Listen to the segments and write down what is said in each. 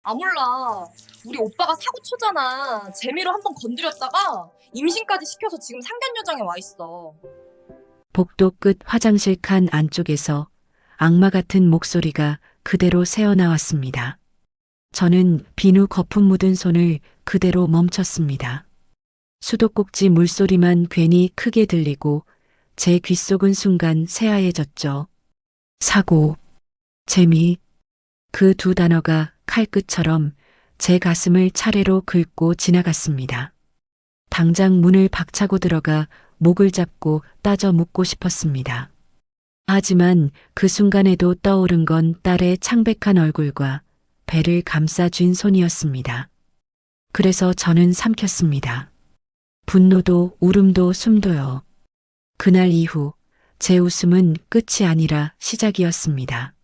아, 몰라. 우리 오빠가 사고 초잖아. 재미로 한번 건드렸다가 임신까지 시켜서 지금 상견 요정에 와 있어. 복도 끝 화장실 칸 안쪽에서 악마 같은 목소리가 그대로 새어나왔습니다. 저는 비누 거품 묻은 손을 그대로 멈췄습니다. 수도꼭지 물소리만 괜히 크게 들리고 제 귓속은 순간 새하얘졌죠. 사고, 재미, 그 두 단어가 칼끝처럼 제 가슴을 차례로 긁고 지나갔습니다. 당장 문을 박차고 들어가 목을 잡고 따져 묻고 싶었습니다. 하지만 그 순간에도 떠오른 건 딸의 창백한 얼굴과 배를 감싸쥔 손이었습니다. 그래서 저는 삼켰습니다. 분노도 울음도 숨도요. 그날 이후 제 웃음은 끝이 아니라 시작이었습니다.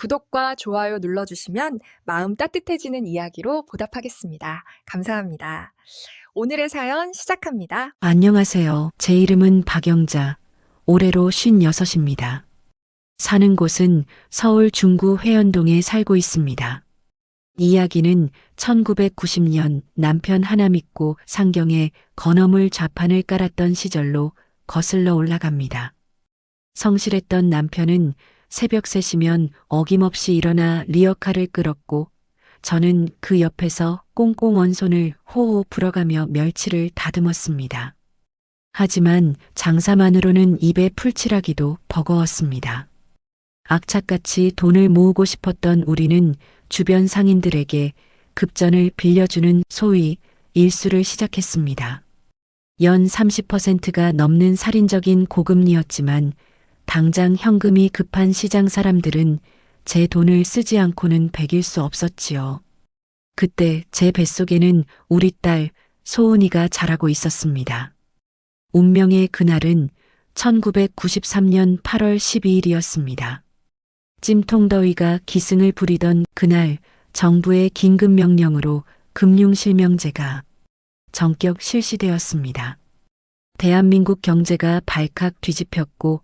구독과 좋아요 눌러주시면 마음 따뜻해지는 이야기로 보답하겠습니다. 감사합니다. 오늘의 사연 시작합니다. 안녕하세요. 제 이름은 박영자. 올해로 56입니다. 사는 곳은 서울 중구 회원동에 살고 있습니다. 이야기는 1990년 남편 하나 믿고 상경에 건어물 좌판을 깔았던 시절로 거슬러 올라갑니다. 성실했던 남편은 새벽 3시면 어김없이 일어나 리어카를 끌었고 저는 그 옆에서 꽁꽁 언 손을 호호 불어가며 멸치를 다듬었습니다. 하지만 장사만으로는 입에 풀칠하기도 버거웠습니다. 악착같이 돈을 모으고 싶었던 우리는 주변 상인들에게 급전을 빌려주는 소위 일수를 시작했습니다. 연 30%가 넘는 살인적인 고금리였지만 당장 현금이 급한 시장 사람들은 제 돈을 쓰지 않고는 배길 수 없었지요. 그때 제 뱃속에는 우리 딸 소은이가 자라고 있었습니다. 운명의 그날은 1993년 8월 12일이었습니다. 찜통더위가 기승을 부리던 그날 정부의 긴급 명령으로 금융실명제가 전격 실시되었습니다. 대한민국 경제가 발칵 뒤집혔고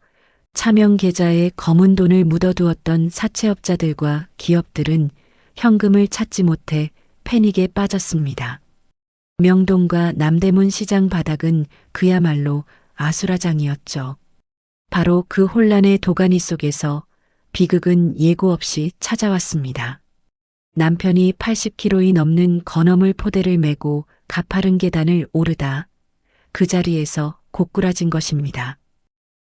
차명 계좌에 검은 돈을 묻어두었던 사채업자들과 기업들은 현금을 찾지 못해 패닉에 빠졌습니다. 명동과 남대문 시장 바닥은 그야말로 아수라장이었죠. 바로 그 혼란의 도가니 속에서 비극은 예고 없이 찾아왔습니다. 남편이 80kg이 넘는 건어물 포대를 메고 가파른 계단을 오르다 그 자리에서 고꾸라진 것입니다.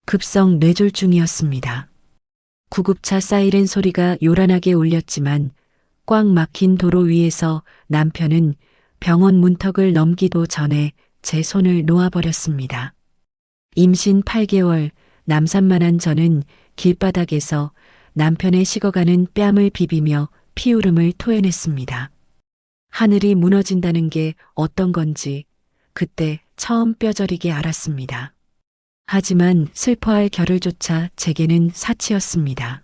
급성 뇌졸중이었습니다. 구급차 사이렌 소리가 요란하게 울렸지만 꽉 막힌 도로 위에서 남편은 병원 문턱을 넘기도 전에 제 손을 놓아버렸습니다. 임신 8개월 남산만한 저는 길바닥에서 남편의 식어가는 뺨을 비비며 피울음을 토해냈습니다. 하늘이 무너진다는 게 어떤 건지 그때 처음 뼈저리게 알았습니다. 하지만 슬퍼할 겨를조차 제게는 사치였습니다.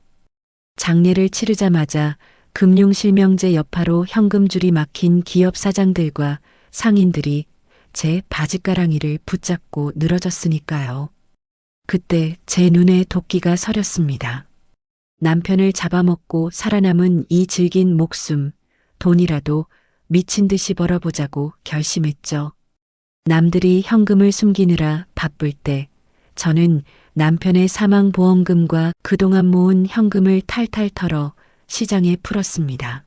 장례를 치르자마자 금융실명제 여파로 현금줄이 막힌 기업 사장들과 상인들이 제 바짓가랑이를 붙잡고 늘어졌으니까요. 그때 제 눈에 도끼가 서렸습니다. 남편을 잡아먹고 살아남은 이 질긴 목숨, 돈이라도 미친 듯이 벌어보자고 결심했죠. 남들이 현금을 숨기느라 바쁠 때 저는 남편의 사망보험금과 그동안 모은 현금을 탈탈 털어 시장에 풀었습니다.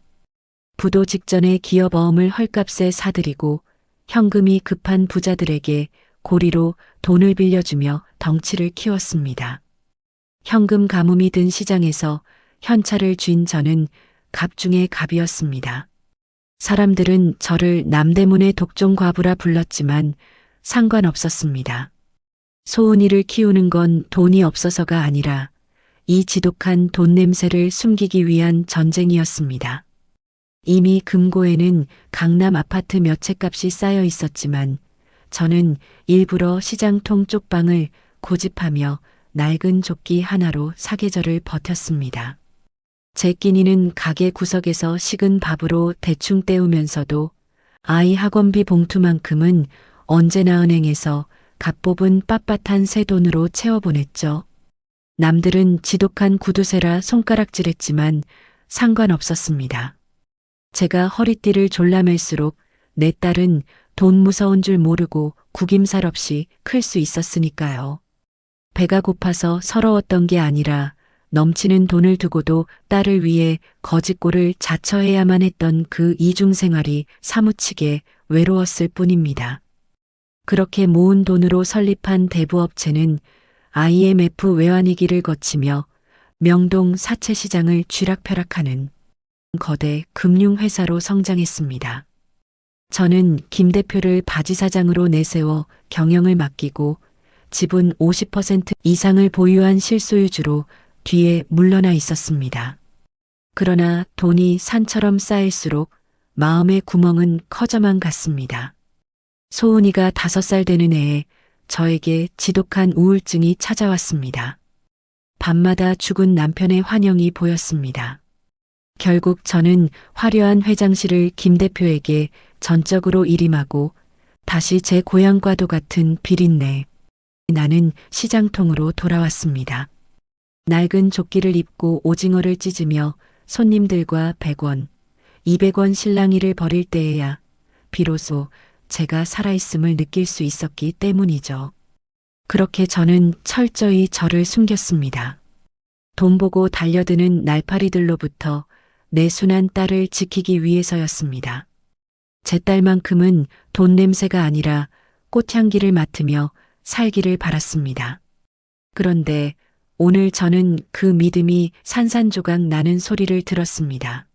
부도 직전에 기업 어음을 헐값에 사들이고 현금이 급한 부자들에게 고리로 돈을 빌려주며 덩치를 키웠습니다. 현금 가뭄이 든 시장에서 현찰을 쥔 저는 갑 중의 갑이었습니다. 사람들은 저를 남대문의 독종과부라 불렀지만 상관없었습니다. 소은이를 키우는 건 돈이 없어서가 아니라 이 지독한 돈 냄새를 숨기기 위한 전쟁이었습니다. 이미 금고에는 강남 아파트 몇 채 값이 쌓여 있었지만 저는 일부러 시장통 쪽방을 고집하며 낡은 조끼 하나로 사계절을 버텼습니다. 제 끼니는 가게 구석에서 식은 밥으로 대충 때우면서도 아이 학원비 봉투만큼은 언제나 은행에서 갓 뽑은 빳빳한 새 돈으로 채워보냈죠. 남들은 지독한 구두쇠라 손가락질했지만 상관없었습니다. 제가 허리띠를 졸라맬수록 내 딸은 돈 무서운 줄 모르고 구김살 없이 클 수 있었으니까요. 배가 고파서 서러웠던 게 아니라 넘치는 돈을 두고도 딸을 위해 거짓골을 자처해야만 했던 그 이중생활이 사무치게 외로웠을 뿐입니다. 그렇게 모은 돈으로 설립한 대부업체는 IMF 외환위기를 거치며 명동 사채시장을 쥐락펴락하는 거대 금융회사로 성장했습니다. 저는 김 대표를 바지사장으로 내세워 경영을 맡기고 지분 50% 이상을 보유한 실소유주로 뒤에 물러나 있었습니다. 그러나 돈이 산처럼 쌓일수록 마음의 구멍은 커져만 갔습니다. 소은이가 5살 되는 해에 저에게 지독한 우울증이 찾아왔습니다. 밤마다 죽은 남편의 환영이 보였습니다. 결국 저는 화려한 회장실을 김 대표에게 전적으로 일임하고 다시 제 고향과도 같은 비린내 나는 시장통으로 돌아왔습니다. 낡은 조끼를 입고 오징어를 찢으며 손님들과 100원, 200원 실랑이를 벌일 때에야 비로소 제가 살아있음을 느낄 수 있었기 때문이죠. 그렇게 저는 철저히 저를 숨겼습니다. 돈 보고 달려드는 날파리들로부터 내 순한 딸을 지키기 위해서였습니다. 제 딸만큼은 돈 냄새가 아니라 꽃향기를 맡으며 살기를 바랐습니다. 그런데 오늘 저는 그 믿음이 산산조각 나는 소리를 들었습니다.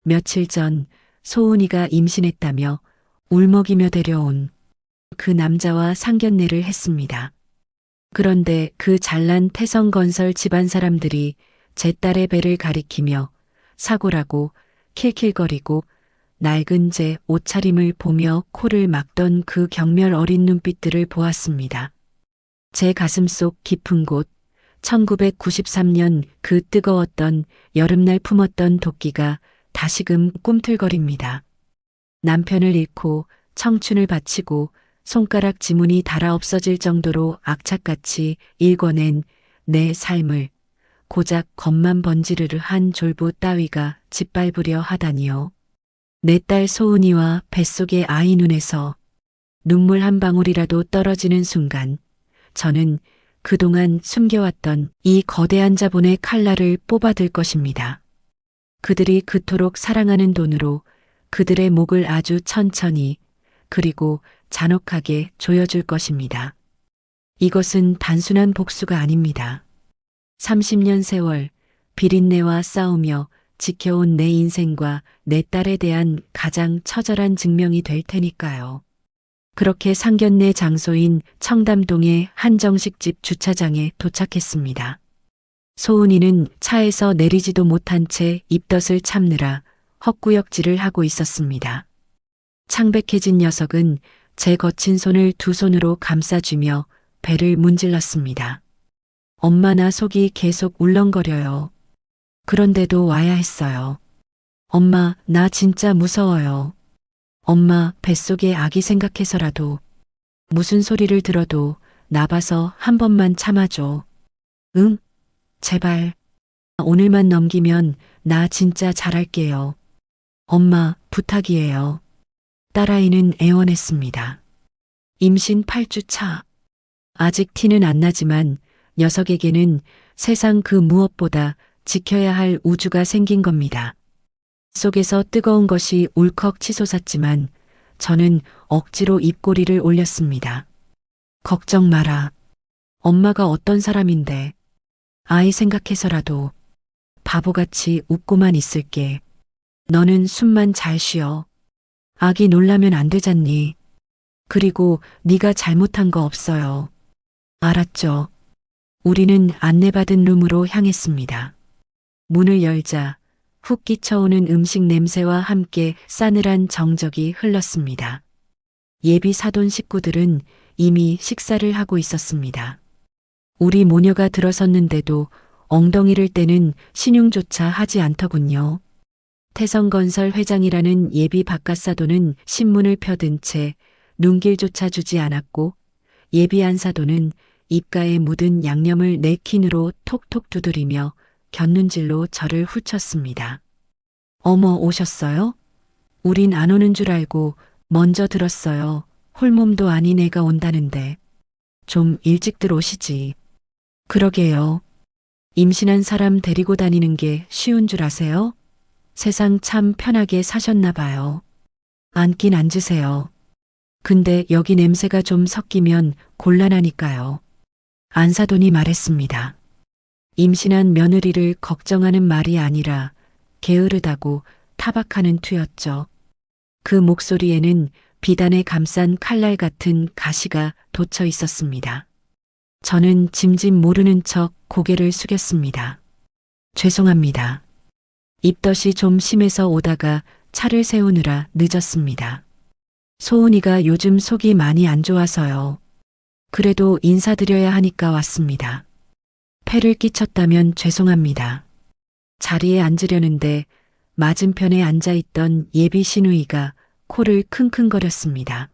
며칠 전 소은이가 임신했다며 울먹이며 데려온 그 남자와 상견례를 했습니다. 그런데 그 잘난 태성건설 집안 사람들이 제 딸의 배를 가리키며 사고라고 킬킬거리고 낡은 제 옷차림을 보며 코를 막던 그 경멸 어린 눈빛들을 보았습니다. 제 가슴속 깊은 곳 1993년 그 뜨거웠던 여름날 품었던 도끼가 다시금 꿈틀거립니다. 남편을 잃고 청춘을 바치고 손가락 지문이 닳아 없어질 정도로 악착같이 일궈낸 내 삶을 고작 겉만 번지르르 한 졸부 따위가 짓밟으려 하다니요. 내 딸 소은이와 뱃속의 아이 눈에서 눈물 한 방울이라도 떨어지는 순간 저는 그동안 숨겨왔던 이 거대한 자본의 칼날을 뽑아들 것입니다. 그들이 그토록 사랑하는 돈으로 그들의 목을 아주 천천히 그리고 잔혹하게 조여줄 것입니다. 이것은 단순한 복수가 아닙니다. 30년 세월 비린내와 싸우며 지켜온 내 인생과 내 딸에 대한 가장 처절한 증명이 될 테니까요. 그렇게 상견례 장소인 청담동의 한정식집 주차장에 도착했습니다. 소은이는 차에서 내리지도 못한 채 입덧을 참느라 헛구역질을 하고 있었습니다. 창백해진 녀석은 제 거친 손을 두 손으로 감싸주며 배를 문질렀습니다. 엄마 나 속이 계속 울렁거려요. 그런데도 와야 했어요. 엄마 나 진짜 무서워요. 엄마 뱃속에 아기 생각해서라도 무슨 소리를 들어도 나봐서 한 번만 참아줘. 응? 제발. 오늘만 넘기면 나 진짜 잘할게요. 엄마 부탁이에요. 딸아이는 애원했습니다. 임신 8주 차. 아직 티는 안 나지만 녀석에게는 세상 그 무엇보다 지켜야 할 우주가 생긴 겁니다. 속에서 뜨거운 것이 울컥 치솟았지만 저는 억지로 입꼬리를 올렸습니다. 걱정 마라. 엄마가 어떤 사람인데 아이 생각해서라도 바보같이 웃고만 있을게. 너는 숨만 잘 쉬어. 아기 놀라면 안 되잖니. 그리고 네가 잘못한 거 없어요. 알았죠? 우리는 안내받은 룸으로 향했습니다. 문을 열자 훅 끼쳐오는 음식 냄새와 함께 싸늘한 정적이 흘렀습니다. 예비 사돈 식구들은 이미 식사를 하고 있었습니다. 우리 모녀가 들어섰는데도 엉덩이를 떼는 신용조차 하지 않더군요. 태성건설 회장이라는 예비 바깥사돈은 신문을 펴든 채 눈길조차 주지 않았고 예비 안사돈은 입가에 묻은 양념을 냅킨으로 톡톡 두드리며 곁눈질로 저를 훑쳤습니다. 어머 오셨어요? 우린 안 오는 줄 알고 먼저 들었어요. 홀몸도 아닌 애가 온다는데. 좀 일찍 들어오시지. 그러게요. 임신한 사람 데리고 다니는 게 쉬운 줄 아세요? 세상 참 편하게 사셨나 봐요. 앉긴 앉으세요. 근데 여기 냄새가 좀 섞이면 곤란하니까요. 안사돈이 말했습니다. 임신한 며느리를 걱정하는 말이 아니라 게으르다고 타박하는 투였죠. 그 목소리에는 비단에 감싼 칼날 같은 가시가 돋쳐 있었습니다. 저는 짐짓 모르는 척 고개를 숙였습니다. 죄송합니다. 입덧이 좀 심해서 오다가 차를 세우느라 늦었습니다. 소은이가 요즘 속이 많이 안 좋아서요. 그래도 인사드려야 하니까 왔습니다. 폐를 끼쳤다면 죄송합니다. 자리에 앉으려는데 맞은편에 앉아있던 예비 시누이가 코를 킁킁거렸습니다.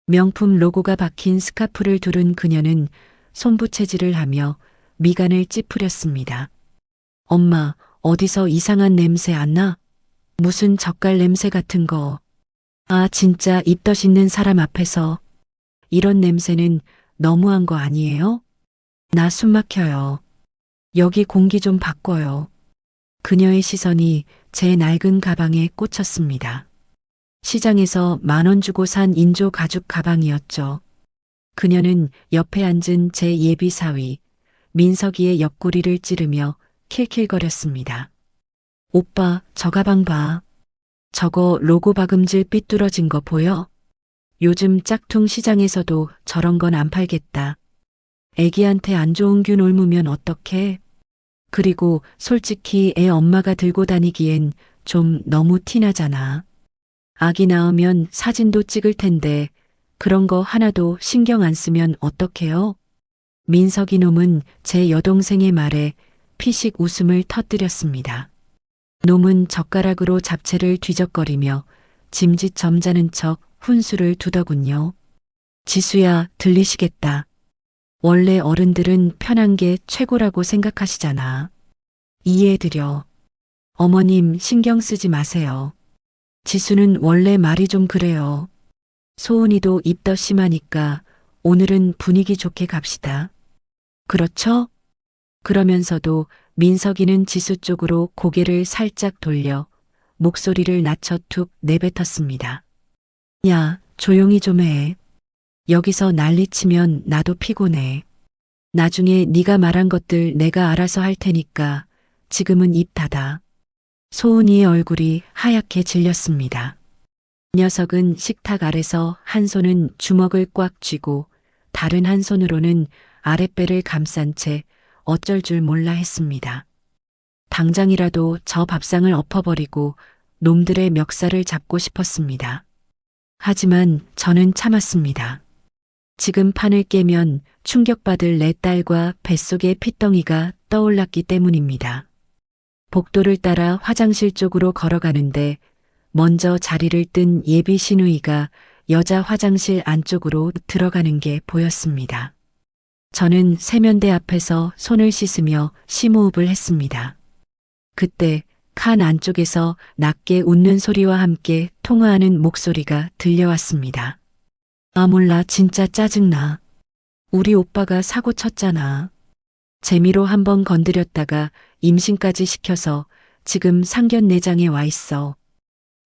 명품 로고가 박힌 스카프를 두른 그녀는 손부채질을 하며 미간을 찌푸렸습니다. 엄마, 어디서 이상한 냄새 안 나? 무슨 젓갈 냄새 같은 거. 아, 진짜 입덧 있는 사람 앞에서 이런 냄새는 너무한 거 아니에요? 나 숨 막혀요. 여기 공기 좀 바꿔요. 그녀의 시선이 제 낡은 가방에 꽂혔습니다. 시장에서 10,000원 주고 산 인조 가죽 가방이었죠. 그녀는 옆에 앉은 제 예비 사위, 민석이의 옆구리를 찌르며 킬킬거렸습니다. 오빠, 저 가방 봐. 저거 로고 박음질 삐뚤어진 거 보여? 요즘 짝퉁 시장에서도 저런 건 안 팔겠다. 애기한테 안 좋은 균 옮으면 어떡해? 그리고 솔직히 애 엄마가 들고 다니기엔 좀 너무 티나잖아. 아기 낳으면 사진도 찍을 텐데 그런 거 하나도 신경 안 쓰면 어떡해요? 민석이 놈은 제 여동생의 말에 피식 웃음을 터뜨렸습니다. 놈은 젓가락으로 잡채를 뒤적거리며 짐짓 점잖은 척 훈수를 두더군요. 지수야, 들리시겠다. 원래 어른들은 편한 게 최고라고 생각하시잖아. 이해해드려. 어머님 신경 쓰지 마세요. 지수는 원래 말이 좀 그래요. 소은이도 입덧 심하니까 오늘은 분위기 좋게 갑시다. 그렇죠? 그러면서도 민석이는 지수 쪽으로 고개를 살짝 돌려 목소리를 낮춰 툭 내뱉었습니다. 야, 조용히 좀 해. 여기서 난리치면 나도 피곤해. 나중에 네가 말한 것들 내가 알아서 할 테니까 지금은 입 닫아. 소은이의 얼굴이 하얗게 질렸습니다. 녀석은 식탁 아래서 한 손은 주먹을 꽉 쥐고 다른 한 손으로는 아랫배를 감싼 채 어쩔 줄 몰라 했습니다. 당장이라도 저 밥상을 엎어버리고 놈들의 멱살을 잡고 싶었습니다. 하지만 저는 참았습니다. 지금 판을 깨면 충격받을 내 딸과 뱃속의 핏덩이가 떠올랐기 때문입니다. 복도를 따라 화장실 쪽으로 걸어가는데 먼저 자리를 뜬 예비 시누이가 여자 화장실 안쪽으로 들어가는 게 보였습니다. 저는 세면대 앞에서 손을 씻으며 심호흡을 했습니다. 그때 칸 안쪽에서 낮게 웃는 소리와 함께 통화하는 목소리가 들려왔습니다. 아, 몰라, 진짜 짜증나. 우리 오빠가 사고 쳤잖아. 재미로 한번 건드렸다가 임신까지 시켜서 지금 상견례장에 와 있어.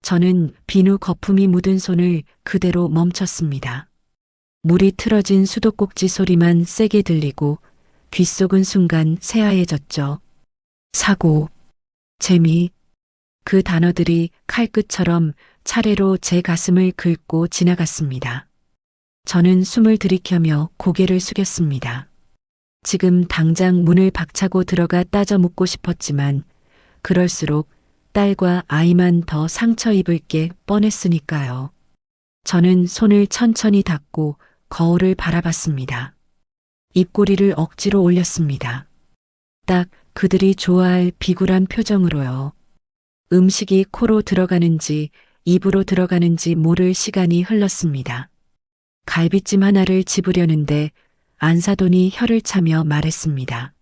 저는 비누 거품이 묻은 손을 그대로 멈췄습니다. 물이 틀어진 수도꼭지 소리만 세게 들리고 귓속은 순간 새하얘졌죠. 사고, 재미, 그 단어들이 칼끝처럼 차례로 제 가슴을 긁고 지나갔습니다. 저는 숨을 들이켜며 고개를 숙였습니다. 지금 당장 문을 박차고 들어가 따져 묻고 싶었지만 그럴수록 딸과 아이만 더 상처 입을 게 뻔했으니까요. 저는 손을 천천히 닫고 거울을 바라봤습니다. 입꼬리를 억지로 올렸습니다. 딱 그들이 좋아할 비굴한 표정으로요. 음식이 코로 들어가는지 입으로 들어가는지 모를 시간이 흘렀습니다. 갈비찜 하나를 집으려는데 안사돈이 혀를 차며 말했습니다.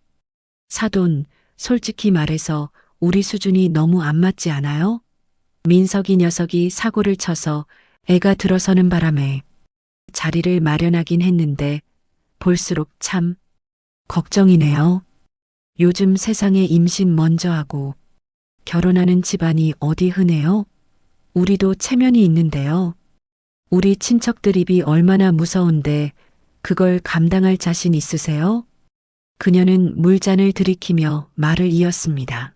사돈, 솔직히 말해서 우리 수준이 너무 안 맞지 않아요? 민석이 녀석이 사고를 쳐서 애가 들어서는 바람에 자리를 마련하긴 했는데 볼수록 참 걱정이네요. 요즘 세상에 임신 먼저 하고 결혼하는 집안이 어디 흔해요? 우리도 체면이 있는데요. 우리 친척들 입이 얼마나 무서운데 그걸 감당할 자신 있으세요? 그녀는 물잔을 들이키며 말을 이었습니다.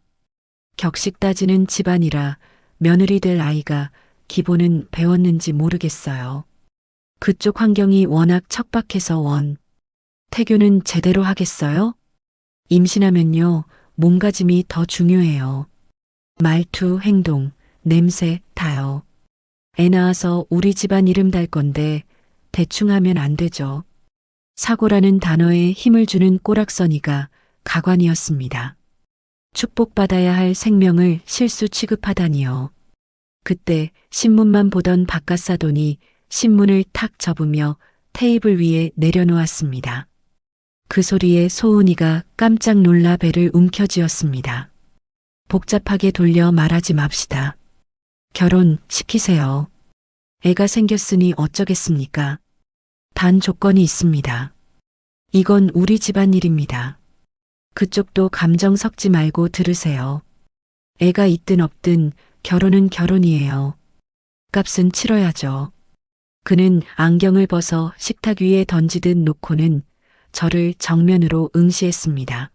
격식 따지는 집안이라 며느리 될 아이가 기본은 배웠는지 모르겠어요. 그쪽 환경이 워낙 척박해서 태교는 제대로 하겠어요? 임신하면요, 몸가짐이 더 중요해요. 말투, 행동, 냄새 다요. 애 낳아서 우리 집안 이름 달 건데 대충 하면 안 되죠. 사고라는 단어에 힘을 주는 꼬락서니가 가관이었습니다. 축복받아야 할 생명을 실수 취급하다니요. 그때 신문만 보던 바깥사돈이 신문을 탁 접으며 테이블 위에 내려놓았습니다. 그 소리에 소은이가 깜짝 놀라 배를 움켜쥐었습니다. 복잡하게 돌려 말하지 맙시다. 결혼시키세요. 애가 생겼으니 어쩌겠습니까? 단 조건이 있습니다. 이건 우리 집안 일입니다. 그쪽도 감정 섞지 말고 들으세요. 애가 있든 없든 결혼은 결혼이에요. 값은 치러야죠. 그는 안경을 벗어 식탁 위에 던지듯 놓고는 저를 정면으로 응시했습니다.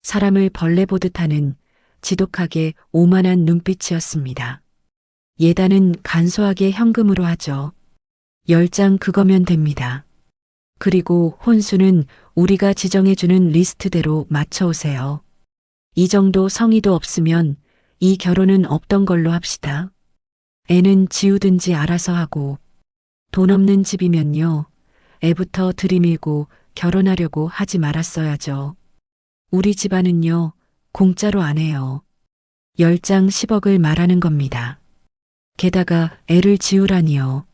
사람을 벌레 보듯 하는 지독하게 오만한 눈빛이었습니다. 예단은 간소하게 현금으로 하죠. 10장 그거면 됩니다. 그리고 혼수는 우리가 지정해주는 리스트대로 맞춰오세요. 이 정도 성의도 없으면 이 결혼은 없던 걸로 합시다. 애는 지우든지 알아서 하고 돈 없는 집이면요. 애부터 들이밀고 결혼하려고 하지 말았어야죠. 우리 집안은요. 공짜로 안 해요. 10장 10억을 말하는 겁니다. 게다가 애를 지우라니요.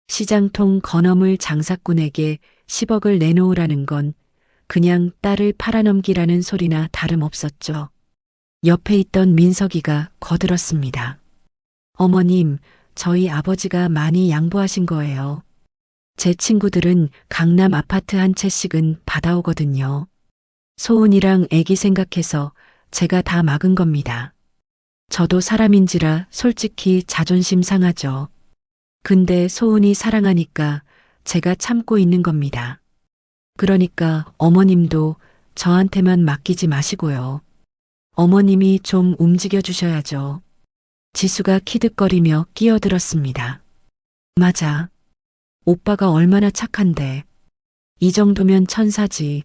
시장통 건어물 장사꾼에게 10억을 내놓으라는 건 그냥 딸을 팔아넘기라는 소리나 다름없었죠. 옆에 있던 민석이가 거들었습니다. 어머님, 저희 아버지가 많이 양보하신 거예요. 제 친구들은 강남 아파트 한 채씩은 받아오거든요. 소은이랑 애기 생각해서 제가 다 막은 겁니다. 저도 사람인지라 솔직히 자존심 상하죠. 근데 소은이 사랑하니까 제가 참고 있는 겁니다. 그러니까 어머님도 저한테만 맡기지 마시고요. 어머님이 좀 움직여 주셔야죠. 지수가 키득거리며 끼어들었습니다. 맞아. 오빠가 얼마나 착한데. 이 정도면 천사지.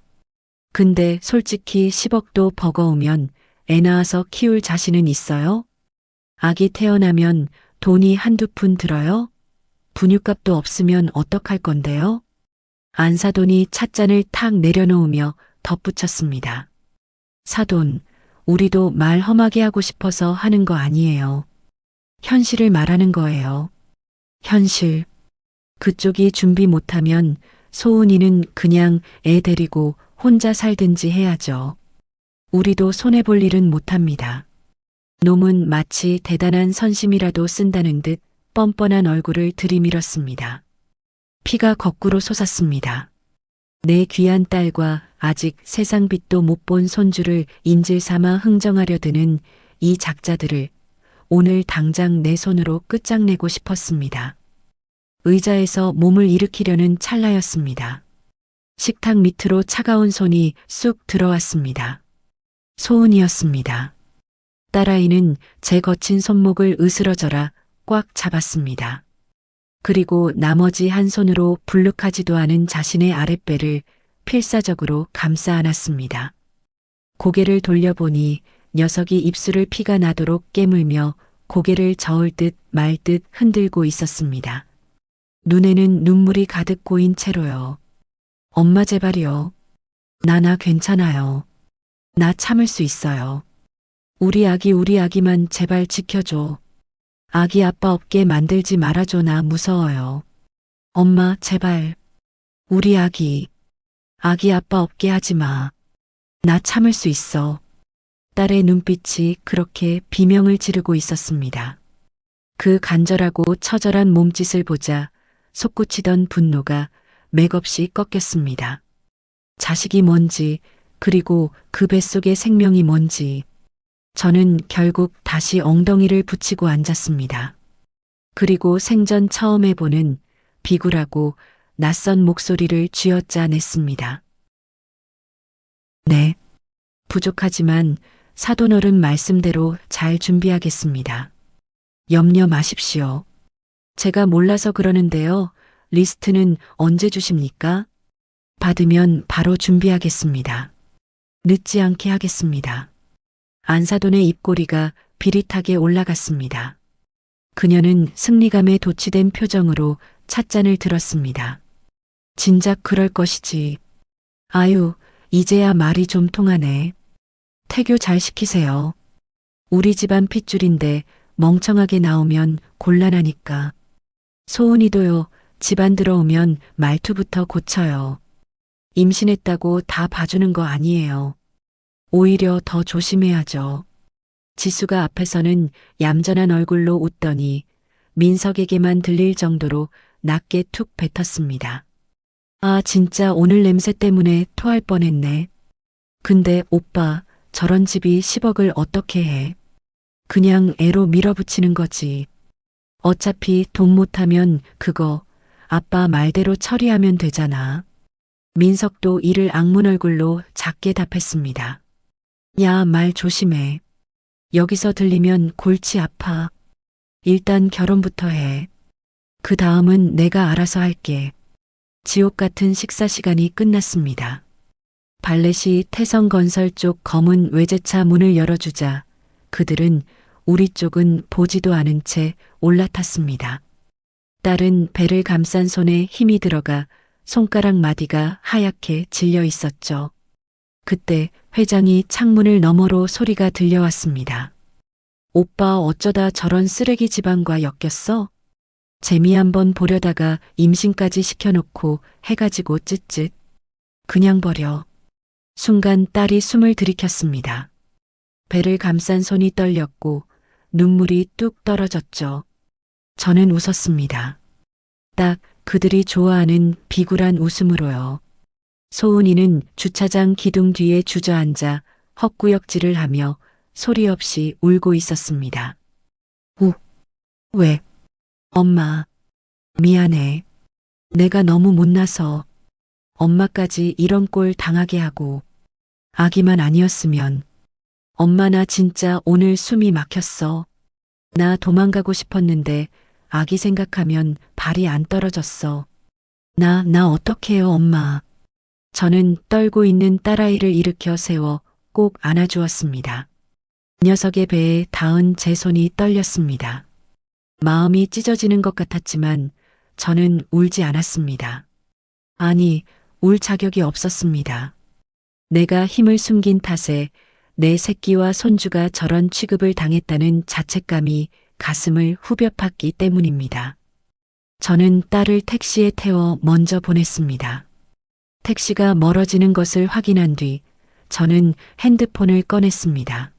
근데 솔직히 10억도 버거우면 애 낳아서 키울 자신은 있어요? 아기 태어나면 돈이 한두 푼 들어요? 분유값도 없으면 어떡할 건데요? 안사돈이 찻잔을 탁 내려놓으며 덧붙였습니다. 사돈, 우리도 말 험하게 하고 싶어서 하는 거 아니에요. 현실을 말하는 거예요. 현실. 그쪽이 준비 못하면 소은이는 그냥 애 데리고 혼자 살든지 해야죠. 우리도 손해볼 일은 못합니다. 놈은 마치 대단한 선심이라도 쓴다는 듯 뻔뻔한 얼굴을 들이밀었습니다. 피가 거꾸로 솟았습니다. 내 귀한 딸과 아직 세상 빛도 못 본 손주를 인질 삼아 흥정하려 드는 이 작자들을 오늘 당장 내 손으로 끝장내고 싶었습니다. 의자에서 몸을 일으키려는 찰나였습니다. 식탁 밑으로 차가운 손이 쑥 들어왔습니다. 소은이었습니다. 딸아이는 제 거친 손목을 으스러져라 꽉 잡았습니다. 그리고 나머지 한 손으로 불룩하지도 않은 자신의 아랫배를 필사적으로 감싸 안았습니다. 고개를 돌려보니 녀석이 입술을 피가 나도록 깨물며 고개를 저을 듯 말 듯 흔들고 있었습니다. 눈에는 눈물이 가득 고인 채로요. 엄마 제발요. 나 괜찮아요. 나 참을 수 있어요. 우리 아기만 제발 지켜줘. 아기 아빠 없게 만들지 말아줘. 나 무서워요. 엄마 제발. 우리 아기 아빠 없게 하지 마. 나 참을 수 있어. 딸의 눈빛이 그렇게 비명을 지르고 있었습니다. 그 간절하고 처절한 몸짓을 보자 솟구치던 분노가 맥없이 꺾였습니다. 자식이 뭔지, 그리고 그 뱃속의 생명이 뭔지, 저는 결국 다시 엉덩이를 붙이고 앉았습니다. 그리고 생전 처음 해보는 비굴하고 낯선 목소리를 쥐어짜냈습니다. 네. 부족하지만 사돈어른 말씀대로 잘 준비하겠습니다. 염려 마십시오. 제가 몰라서 그러는데요. 리스트는 언제 주십니까? 받으면 바로 준비하겠습니다. 늦지 않게 하겠습니다. 안사돈의 입꼬리가 비릿하게 올라갔습니다. 그녀는 승리감에 도취된 표정으로 찻잔을 들었습니다. 진작 그럴 것이지. 아유, 이제야 말이 좀 통하네. 태교 잘 시키세요. 우리 집안 핏줄인데 멍청하게 나오면 곤란하니까. 소은이도요, 집안 들어오면 말투부터 고쳐요. 임신했다고 다 봐주는 거 아니에요. 오히려 더 조심해야죠. 지수가 앞에서는 얌전한 얼굴로 웃더니 민석에게만 들릴 정도로 낮게 툭 뱉었습니다. 아, 진짜 오늘 냄새 때문에 토할 뻔했네. 근데 오빠, 저런 집이 10억을 어떻게 해? 그냥 애로 밀어붙이는 거지. 어차피 돈 못하면 그거 아빠 말대로 처리하면 되잖아. 민석도 이를 악문 얼굴로 작게 답했습니다. 야, 말 조심해. 여기서 들리면 골치 아파. 일단 결혼부터 해. 그 다음은 내가 알아서 할게. 지옥 같은 식사 시간이 끝났습니다. 발렛이 태성건설 쪽 검은 외제차 문을 열어주자 그들은 우리 쪽은 보지도 않은 채 올라탔습니다. 딸은 배를 감싼 손에 힘이 들어가 손가락 마디가 하얗게 질려 있었죠. 그때 회장이 창문을 너머로 소리가 들려왔습니다. 오빠 어쩌다 저런 쓰레기 집안과 엮였어? 재미 한번 보려다가 임신까지 시켜놓고 해가지고 쯧쯧. 그냥 버려. 순간 딸이 숨을 들이켰습니다. 배를 감싼 손이 떨렸고 눈물이 뚝 떨어졌죠. 저는 웃었습니다. 딱 그들이 좋아하는 비굴한 웃음으로요. 소은이는 주차장 기둥 뒤에 주저앉아 헛구역질을 하며 소리 없이 울고 있었습니다. 왜? 엄마, 미안해. 내가 너무 못나서 엄마까지 이런 꼴 당하게 하고 아기만 아니었으면 엄마 나 진짜 오늘 숨이 막혔어. 나 도망가고 싶었는데 아기 생각하면 발이 안 떨어졌어. 나 어떡해요 엄마. 저는 떨고 있는 딸아이를 일으켜 세워 꼭 안아주었습니다. 녀석의 배에 닿은 제 손이 떨렸습니다. 마음이 찢어지는 것 같았지만 저는 울지 않았습니다. 아니, 울 자격이 없었습니다. 내가 힘을 숨긴 탓에 내 새끼와 손주가 저런 취급을 당했다는 자책감이 가슴을 후벼 팠기 때문입니다. 저는 딸을 택시에 태워 먼저 보냈습니다. 택시가 멀어지는 것을 확인한 뒤 저는 핸드폰을 꺼냈습니다.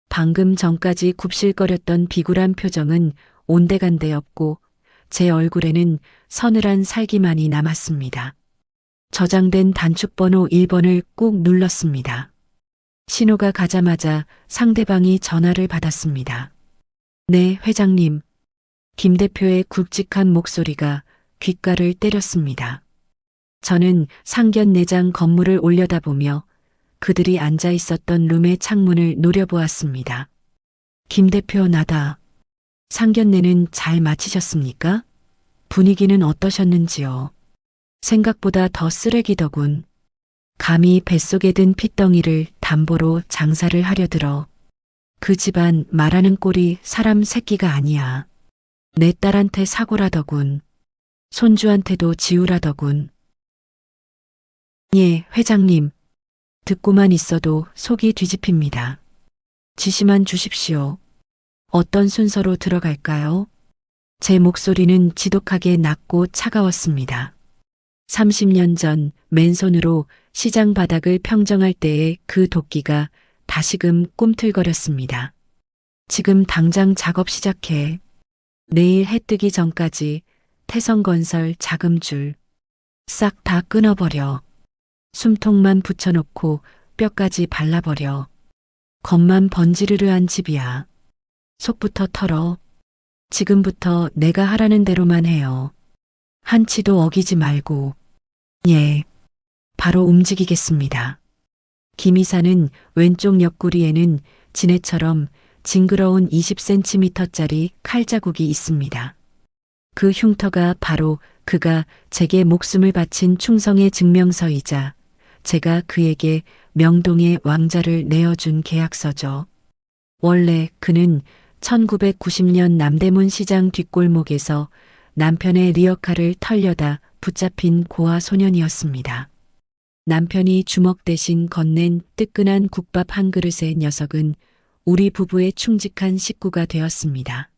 방금 전까지 굽실거렸던 비굴한 표정은 온데간데 없고 제 얼굴에는 서늘한 살기만이 남았습니다. 저장된 단축번호 1번을 꾹 눌렀습니다. 신호가 가자마자 상대방이 전화를 받았습니다. 네, 회장님. 김 대표의 굵직한 목소리가 귓가를 때렸습니다. 저는 상견 내장 건물을 올려다보며 그들이 앉아 있었던 룸의 창문을 노려보았습니다. 김 대표 나다. 상견례는 잘 마치셨습니까? 분위기는 어떠셨는지요? 생각보다 더 쓰레기더군. 감히 뱃속에 든 핏덩이를 담보로 장사를 하려 들어. 그 집안 말하는 꼴이 사람 새끼가 아니야. 내 딸한테 사고라더군. 손주한테도 지우라더군. 예, 회장님. 듣고만 있어도 속이 뒤집힙니다. 지시만 주십시오. 어떤 순서로 들어갈까요? 제 목소리는 지독하게 낮고 차가웠습니다. 30년 전 맨손으로 시장 바닥을 평정할 때의 그 도끼가 다시금 꿈틀거렸습니다. 지금 당장 작업 시작해. 내일 해 뜨기 전까지 태성건설 자금줄 싹 다 끊어버려. 숨통만 붙여놓고 뼈까지 발라버려. 겉만 번지르르한 집이야. 속부터 털어. 지금부터 내가 하라는 대로만 해요. 한치도 어기지 말고. 예. 바로 움직이겠습니다. 김이사는 왼쪽 옆구리에는 지네처럼 징그러운 20cm짜리 칼자국이 있습니다. 그 흉터가 바로 그가 제게 목숨을 바친 충성의 증명서이자 제가 그에게 명동의 왕자를 내어준 계약서죠. 원래 그는 1990년 남대문 시장 뒷골목에서 남편의 리어카를 털려다 붙잡힌 고아 소년이었습니다. 남편이 주먹 대신 건넨 뜨끈한 국밥 한 그릇의 녀석은 우리 부부의 충직한 식구가 되었습니다.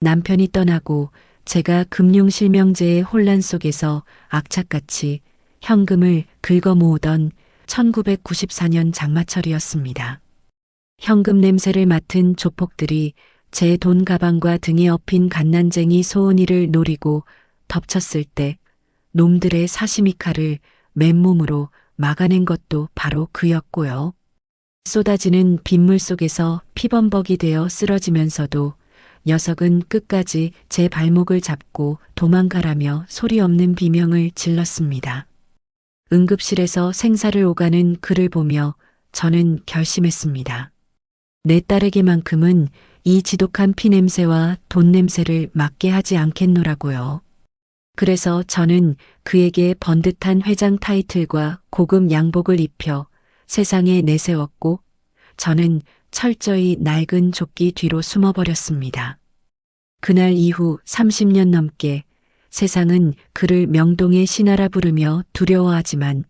남편이 떠나고 제가 금융실명제의 혼란 속에서 악착같이 현금을 긁어 모으던 1994년 장마철이었습니다. 현금 냄새를 맡은 조폭들이 제 돈 가방과 등에 업힌 갓난쟁이 소은이를 노리고 덮쳤을 때 놈들의 사시미 칼을 맨몸으로 막아낸 것도 바로 그였고요. 쏟아지는 빗물 속에서 피범벅이 되어 쓰러지면서도 녀석은 끝까지 제 발목을 잡고 도망가라며 소리 없는 비명을 질렀습니다. 응급실에서 생사를 오가는 그를 보며 저는 결심했습니다. 내 딸에게만큼은 이 지독한 피냄새와 돈 냄새를 맡게 하지 않겠노라고요. 그래서 저는 그에게 번듯한 회장 타이틀과 고급 양복을 입혀 세상에 내세웠고 저는 철저히 낡은 조끼 뒤로 숨어버렸습니다. 그날 이후 30년 넘게 세상은 그를 명동의 신하라 부르며 두려워하지만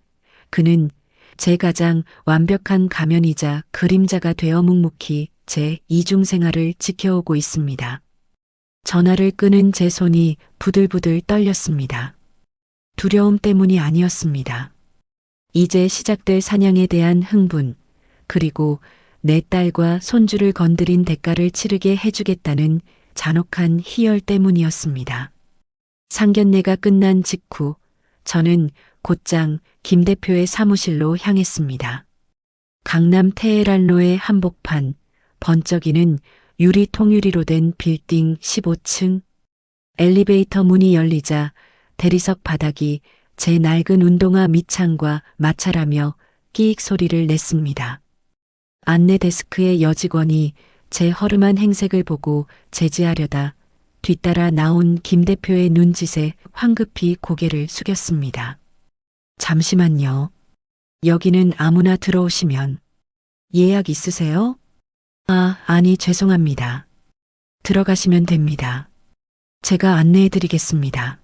그는 제 가장 완벽한 가면이자 그림자가 되어 묵묵히 제 이중생활을 지켜오고 있습니다. 전화를 끄는 제 손이 부들부들 떨렸습니다. 두려움 때문이 아니었습니다. 이제 시작될 사냥에 대한 흥분, 그리고 내 딸과 손주를 건드린 대가를 치르게 해주겠다는 잔혹한 희열 때문이었습니다. 상견례가 끝난 직후 저는 곧장 김 대표의 사무실로 향했습니다. 강남 테헤란로의 한복판, 번쩍이는 유리 통유리로 된 빌딩 15층. 엘리베이터 문이 열리자 대리석 바닥이 제 낡은 운동화 밑창과 마찰하며 끼익 소리를 냈습니다. 안내 데스크의 여직원이 제 허름한 행색을 보고 제지하려다 뒤따라 나온 김 대표의 눈짓에 황급히 고개를 숙였습니다. 잠시만요. 여기는 아무나 들어오시면. 예약 있으세요? 아니 죄송합니다. 들어가시면 됩니다. 제가 안내해드리겠습니다.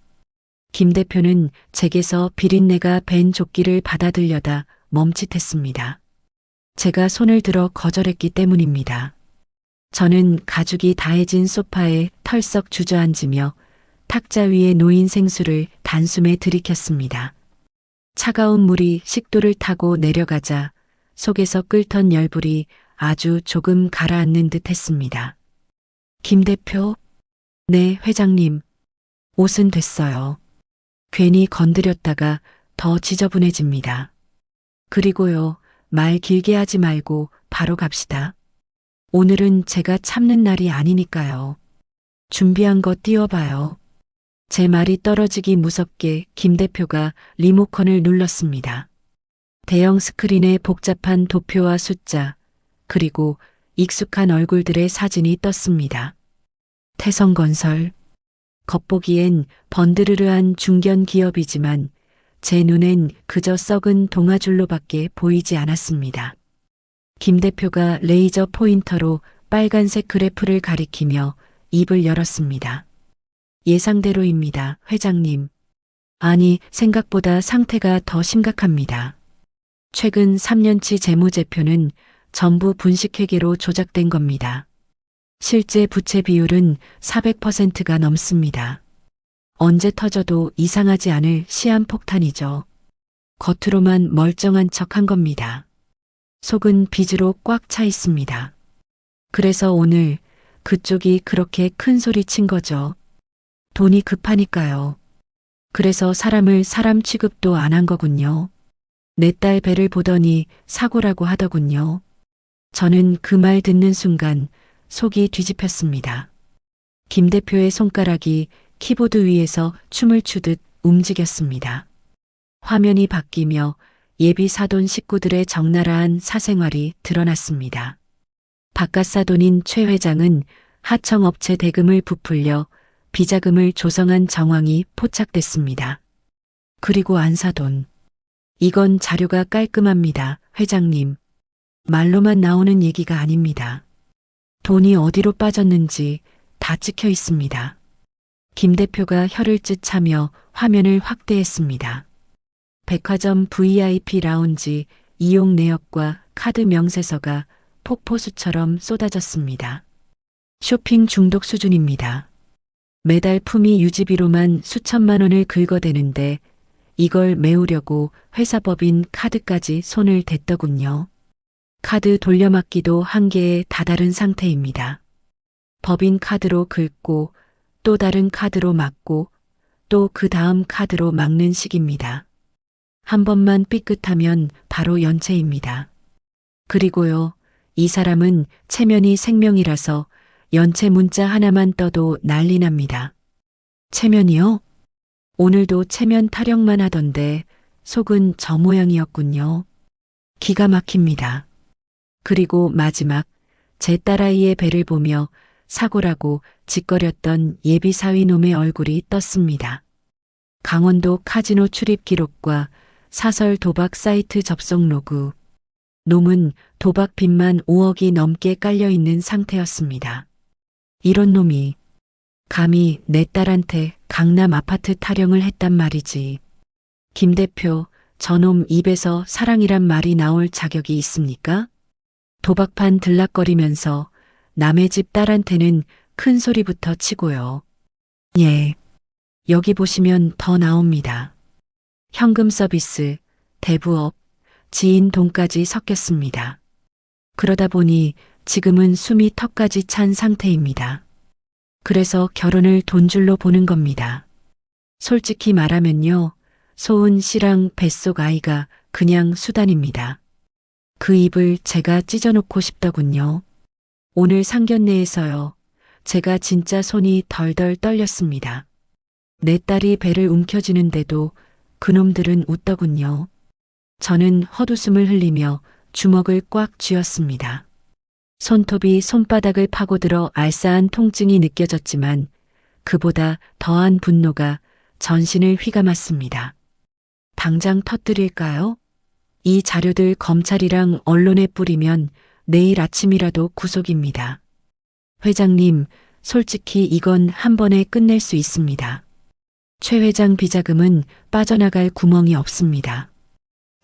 김 대표는 제게서 비린내가 밴 조끼를 받아들려다 멈칫했습니다. 제가 손을 들어 거절했기 때문입니다. 저는 가죽이 다해진 소파에 털썩 주저앉으며 탁자 위에 놓인 생수를 단숨에 들이켰습니다. 차가운 물이 식도를 타고 내려가자 속에서 끓던 열불이 아주 조금 가라앉는 듯 했습니다. 김 대표? 네, 회장님. 옷은 됐어요. 괜히 건드렸다가 더 지저분해집니다. 그리고요, 말 길게 하지 말고 바로 갑시다. 오늘은 제가 참는 날이 아니니까요. 준비한 거 띄워봐요. 제 말이 떨어지기 무섭게 김 대표가 리모컨을 눌렀습니다. 대형 스크린에 복잡한 도표와 숫자, 그리고 익숙한 얼굴들의 사진이 떴습니다. 태성건설. 겉보기엔 번드르르한 중견 기업이지만 제 눈엔 그저 썩은 동아줄로밖에 보이지 않았습니다. 김 대표가 레이저 포인터로 빨간색 그래프를 가리키며 입을 열었습니다. 예상대로입니다, 회장님. 아니, 생각보다 상태가 더 심각합니다. 최근 3년치 재무제표는 전부 분식회계로 조작된 겁니다. 실제 부채 비율은 400%가 넘습니다. 언제 터져도 이상하지 않을 시한폭탄이죠. 겉으로만 멀쩡한 척한 겁니다. 속은 빚으로 꽉 차 있습니다. 그래서 오늘 그쪽이 그렇게 큰 소리 친 거죠. 돈이 급하니까요. 그래서 사람을 사람 취급도 안 한 거군요. 내 딸 배를 보더니 사고라고 하더군요. 저는 그 말 듣는 순간 속이 뒤집혔습니다. 김 대표의 손가락이 키보드 위에서 춤을 추듯 움직였습니다. 화면이 바뀌며 예비 사돈 식구들의 적나라한 사생활이 드러났습니다. 바깥 사돈인 최 회장은 하청업체 대금을 부풀려 비자금을 조성한 정황이 포착됐습니다. 그리고 안 사돈. 이건 자료가 깔끔합니다, 회장님. 말로만 나오는 얘기가 아닙니다. 돈이 어디로 빠졌는지 다 찍혀 있습니다. 김 대표가 혀를 찢차며 화면을 확대했습니다. 백화점 VIP 라운지 이용 내역과 카드 명세서가 폭포수처럼 쏟아졌습니다. 쇼핑 중독 수준입니다. 매달 품위 유지비로만 수천만 원을 긁어대는데 이걸 메우려고 회사 법인 카드까지 손을 댔더군요. 카드 돌려막기도 한계에 다다른 상태입니다. 법인 카드로 긁고 또 다른 카드로 막고 또 그 다음 카드로 막는 식입니다. 한 번만 삐끗하면 바로 연체입니다. 그리고요, 이 사람은 체면이 생명이라서 연체 문자 하나만 떠도 난리 납니다. 체면이요? 오늘도 체면 타령만 하던데 속은 저 모양이었군요. 기가 막힙니다. 그리고 마지막 제 딸아이의 배를 보며 사고라고 짓거렸던 예비 사위놈의 얼굴이 떴습니다. 강원도 카지노 출입 기록과 사설 도박 사이트 접속 로그. 놈은 도박 빚만 5억이 넘게 깔려있는 상태였습니다. 이런 놈이 감히 내 딸한테 강남 아파트 타령을 했단 말이지. 김 대표, 저놈 입에서 사랑이란 말이 나올 자격이 있습니까? 도박판 들락거리면서 남의 집 딸한테는 큰 소리부터 치고요. 예. 여기 보시면 더 나옵니다. 현금 서비스, 대부업, 지인 돈까지 섞였습니다. 그러다 보니 지금은 숨이 턱까지 찬 상태입니다. 그래서 결혼을 돈줄로 보는 겁니다. 솔직히 말하면요, 소은 씨랑 뱃속 아이가 그냥 수단입니다. 그 입을 제가 찢어놓고 싶더군요. 오늘 상견례에서요, 제가 진짜 손이 덜덜 떨렸습니다. 내 딸이 배를 움켜쥐는데도 그놈들은 웃더군요. 저는 헛웃음을 흘리며 주먹을 꽉 쥐었습니다. 손톱이 손바닥을 파고들어 알싸한 통증이 느껴졌지만 그보다 더한 분노가 전신을 휘감았습니다. 당장 터뜨릴까요? 이 자료들 검찰이랑 언론에 뿌리면 내일 아침이라도 구속입니다. 회장님, 솔직히 이건 한 번에 끝낼 수 있습니다. 최 회장 비자금은 빠져나갈 구멍이 없습니다.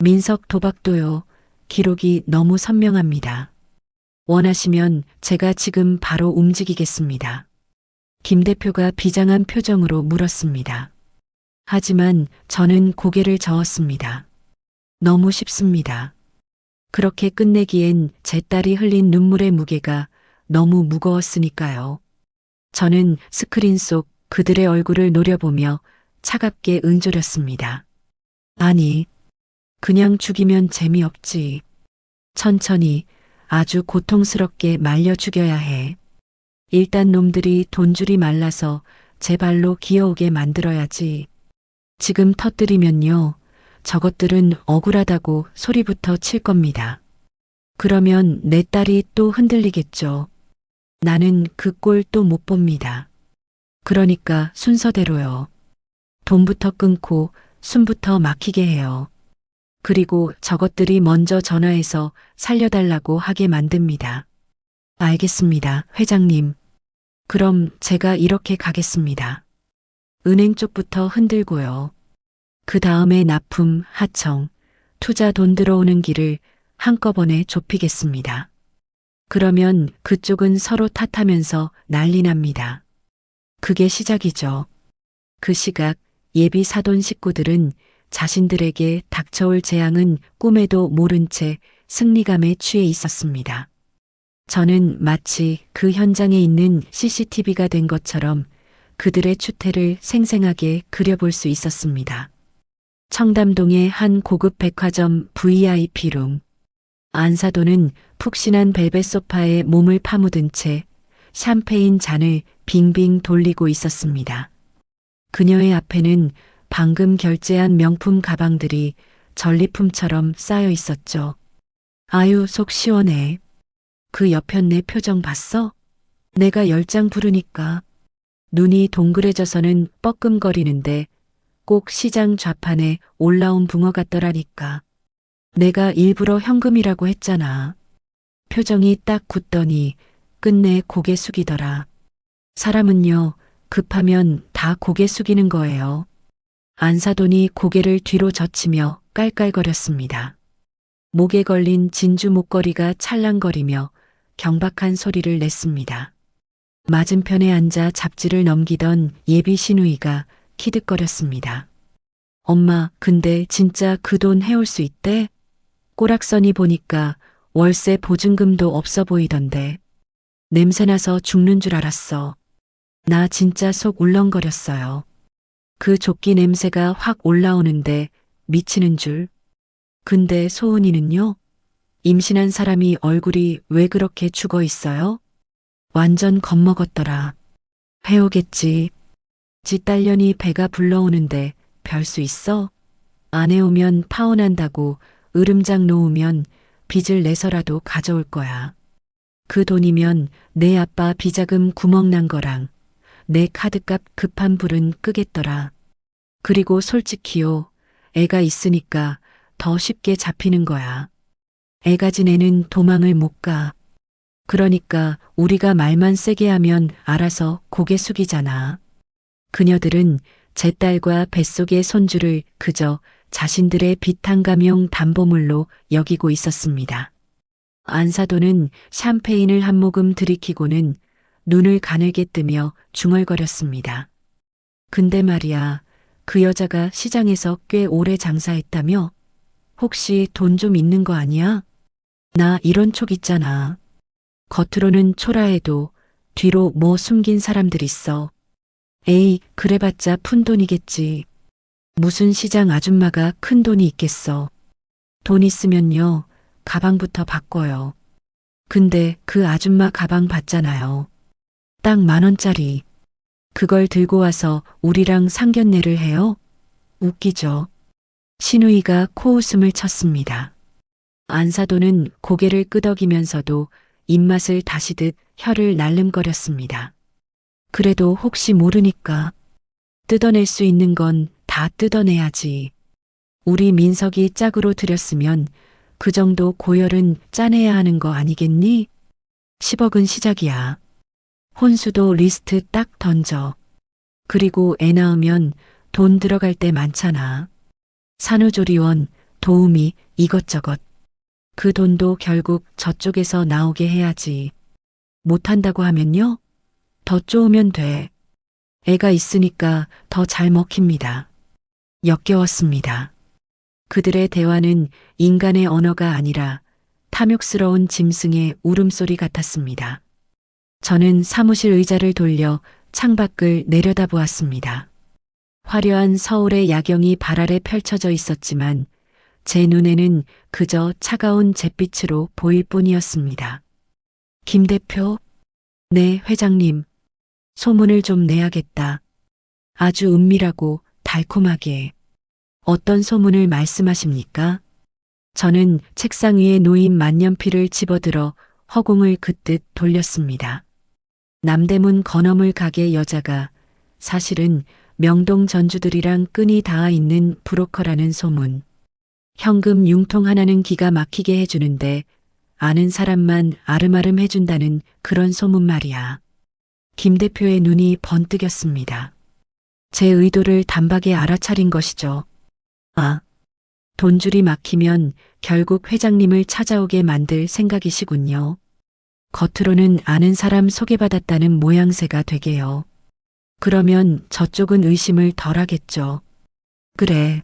민석 도박도요, 기록이 너무 선명합니다. 원하시면 제가 지금 바로 움직이겠습니다. 김 대표가 비장한 표정으로 물었습니다. 하지만 저는 고개를 저었습니다. 너무 쉽습니다. 그렇게 끝내기엔 제 딸이 흘린 눈물의 무게가 너무 무거웠으니까요. 저는 스크린 속 그들의 얼굴을 노려보며 차갑게 응조렸습니다. 아니, 그냥 죽이면 재미없지. 천천히 아주 고통스럽게 말려 죽여야 해. 일단 놈들이 돈줄이 말라서 제 발로 기어오게 만들어야지. 지금 터뜨리면요, 저것들은 억울하다고 소리부터 칠 겁니다. 그러면 내 딸이 또 흔들리겠죠. 나는 그 꼴 또 못 봅니다. 그러니까 순서대로요. 돈부터 끊고 숨부터 막히게 해요. 그리고 저것들이 먼저 전화해서 살려달라고 하게 만듭니다. 알겠습니다, 회장님. 그럼 제가 이렇게 가겠습니다. 은행 쪽부터 흔들고요. 그 다음에 납품, 하청, 투자 돈 들어오는 길을 한꺼번에 좁히겠습니다. 그러면 그쪽은 서로 탓하면서 난리 납니다. 그게 시작이죠. 그 시각 예비 사돈 식구들은 자신들에게 닥쳐올 재앙은 꿈에도 모른 채 승리감에 취해 있었습니다. 저는 마치 그 현장에 있는 CCTV가 된 것처럼 그들의 추태를 생생하게 그려볼 수 있었습니다. 청담동의 한 고급 백화점 VIP룸. 안사도는 푹신한 벨벳 소파에 몸을 파묻은 채 샴페인 잔을 빙빙 돌리고 있었습니다. 그녀의 앞에는 방금 결제한 명품 가방들이 전리품처럼 쌓여 있었죠. 아유, 속 시원해. 그 옆편 내 표정 봤어? 내가 10장 부르니까. 눈이 동그래져서는 뻐끔거리는데 꼭 시장 좌판에 올라온 붕어 같더라니까. 내가 일부러 현금이라고 했잖아. 표정이 딱 굳더니 끝내 고개 숙이더라. 사람은요, 급하면 다 고개 숙이는 거예요. 안사돈이 고개를 뒤로 젖히며 깔깔거렸습니다. 목에 걸린 진주 목걸이가 찰랑거리며 경박한 소리를 냈습니다. 맞은편에 앉아 잡지를 넘기던 예비 시누이가 키득거렸습니다. 엄마, 근데 진짜 그 돈 해올 수 있대? 꼬락서니 보니까 월세 보증금도 없어 보이던데. 냄새나서 죽는 줄 알았어. 나 진짜 속 울렁거렸어요. 그 조끼 냄새가 확 올라오는데 미치는 줄. 근데 소은이는요? 임신한 사람이 얼굴이 왜 그렇게 죽어 있어요? 완전 겁먹었더라. 해오겠지. 지 딸년이 배가 불러오는데 별 수 있어? 안 해오면 파혼한다고 으름장 놓으면 빚을 내서라도 가져올 거야. 그 돈이면 내 아빠 비자금 구멍 난 거랑 내 카드값 급한 불은 끄겠더라. 그리고 솔직히요, 애가 있으니까 더 쉽게 잡히는 거야. 애 가진 애는 도망을 못 가. 그러니까 우리가 말만 세게 하면 알아서 고개 숙이잖아. 그녀들은 제 딸과 뱃속의 손주를 그저 자신들의 비탄감용 담보물로 여기고 있었습니다. 안사도는 샴페인을 한 모금 들이키고는 눈을 가늘게 뜨며 중얼거렸습니다. 근데 말이야, 그 여자가 시장에서 꽤 오래 장사했다며? 혹시 돈 좀 있는 거 아니야? 나 이런 촉 있잖아. 겉으로는 초라해도 뒤로 뭐 숨긴 사람들 있어. 에이, 그래봤자 푼돈이겠지. 무슨 시장 아줌마가 큰 돈이 있겠어. 돈 있으면요, 가방부터 바꿔요. 근데 그 아줌마 가방 봤잖아요. 딱 10,000원짜리. 그걸 들고 와서 우리랑 상견례를 해요? 웃기죠. 시누이가 코웃음을 쳤습니다. 안사도는 고개를 끄덕이면서도 입맛을 다시듯 혀를 날름거렸습니다. 그래도 혹시 모르니까 뜯어낼 수 있는 건 다 뜯어내야지. 우리 민석이 짝으로 들였으면 그 정도 고열은 짜내야 하는 거 아니겠니? 10억은 시작이야. 혼수도 리스트 딱 던져. 그리고 애 낳으면 돈 들어갈 때 많잖아. 산후조리원, 도우미, 이것저것. 그 돈도 결국 저쪽에서 나오게 해야지. 못한다고 하면요? 더 쪼으면 돼. 애가 있으니까 더 잘 먹힙니다. 역겨웠습니다. 그들의 대화는 인간의 언어가 아니라 탐욕스러운 짐승의 울음소리 같았습니다. 저는 사무실 의자를 돌려 창밖을 내려다보았습니다. 화려한 서울의 야경이 발 아래 펼쳐져 있었지만 제 눈에는 그저 차가운 잿빛으로 보일 뿐이었습니다. 김 대표? 네, 회장님. 소문을 좀 내야겠다. 아주 은밀하고 달콤하게. 어떤 소문을 말씀하십니까? 저는 책상 위에 놓인 만년필을 집어들어 허공을 긋듯 돌렸습니다. 남대문 건어물 가게 여자가 사실은 명동 전주들이랑 끈이 닿아 있는 브로커라는 소문. 현금 융통 하나는 기가 막히게 해주는데 아는 사람만 아름아름 해준다는 그런 소문 말이야. 김 대표의 눈이 번뜩였습니다. 제 의도를 단박에 알아차린 것이죠. 아, 돈줄이 막히면 결국 회장님을 찾아오게 만들 생각이시군요. 겉으로는 아는 사람 소개받았다는 모양새가 되게요. 그러면 저쪽은 의심을 덜하겠죠. 그래.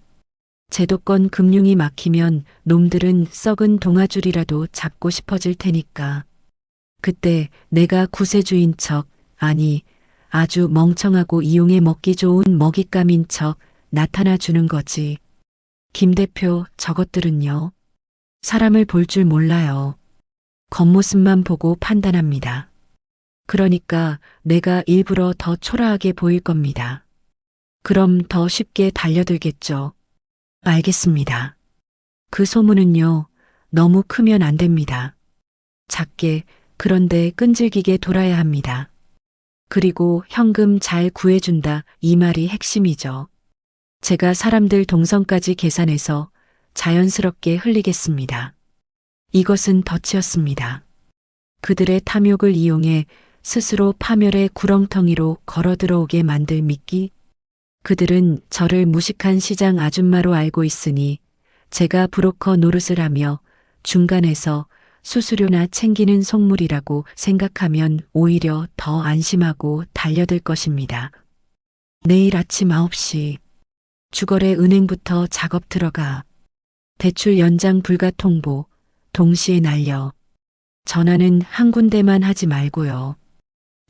제도권 금융이 막히면 놈들은 썩은 동아줄이라도 잡고 싶어질 테니까. 그때 내가 구세주인 척, 아니, 아주 멍청하고 이용해 먹기 좋은 먹잇감인 척 나타나 주는 거지. 김 대표, 저것들은요. 사람을 볼 줄 몰라요. 겉모습만 보고 판단합니다. 그러니까 내가 일부러 더 초라하게 보일 겁니다. 그럼 더 쉽게 달려들겠죠. 알겠습니다. 그 소문은요, 너무 크면 안 됩니다. 작게, 그런데 끈질기게 돌아야 합니다. 그리고 현금 잘 구해준다, 이 말이 핵심이죠. 제가 사람들 동선까지 계산해서 자연스럽게 흘리겠습니다. 이것은 덫이었습니다. 그들의 탐욕을 이용해 스스로 파멸의 구렁텅이로 걸어 들어오게 만들 미끼. 그들은 저를 무식한 시장 아줌마로 알고 있으니 제가 브로커 노릇을 하며 중간에서 수수료나 챙기는 속물이라고 생각하면 오히려 더 안심하고 달려들 것입니다. 내일 아침 9시 주거래 은행부터 작업 들어가. 대출 연장 불가 통보 동시에 날려. 전화는 한 군데만 하지 말고요.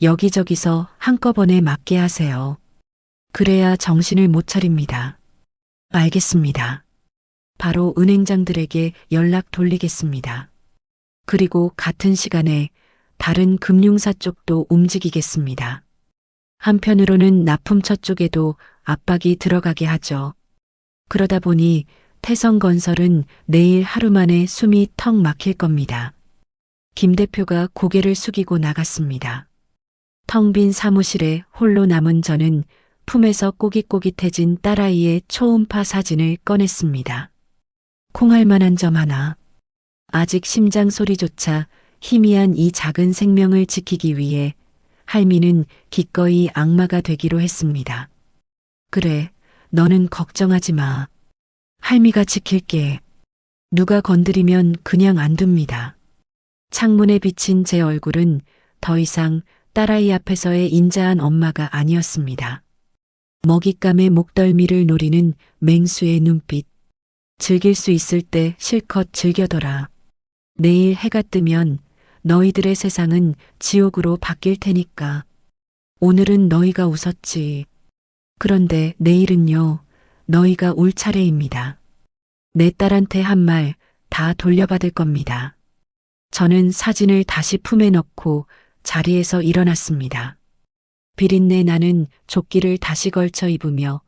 여기저기서 한꺼번에 맞게 하세요. 그래야 정신을 못 차립니다. 알겠습니다. 바로 은행장들에게 연락 돌리겠습니다. 그리고 같은 시간에 다른 금융사 쪽도 움직이겠습니다. 한편으로는 납품처 쪽에도 압박이 들어가게 하죠. 그러다 보니 태성건설은 내일 하루 만에 숨이 턱 막힐 겁니다. 김 대표가 고개를 숙이고 나갔습니다. 텅 빈 사무실에 홀로 남은 저는 품에서 꼬깃꼬깃해진 딸아이의 초음파 사진을 꺼냈습니다. 콩할 만한 점 하나. 아직 심장 소리조차 희미한 이 작은 생명을 지키기 위해 할미는 기꺼이 악마가 되기로 했습니다. 그래, 너는 걱정하지 마. 할미가 지킬게. 누가 건드리면 그냥 안 둡니다. 창문에 비친 제 얼굴은 더 이상 딸아이 앞에서의 인자한 엄마가 아니었습니다. 먹잇감의 목덜미를 노리는 맹수의 눈빛. 즐길 수 있을 때 실컷 즐겨둬라. 내일 해가 뜨면 너희들의 세상은 지옥으로 바뀔 테니까. 오늘은 너희가 웃었지. 그런데 내일은요, 너희가 울 차례입니다. 내 딸한테 한 말 다 돌려받을 겁니다. 저는 사진을 다시 품에 넣고 자리에서 일어났습니다. 비린내 나는 조끼를 다시 걸쳐 입으며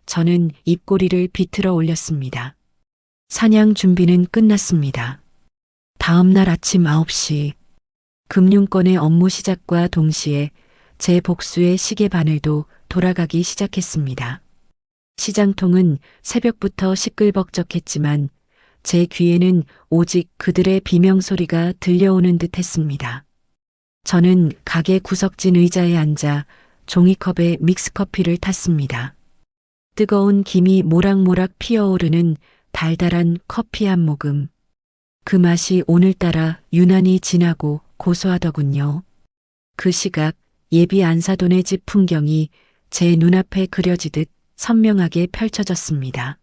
저는 입꼬리를 비틀어 올렸습니다. 사냥 준비는 끝났습니다. 다음 날 아침 9시 금융권의 업무 시작과 동시에 제 복수의 시계 바늘도 돌아가기 시작했습니다. 시장통은 새벽부터 시끌벅적했지만 제 귀에는 오직 그들의 비명소리가 들려오는 듯 했습니다. 저는 가게 구석진 의자에 앉아 종이컵에 믹스커피를 탔습니다. 뜨거운 김이 모락모락 피어오르는 달달한 커피 한 모금. 그 맛이 오늘따라 유난히 진하고 고소하더군요. 그 시각 예비 안사돈의 집 풍경이 제 눈앞에 그려지듯 선명하게 펼쳐졌습니다.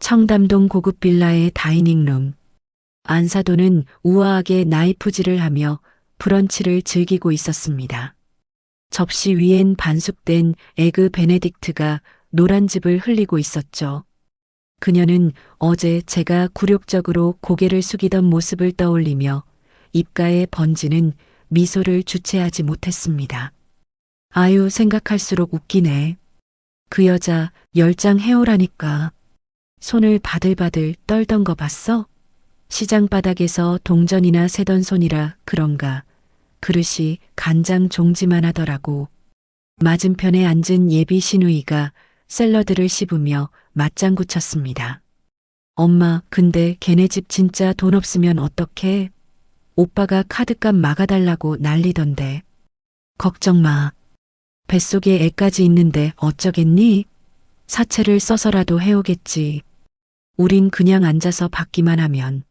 청담동 고급 빌라의 다이닝룸. 안사돈은 우아하게 나이프질을 하며 브런치를 즐기고 있었습니다. 접시 위엔 반숙된 에그 베네딕트가 노란즙을 흘리고 있었죠. 그녀는 어제 제가 굴욕적으로 고개를 숙이던 모습을 떠올리며 입가에 번지는 미소를 주체하지 못했습니다. 아유, 생각할수록 웃기네. 그 여자 열장 해오라니까. 손을 바들바들 떨던 거 봤어? 시장 바닥에서 동전이나 세던 손이라 그런가. 그릇이 간장 종지만 하더라고. 맞은편에 앉은 예비 시누이가 샐러드를 씹으며 맞장구 쳤습니다. 엄마, 근데 걔네 집 진짜 돈 없으면 어떡해? 오빠가 카드값 막아달라고 난리던데. 걱정 마. 뱃속에 애까지 있는데 어쩌겠니? 사채를 써서라도 해오겠지. 우린 그냥 앉아서 받기만 하면.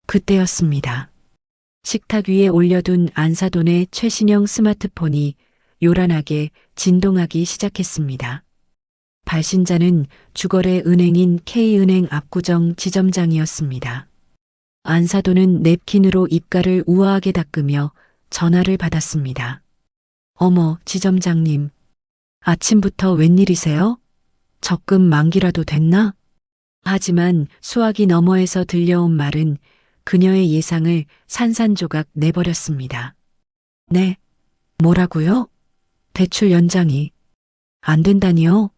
그때였습니다. 식탁 위에 올려둔 안사돈의 최신형 스마트폰이 요란하게 진동하기 시작했습니다. 발신자는 주거래 은행인 K은행 압구정 지점장이었습니다. 안사돈은 냅킨으로 입가를 우아하게 닦으며 전화를 받았습니다. 어머, 지점장님. 아침부터 웬일이세요? 적금 만기라도 됐나? 하지만 수화기 너머에서 들려온 말은 그녀의 예상을 산산조각 내버렸습니다. 네. 뭐라고요? 대출 연장이 안 된다니요?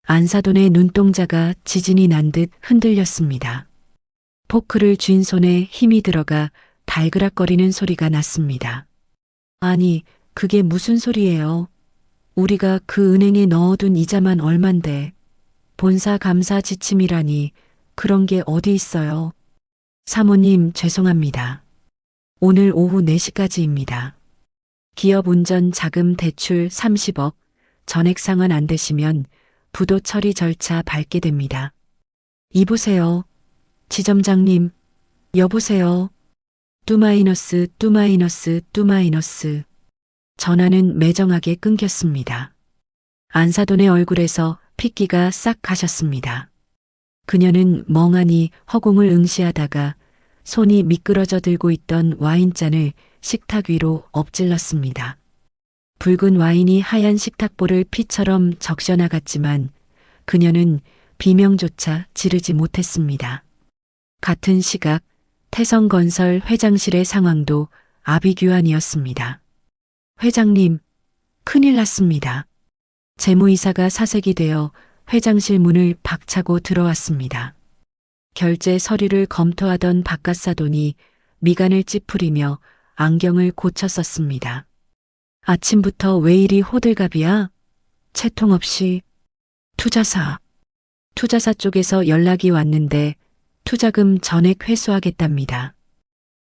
안사돈의 눈동자가 지진이 난 듯 흔들렸습니다. 포크를 쥔 손에 힘이 들어가 달그락거리는 소리가 났습니다. 아니, 그게 무슨 소리예요? 우리가 그 은행에 넣어둔 이자만 얼만데 본사 감사 지침이라니 그런 게 어디 있어요? 사모님 죄송합니다. 오늘 오후 4시까지입니다. 기업 운전 자금 대출 30억, 전액 상환 안 되시면 부도 처리 절차 밟게 됩니다. 이보세요. 지점장님, 여보세요. 뚜마이너스. 전화는 매정하게 끊겼습니다. 안사돈의 얼굴에서 핏기가 싹 가셨습니다. 그녀는 멍하니 허공을 응시하다가 손이 미끄러져 들고 있던 와인잔을 식탁 위로 엎질렀습니다. 붉은 와인이 하얀 식탁볼을 피처럼 적셔나갔지만 그녀는 비명조차 지르지 못했습니다. 같은 시각 태성건설 회장실의 상황도 아비규환이었습니다. 회장님, 큰일 났습니다. 재무이사가 사색이 되어 회장실 문을 박차고 들어왔습니다. 결제 서류를 검토하던 박갓사돈이 미간을 찌푸리며 안경을 고쳐 썼습니다. 아침부터 왜 이리 호들갑이야? 채통 없이. 투자사 쪽에서 연락이 왔는데 투자금 전액 회수하겠답니다.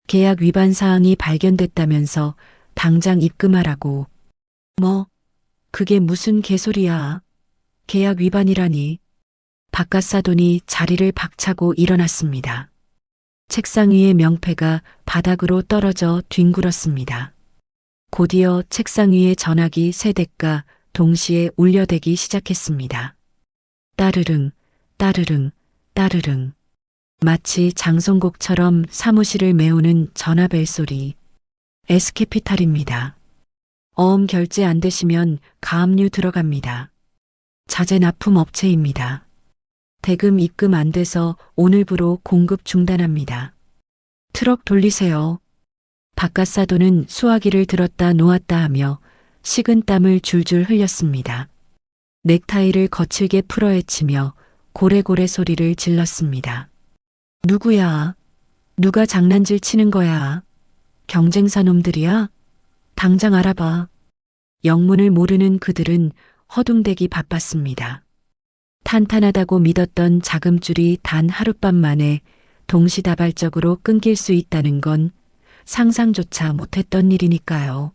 계약 위반 사항이 발견됐다면서 당장 입금하라고. 뭐, 그게 무슨 개소리야. 계약 위반이라니. 박갓사돈이 자리를 박차고 일어났습니다. 책상 위의 명패가 바닥으로 떨어져 뒹굴었습니다. 곧이어 책상 위의 전화기 3대가 동시에 울려대기 시작했습니다. 따르릉, 따르릉, 따르릉. 마치 장송곡처럼 사무실을 메우는 전화벨 소리. 에스캐피탈입니다. 어음 결제 안 되시면 가압류 들어갑니다. 자재 납품 업체입니다. 대금 입금 안 돼서 오늘부로 공급 중단합니다. 트럭 돌리세요. 박갓사돈은 수화기를 들었다 놓았다 하며 식은땀을 줄줄 흘렸습니다. 넥타이를 거칠게 풀어헤치며 고래고래 소리를 질렀습니다. 누구야? 누가 장난질 치는 거야? 경쟁사 놈들이야? 당장 알아봐. 영문을 모르는 그들은 허둥대기 바빴습니다. 탄탄하다고 믿었던 자금줄이 단 하룻밤 만에 동시다발적으로 끊길 수 있다는 건 상상조차 못했던 일이니까요.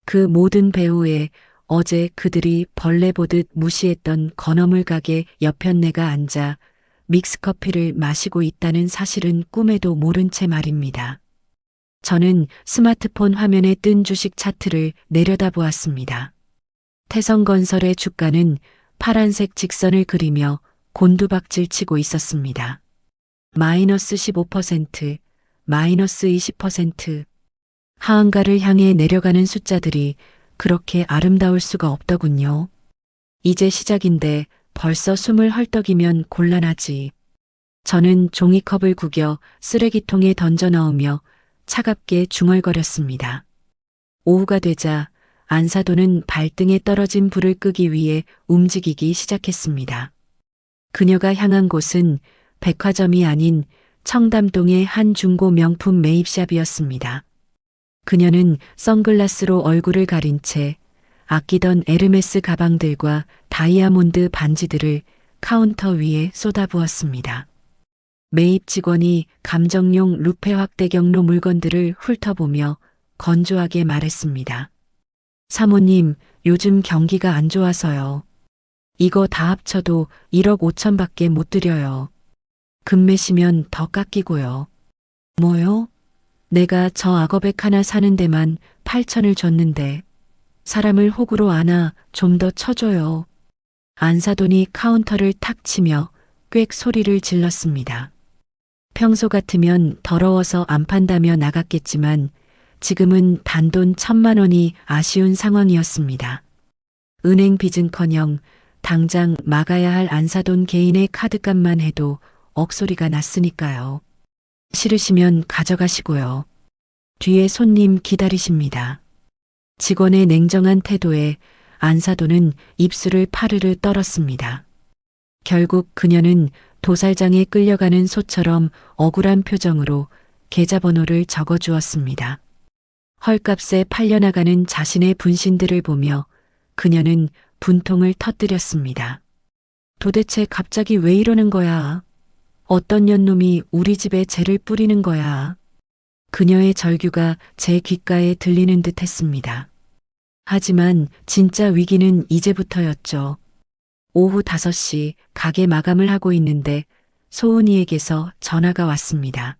그 모든 배후에 어제 그들이 벌레 보듯 무시했던 건어물 가게 옆편네가 앉아 믹스커피를 마시고 있다는 사실은 꿈에도 모른 채 말입니다. 저는 스마트폰 화면에 뜬 주식 차트를 내려다보았습니다. 태성건설의 주가는 파란색 직선을 그리며 곤두박질 치고 있었습니다. 마이너스 15%, 마이너스 20%. 하한가를 향해 내려가는 숫자들이 그렇게 아름다울 수가 없더군요. 이제 시작인데 벌써 숨을 헐떡이면 곤란하지. 저는 종이컵을 구겨 쓰레기통에 던져 넣으며 차갑게 중얼거렸습니다. 오후가 되자 안사돈은 발등에 떨어진 불을 끄기 위해 움직이기 시작했습니다. 그녀가 향한 곳은 백화점이 아닌 청담동의 한 중고 명품 매입샵이었습니다. 그녀는 선글라스로 얼굴을 가린 채 아끼던 에르메스 가방들과 다이아몬드 반지들을 카운터 위에 쏟아부었습니다. 매입 직원이 감정용 루페 확대 경로 물건들을 훑어보며 건조하게 말했습니다. 사모님, 요즘 경기가 안 좋아서요. 이거 다 합쳐도 1억 5천밖에 못 드려요. 금매시면 더 깎이고요. 뭐요? 내가 저 악어백 하나 사는 데만 8천을 줬는데 사람을 호구로 안아 좀 더 쳐줘요. 안사돈이 카운터를 탁 치며 꽥 소리를 질렀습니다. 평소 같으면 더러워서 안 판다며 나갔겠지만 지금은 단돈 1,000만 원이 아쉬운 상황이었습니다. 은행 빚은커녕 당장 막아야 할 안사돈 개인의 카드값만 해도 억소리가 났으니까요. 싫으시면 가져가시고요. 뒤에 손님 기다리십니다. 직원의 냉정한 태도에 안사돈은 입술을 파르르 떨었습니다. 결국 그녀는 도살장에 끌려가는 소처럼 억울한 표정으로 계좌번호를 적어주었습니다. 헐값에 팔려나가는 자신의 분신들을 보며 그녀는 분통을 터뜨렸습니다. 도대체 갑자기 왜 이러는 거야? 어떤 년놈이 우리 집에 죄를 뿌리는 거야? 그녀의 절규가 제 귓가에 들리는 듯 했습니다. 하지만 진짜 위기는 이제부터였죠. 오후 5시 가게 마감을 하고 있는데 소은이에게서 전화가 왔습니다.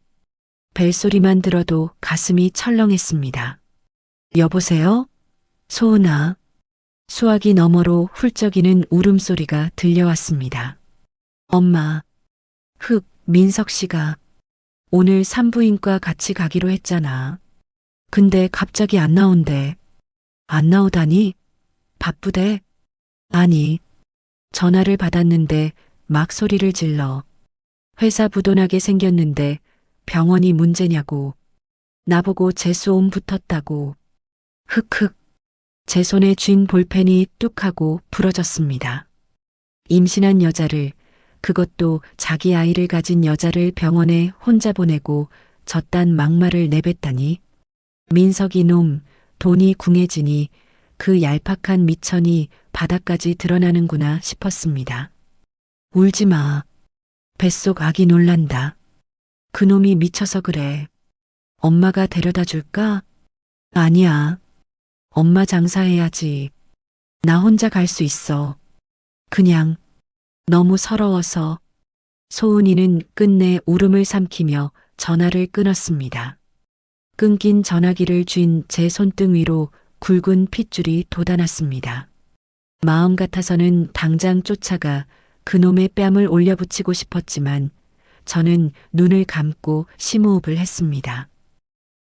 벨소리만 들어도 가슴이 철렁했습니다. 여보세요? 소은아. 수화기 너머로 훌쩍이는 울음소리가 들려왔습니다. 엄마. 민석 씨가 오늘 산부인과 같이 가기로 했잖아. 근데 갑자기 안 나온대. 안 나오다니? 바쁘대? 아니. 전화를 받았는데 막 소리를 질러. 회사 부도나게 생겼는데 병원이 문제냐고. 나보고 재수옴 붙었다고. 제 손에 쥔 볼펜이 뚝 하고 부러졌습니다. 임신한 여자를, 그것도 자기 아이를 가진 여자를 병원에 혼자 보내고 저딴 막말을 내뱉다니. 민석이 놈, 돈이 궁해지니 그 얄팍한 미천이 바닥까지 드러나는구나 싶었습니다. 울지 마. 뱃속 아기 놀란다. 그놈이 미쳐서 그래. 엄마가 데려다 줄까? 아니야. 엄마 장사해야지. 나 혼자 갈 수 있어. 그냥 너무 서러워서. 소은이는 끝내 울음을 삼키며 전화를 끊었습니다. 끊긴 전화기를 쥔 제 손등 위로 굵은 핏줄이 돋아났습니다. 마음 같아서는 당장 쫓아가 그놈의 뺨을 올려붙이고 싶었지만 저는 눈을 감고 심호흡을 했습니다.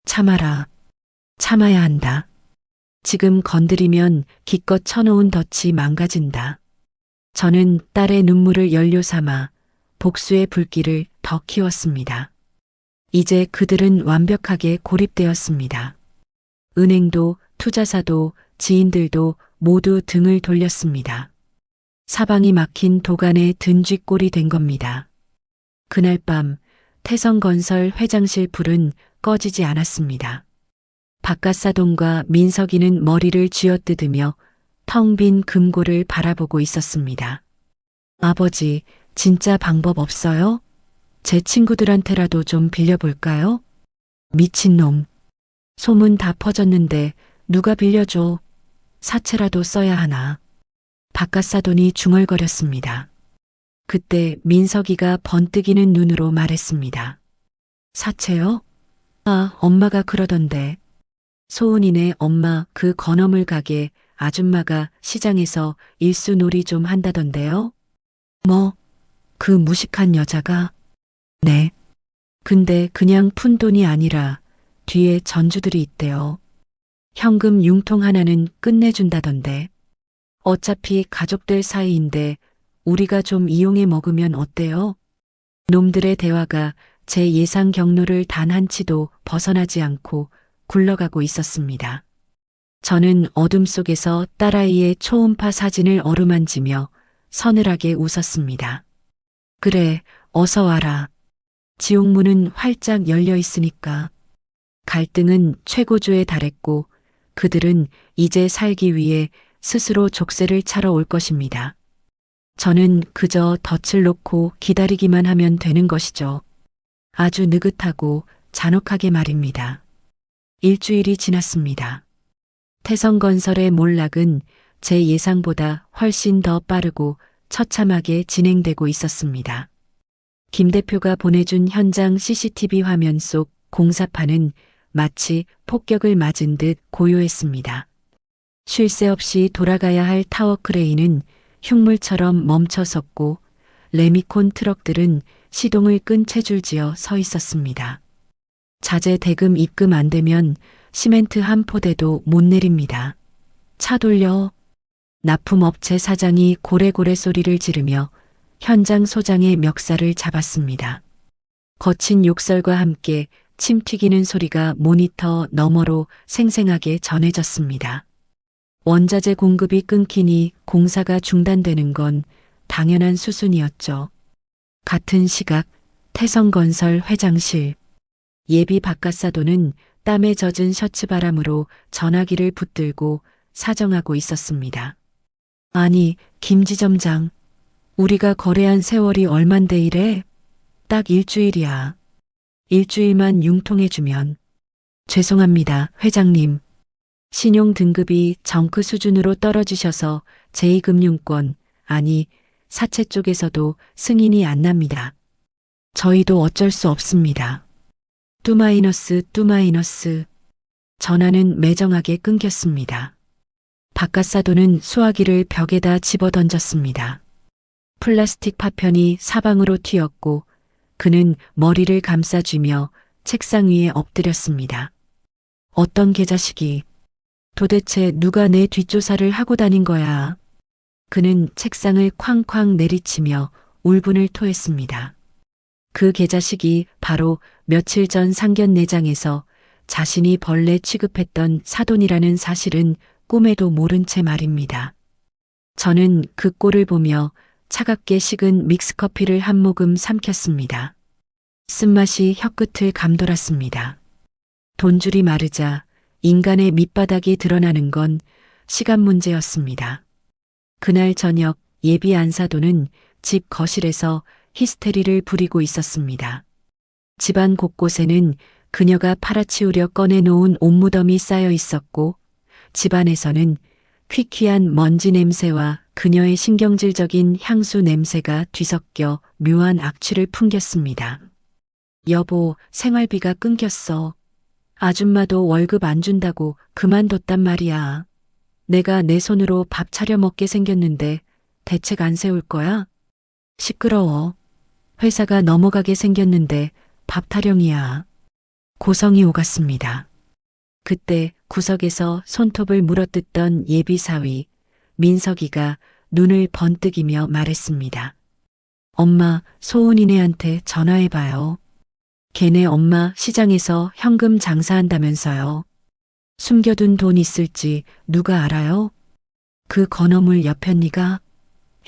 참아라. 참아야 한다. 지금 건드리면 기껏 쳐놓은 덫이 망가진다. 저는 딸의 눈물을 연료 삼아 복수의 불길을 더 키웠습니다. 이제 그들은 완벽하게 고립되었습니다. 은행도 투자사도 지인들도 모두 등을 돌렸습니다. 사방이 막힌 도간의 든쥐꼴이 된 겁니다. 그날 밤 태성건설 회장실 불은 꺼지지 않았습니다. 박가사돈과 민석이는 머리를 쥐어뜯으며 텅 빈 금고를 바라보고 있었습니다. 아버지, 진짜 방법 없어요? 제 친구들한테라도 좀 빌려볼까요? 미친놈. 소문 다 퍼졌는데 누가 빌려줘. 사채라도 써야 하나. 박가사돈이 중얼거렸습니다. 그때 민석이가 번뜩이는 눈으로 말했습니다. 사채요? 아, 엄마가 그러던데. 소은이네 엄마 그 건어물 가게 아줌마가 시장에서 일수놀이 좀 한다던데요? 뭐? 그 무식한 여자가? 네. 근데 그냥 푼 돈이 아니라 뒤에 전주들이 있대요. 현금 융통 하나는 끝내준다던데. 어차피 가족들 사이인데 우리가 좀 이용해 먹으면 어때요? 놈들의 대화가 제 예상 경로를 단 한치도 벗어나지 않고 굴러가고 있었습니다. 저는 어둠 속에서 딸아이의 초음파 사진을 어루만지며 서늘하게 웃었습니다. 그래, 어서 와라. 지옥문은 활짝 열려 있으니까. 갈등은 최고조에 달했고 그들은 이제 살기 위해 스스로 족쇄를 차러 올 것입니다. 저는 그저 덫을 놓고 기다리기만 하면 되는 것이죠. 아주 느긋하고 잔혹하게 말입니다. 일주일이 지났습니다. 태성건설의 몰락은 제 예상보다 훨씬 더 빠르고 처참하게 진행되고 있었습니다. 김 대표가 보내준 현장 CCTV 화면 속 공사판은 마치 폭격을 맞은 듯 고요했습니다. 쉴 새 없이 돌아가야 할 타워 크레인은 흉물처럼 멈춰 섰고 레미콘 트럭들은 시동을 끈 채줄지어 서 있었습니다. 자재 대금 입금 안 되면 시멘트 한 포대도 못 내립니다. 차 돌려. 납품업체 사장이 고래고래 소리를 지르며 현장 소장의 멱살을 잡았습니다. 거친 욕설과 함께 침 튀기는 소리가 모니터 너머로 생생하게 전해졌습니다. 원자재 공급이 끊기니 공사가 중단되는 건 당연한 수순이었죠. 같은 시각 태성건설 회장실. 예비 바깥사도는 땀에 젖은 셔츠 바람으로 전화기를 붙들고 사정하고 있었습니다. 아니, 김지점장. 우리가 거래한 세월이 얼만데 이래? 딱 일주일이야. 일주일만 융통해주면. 죄송합니다, 회장님. 신용 등급이 정크 수준으로 떨어지셔서 제2금융권, 아니, 사채 쪽에서도 승인이 안 납니다. 저희도 어쩔 수 없습니다. 뚜마이너스. 전화는 매정하게 끊겼습니다. 바깥사도는 수화기를 벽에다 집어던졌습니다. 플라스틱 파편이 사방으로 튀었고 그는 머리를 감싸쥐며 책상 위에 엎드렸습니다. 어떤 개자식이 도대체 누가 내 뒷조사를 하고 다닌 거야. 그는 책상을 쾅쾅 내리치며 울분을 토했습니다. 그 개자식이 바로 며칠 전 상견례장에서 자신이 벌레 취급했던 사돈이라는 사실은 꿈에도 모른 채 말입니다. 저는 그 꼴을 보며 차갑게 식은 믹스커피를 한 모금 삼켰습니다. 쓴맛이 혀끝을 감돌았습니다. 돈줄이 마르자 인간의 밑바닥이 드러나는 건 시간 문제였습니다. 그날 저녁 예비 안사도는 집 거실에서 히스테리를 부리고 있었습니다. 집안 곳곳에는 그녀가 팔아치우려 꺼내놓은 옷무덤이 쌓여 있었고 집안에서는 퀴퀴한 먼지 냄새와 그녀의 신경질적인 향수 냄새가 뒤섞여 묘한 악취를 풍겼습니다. 여보, 생활비가 끊겼어. 아줌마도 월급 안 준다고 그만뒀단 말이야. 내가 내 손으로 밥 차려 먹게 생겼는데 대책 안 세울 거야? 시끄러워. 회사가 넘어가게 생겼는데 밥 타령이야. 고성이 오갔습니다. 그때 구석에서 손톱을 물어뜯던 예비사위 민석이가 눈을 번뜩이며 말했습니다. 엄마, 소은이네한테 전화해봐요. 걔네 엄마 시장에서 현금 장사한다면서요. 숨겨둔 돈 있을지 누가 알아요? 그 건어물 여편니가?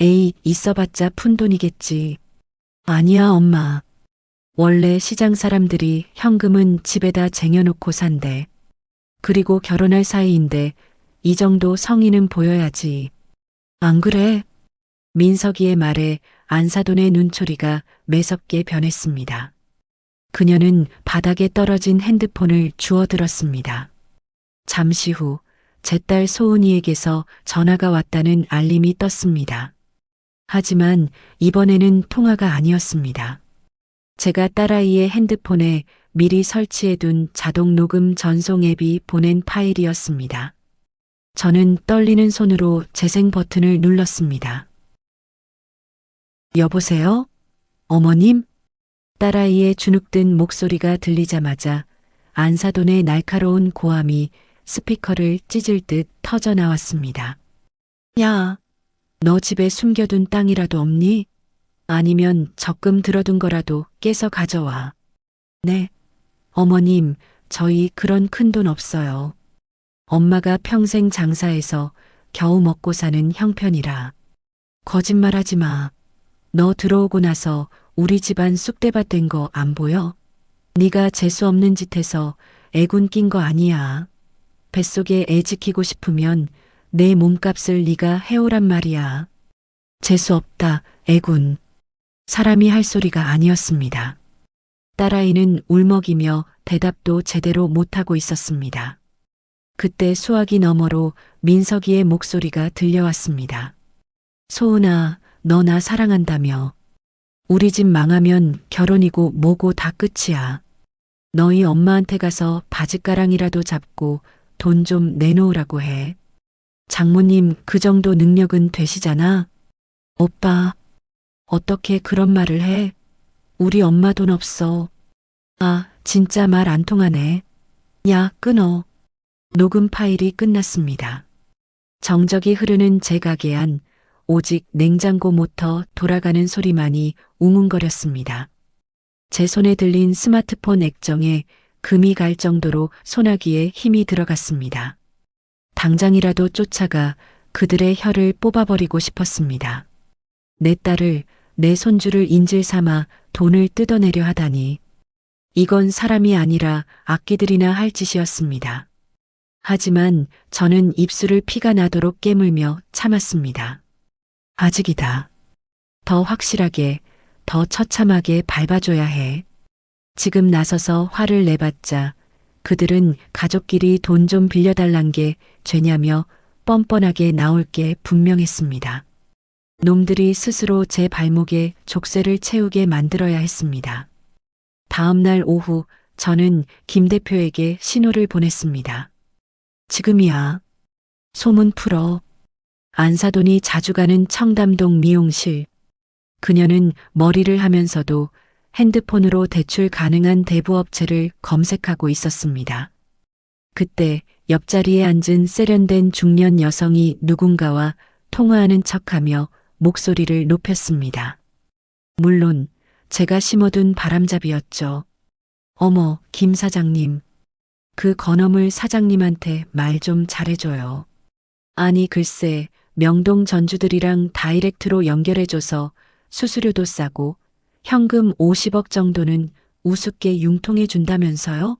에이, 있어봤자 푼돈이겠지. 아니야, 엄마. 원래 시장 사람들이 현금은 집에다 쟁여놓고 산대. 그리고 결혼할 사이인데 이 정도 성의는 보여야지. 안 그래? 민석이의 말에 안사돈의 눈초리가 매섭게 변했습니다. 그녀는 바닥에 떨어진 핸드폰을 주워들었습니다. 잠시 후 제 딸 소은이에게서 전화가 왔다는 알림이 떴습니다. 하지만 이번에는 통화가 아니었습니다. 제가 딸아이의 핸드폰에 미리 설치해둔 자동 녹음 전송 앱이 보낸 파일이었습니다. 저는 떨리는 손으로 재생 버튼을 눌렀습니다. 여보세요? 어머님? 딸아이의 주눅든 목소리가 들리자마자 안사돈의 날카로운 고함이 스피커를 찢을 듯 터져 나왔습니다. 야, 너 집에 숨겨둔 땅이라도 없니? 아니면 적금 들어둔 거라도 깨서 가져와. 네. 어머님, 저희 그런 큰 돈 없어요. 엄마가 평생 장사해서 겨우 먹고 사는 형편이라. 거짓말하지 마. 너 들어오고 나서 우리 집안 쑥대밭 된 거 안 보여? 네가 재수 없는 짓 해서 애군 낀 거 아니야. 뱃속에 애 지키고 싶으면 내 몸값을 네가 해오란 말이야. 재수 없다, 애군. 사람이 할 소리가 아니었습니다. 딸아이는 울먹이며 대답도 제대로 못하고 있었습니다. 그때 수화기 너머로 민석이의 목소리가 들려왔습니다. 소은아, 너 나 사랑한다며. 우리 집 망하면 결혼이고 뭐고 다 끝이야. 너희 엄마한테 가서 바짓가랑이라도 잡고 돈 좀 내놓으라고 해. 장모님 그 정도 능력은 되시잖아. 오빠, 어떻게 그런 말을 해? 우리 엄마 돈 없어. 아, 진짜 말 안 통하네. 야, 끊어. 녹음 파일이 끝났습니다. 정적이 흐르는 제 가게 안 오직 냉장고 모터 돌아가는 소리만이 웅웅거렸습니다. 제 손에 들린 스마트폰 액정에 금이 갈 정도로 소나기에 힘이 들어갔습니다. 당장이라도 쫓아가 그들의 혀를 뽑아버리고 싶었습니다. 내 딸을, 내 손주를 인질 삼아 돈을 뜯어내려 하다니. 이건 사람이 아니라 악기들이나 할 짓이었습니다. 하지만 저는 입술을 피가 나도록 깨물며 참았습니다. 아직이다. 더 확실하게, 더 처참하게 밟아줘야 해. 지금 나서서 화를 내봤자 그들은 가족끼리 돈 좀 빌려달란 게 죄냐며 뻔뻔하게 나올 게 분명했습니다. 놈들이 스스로 제 발목에 족쇄를 채우게 만들어야 했습니다. 다음 날 오후 저는 김 대표에게 신호를 보냈습니다. 지금이야. 소문 풀어. 안사돈이 자주 가는 청담동 미용실. 그녀는 머리를 하면서도 핸드폰으로 대출 가능한 대부업체를 검색하고 있었습니다. 그때 옆자리에 앉은 세련된 중년 여성이 누군가와 통화하는 척하며 목소리를 높였습니다. 물론 제가 심어둔 바람잡이였죠. 어머, 김 사장님. 그 건어물 사장님한테 말 좀 잘해줘요. 아니 글쎄 명동 전주들이랑 다이렉트로 연결해줘서 수수료도 싸고 현금 50억 정도는 우습게 융통해 준다면서요?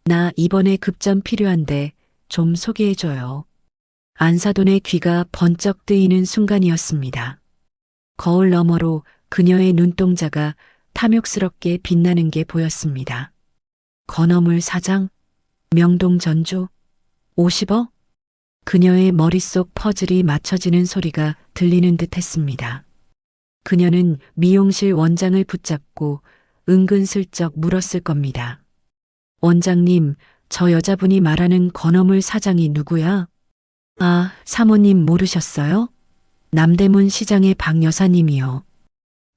나 이번에 급전 필요한데 좀 소개해줘요. 안사돈의 귀가 번쩍 뜨이는 순간이었습니다. 거울 너머로 그녀의 눈동자가 탐욕스럽게 빛나는 게 보였습니다. 건어물 사장? 명동 전주? 50억? 그녀의 머릿속 퍼즐이 맞춰지는 소리가 들리는 듯 했습니다. 그녀는 미용실 원장을 붙잡고 은근슬쩍 물었을 겁니다. 원장님, 저 여자분이 말하는 건어물 사장이 누구야? 아, 사모님 모르셨어요? 남대문 시장의 박 여사님이요.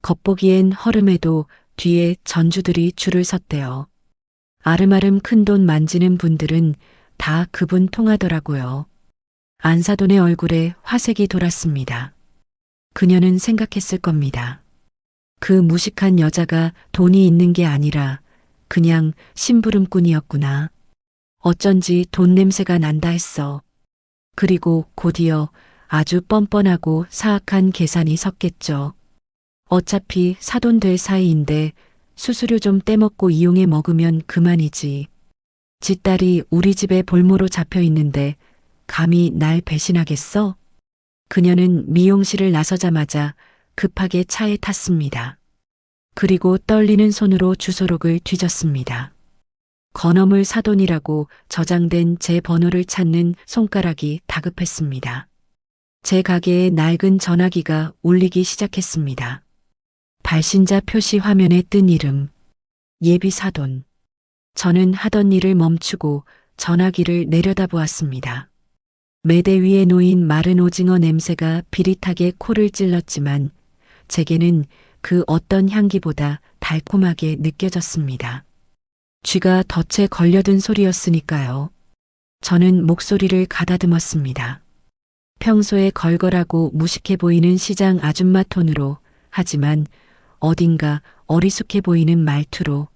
겉보기엔 허름해도 뒤에 전주들이 줄을 섰대요. 아름아름 큰돈 만지는 분들은 다 그분 통하더라고요. 안사돈의 얼굴에 화색이 돌았습니다. 그녀는 생각했을 겁니다. 그 무식한 여자가 돈이 있는 게 아니라 그냥 심부름꾼이었구나. 어쩐지 돈 냄새가 난다 했어. 그리고 곧이어 아주 뻔뻔하고 사악한 계산이 섰겠죠. 어차피 사돈 될 사이인데 수수료 좀 떼먹고 이용해 먹으면 그만이지. 지 딸이 우리 집에 볼모로 잡혀 있는데 감히 날 배신하겠어? 그녀는 미용실을 나서자마자 급하게 차에 탔습니다. 그리고 떨리는 손으로 주소록을 뒤졌습니다. 건어물 사돈이라고 저장된 제 번호를 찾는 손가락이 다급했습니다. 제 가게에 낡은 전화기가 울리기 시작했습니다. 발신자 표시 화면에 뜬 이름, 예비 사돈. 저는 하던 일을 멈추고 전화기를 내려다보았습니다. 매대 위에 놓인 마른 오징어 냄새가 비릿하게 코를 찔렀지만 제게는 그 어떤 향기보다 달콤하게 느껴졌습니다. 쥐가 덫에 걸려든 소리였으니까요. 저는 목소리를 가다듬었습니다. 평소에 걸걸하고 무식해 보이는 시장 아줌마 톤으로, 하지만 어딘가 어리숙해 보이는 말투로.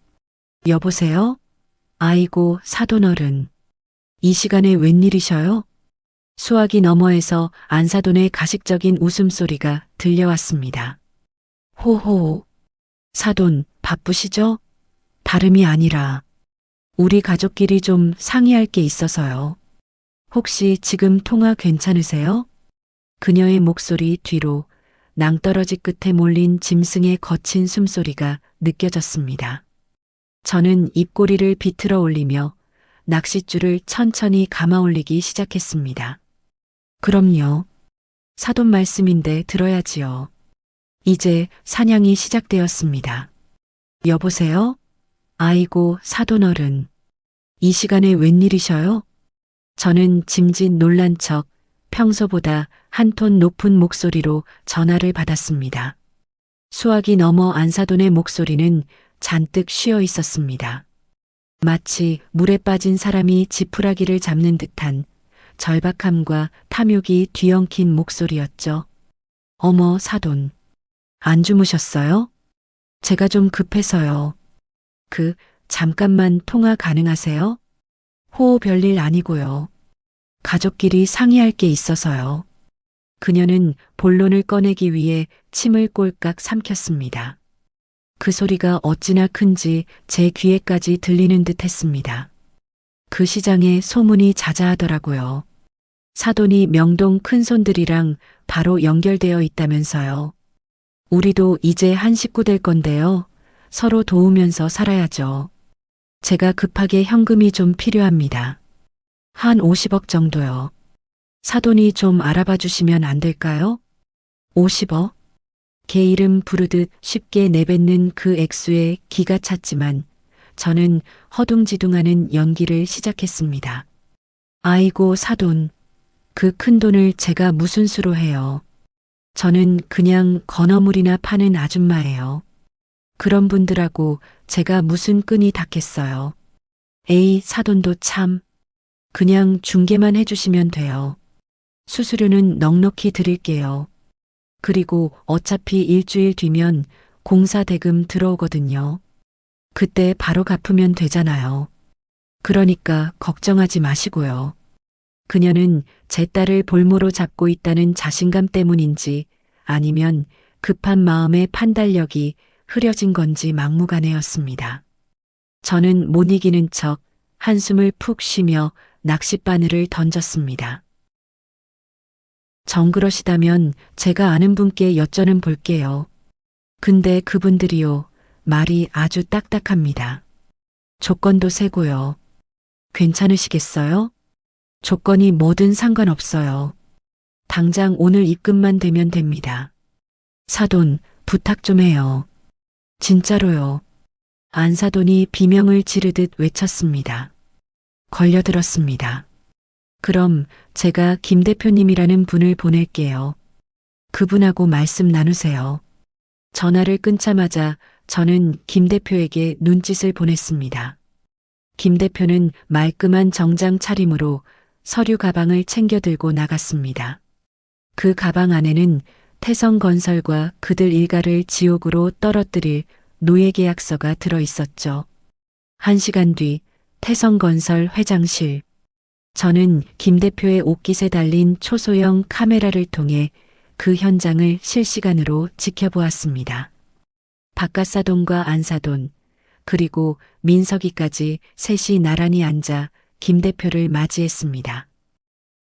여보세요? 아이고 사돈어른. 이 시간에 웬일이셔요? 수화기 너머에서 안사돈의 가식적인 웃음소리가 들려왔습니다. 호호. 사돈, 바쁘시죠? 다름이 아니라 우리 가족끼리 좀 상의할 게 있어서요. 혹시 지금 통화 괜찮으세요? 그녀의 목소리 뒤로 낭떠러지 끝에 몰린 짐승의 거친 숨소리가 느껴졌습니다. 저는 입꼬리를 비틀어 올리며 낚싯줄을 천천히 감아 올리기 시작했습니다. 그럼요. 사돈 말씀인데 들어야지요. 이제 사냥이 시작되었습니다. 여보세요? 아이고 사돈어른. 이 시간에 웬일이셔요? 저는 짐짓 놀란 척 평소보다 한 톤 높은 목소리로 전화를 받았습니다. 수화기 너머 안사돈의 목소리는 잔뜩 쉬어 있었습니다. 마치 물에 빠진 사람이 지푸라기를 잡는 듯한 절박함과 탐욕이 뒤엉킨 목소리였죠. 어머, 사돈. 안 주무셨어요? 제가 좀 급해서요. 잠깐만 통화 가능하세요? 호, 별일 아니고요. 가족끼리 상의할 게 있어서요. 그녀는 본론을 꺼내기 위해 침을 꼴깍 삼켰습니다. 그 소리가 어찌나 큰지 제 귀에까지 들리는 듯 했습니다. 그 시장에 소문이 자자하더라고요. 사돈이 명동 큰손들이랑 바로 연결되어 있다면서요. 우리도 이제 한 식구 될 건데요. 서로 도우면서 살아야죠. 제가 급하게 현금이 좀 필요합니다. 한 50억 정도요. 사돈이 좀 알아봐 주시면 안 될까요? 50억? 개 이름 부르듯 쉽게 내뱉는 그 액수에 기가 찼지만 저는 허둥지둥하는 연기를 시작했습니다. 아이고, 사돈. 그 큰 돈을 제가 무슨 수로 해요. 저는 그냥 건어물이나 파는 아줌마예요. 그런 분들하고 제가 무슨 끈이 닿겠어요. 에이, 사돈도 참. 그냥 중개만 해주시면 돼요. 수수료는 넉넉히 드릴게요. 그리고 어차피 일주일 뒤면 공사 대금 들어오거든요. 그때 바로 갚으면 되잖아요. 그러니까 걱정하지 마시고요. 그녀는 제 딸을 볼모로 잡고 있다는 자신감 때문인지 아니면 급한 마음의 판단력이 흐려진 건지 막무가내였습니다. 저는 못 이기는 척 한숨을 푹 쉬며 낚싯바늘을 던졌습니다. 정그러시다면 제가 아는 분께 여쭤는 볼게요. 근데 그분들이요, 말이 아주 딱딱합니다. 조건도 세고요. 괜찮으시겠어요? 조건이 뭐든 상관없어요. 당장 오늘 입금만 되면 됩니다. 사돈, 부탁 좀 해요. 진짜로요. 안사돈이 비명을 지르듯 외쳤습니다. 걸려들었습니다. 그럼 제가 김 대표님이라는 분을 보낼게요. 그분하고 말씀 나누세요. 전화를 끊자마자 저는 김 대표에게 눈짓을 보냈습니다. 김 대표는 말끔한 정장 차림으로 서류 가방을 챙겨 들고 나갔습니다. 그 가방 안에는 태성건설과 그들 일가를 지옥으로 떨어뜨릴 노예계약서가 들어 있었죠. 1시간 뒤 태성건설 회장실. 저는 김 대표의 옷깃에 달린 초소형 카메라를 통해 그 현장을 실시간으로 지켜보았습니다. 박가사돈과 안사돈, 그리고 민석이까지 셋이 나란히 앉아 김 대표를 맞이했습니다.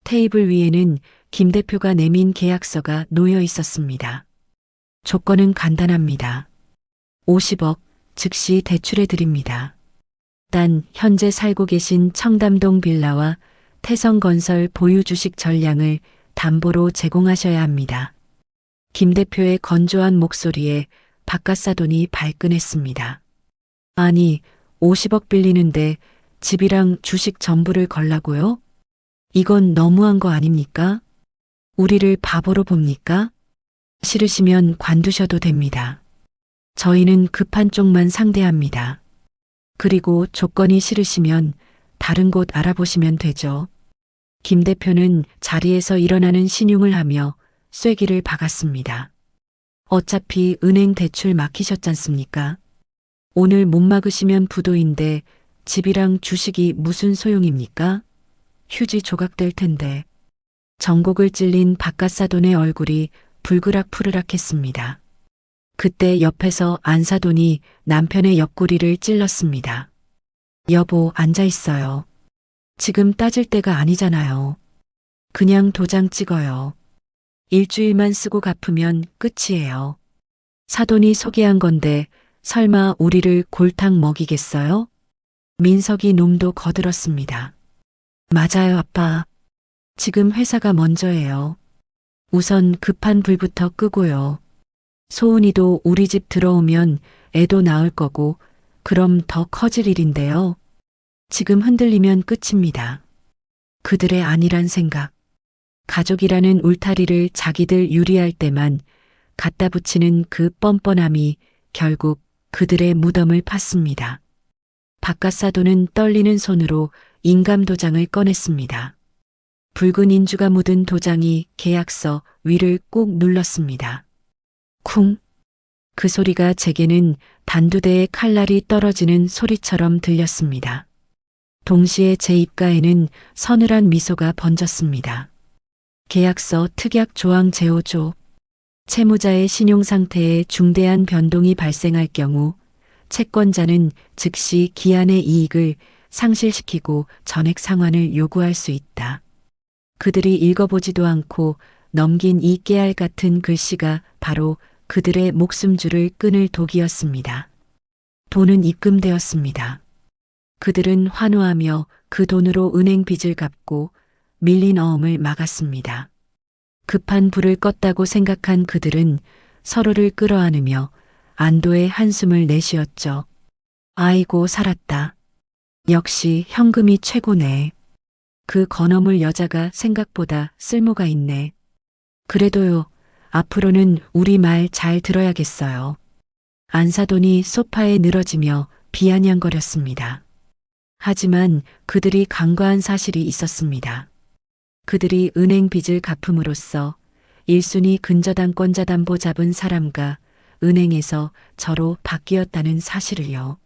테이블 위에는 김 대표가 내민 계약서가 놓여 있었습니다. 조건은 간단합니다. 50억 즉시 대출해 드립니다. 단 현재 살고 계신 청담동 빌라와 태성건설 보유 주식 전량을 담보로 제공하셔야 합니다. 김 대표의 건조한 목소리에 박가사돈이 발끈했습니다. 아니, 50억 빌리는데 집이랑 주식 전부를 걸라고요? 이건 너무한 거 아닙니까? 우리를 바보로 봅니까? 싫으시면 관두셔도 됩니다. 저희는 급한 쪽만 상대합니다. 그리고 조건이 싫으시면 다른 곳 알아보시면 되죠. 김 대표는 자리에서 일어나는 신용을 하며 쐐기를 박았습니다. 어차피 은행 대출 막히셨잖습니까? 오늘 못 막으시면 부도인데 집이랑 주식이 무슨 소용입니까? 휴지 조각될 텐데. 전곡을 찔린 박가사돈의 얼굴이 불그락푸르락했습니다. 그때 옆에서 안사돈이 남편의 옆구리를 찔렀습니다. 여보, 앉아있어요. 지금 따질 때가 아니잖아요. 그냥 도장 찍어요. 일주일만 쓰고 갚으면 끝이에요. 사돈이 소개한 건데 설마 우리를 골탕 먹이겠어요? 민석이 놈도 거들었습니다. 맞아요, 아빠. 지금 회사가 먼저예요. 우선 급한 불부터 끄고요. 소은이도 우리 집 들어오면 애도 낳을 거고 그럼 더 커질 일인데요. 지금 흔들리면 끝입니다. 그들의 안일한 생각. 가족이라는 울타리를 자기들 유리할 때만 갖다 붙이는 그 뻔뻔함이 결국 그들의 무덤을 팠습니다. 바깥사돈은 떨리는 손으로 인감도장을 꺼냈습니다. 붉은 인주가 묻은 도장이 계약서 위를 꾹 눌렀습니다. 쿵! 그 소리가 제게는 단두대의 칼날이 떨어지는 소리처럼 들렸습니다. 동시에 제 입가에는 서늘한 미소가 번졌습니다. 계약서 특약 조항 제호조. 채무자의 신용 상태에 중대한 변동이 발생할 경우 채권자는 즉시 기한의 이익을 상실시키고 전액 상환을 요구할 수 있다. 그들이 읽어보지도 않고 넘긴 이 깨알 같은 글씨가 바로 그들의 목숨줄을 끊을 독이었습니다. 돈은 입금되었습니다. 그들은 환호하며 그 돈으로 은행 빚을 갚고 밀린 어음을 막았습니다. 급한 불을 껐다고 생각한 그들은 서로를 끌어안으며 안도의 한숨을 내쉬었죠. 아이고 살았다. 역시 현금이 최고네. 그 건어물 여자가 생각보다 쓸모가 있네. 그래도요, 앞으로는 우리 말 잘 들어야겠어요. 안사돈이 소파에 늘어지며 비아냥거렸습니다. 하지만 그들이 간과한 사실이 있었습니다. 그들이 은행 빚을 갚음으로써 1순위 근저당권자 담보 잡은 사람과 은행에서 저로 바뀌었다는 사실을요.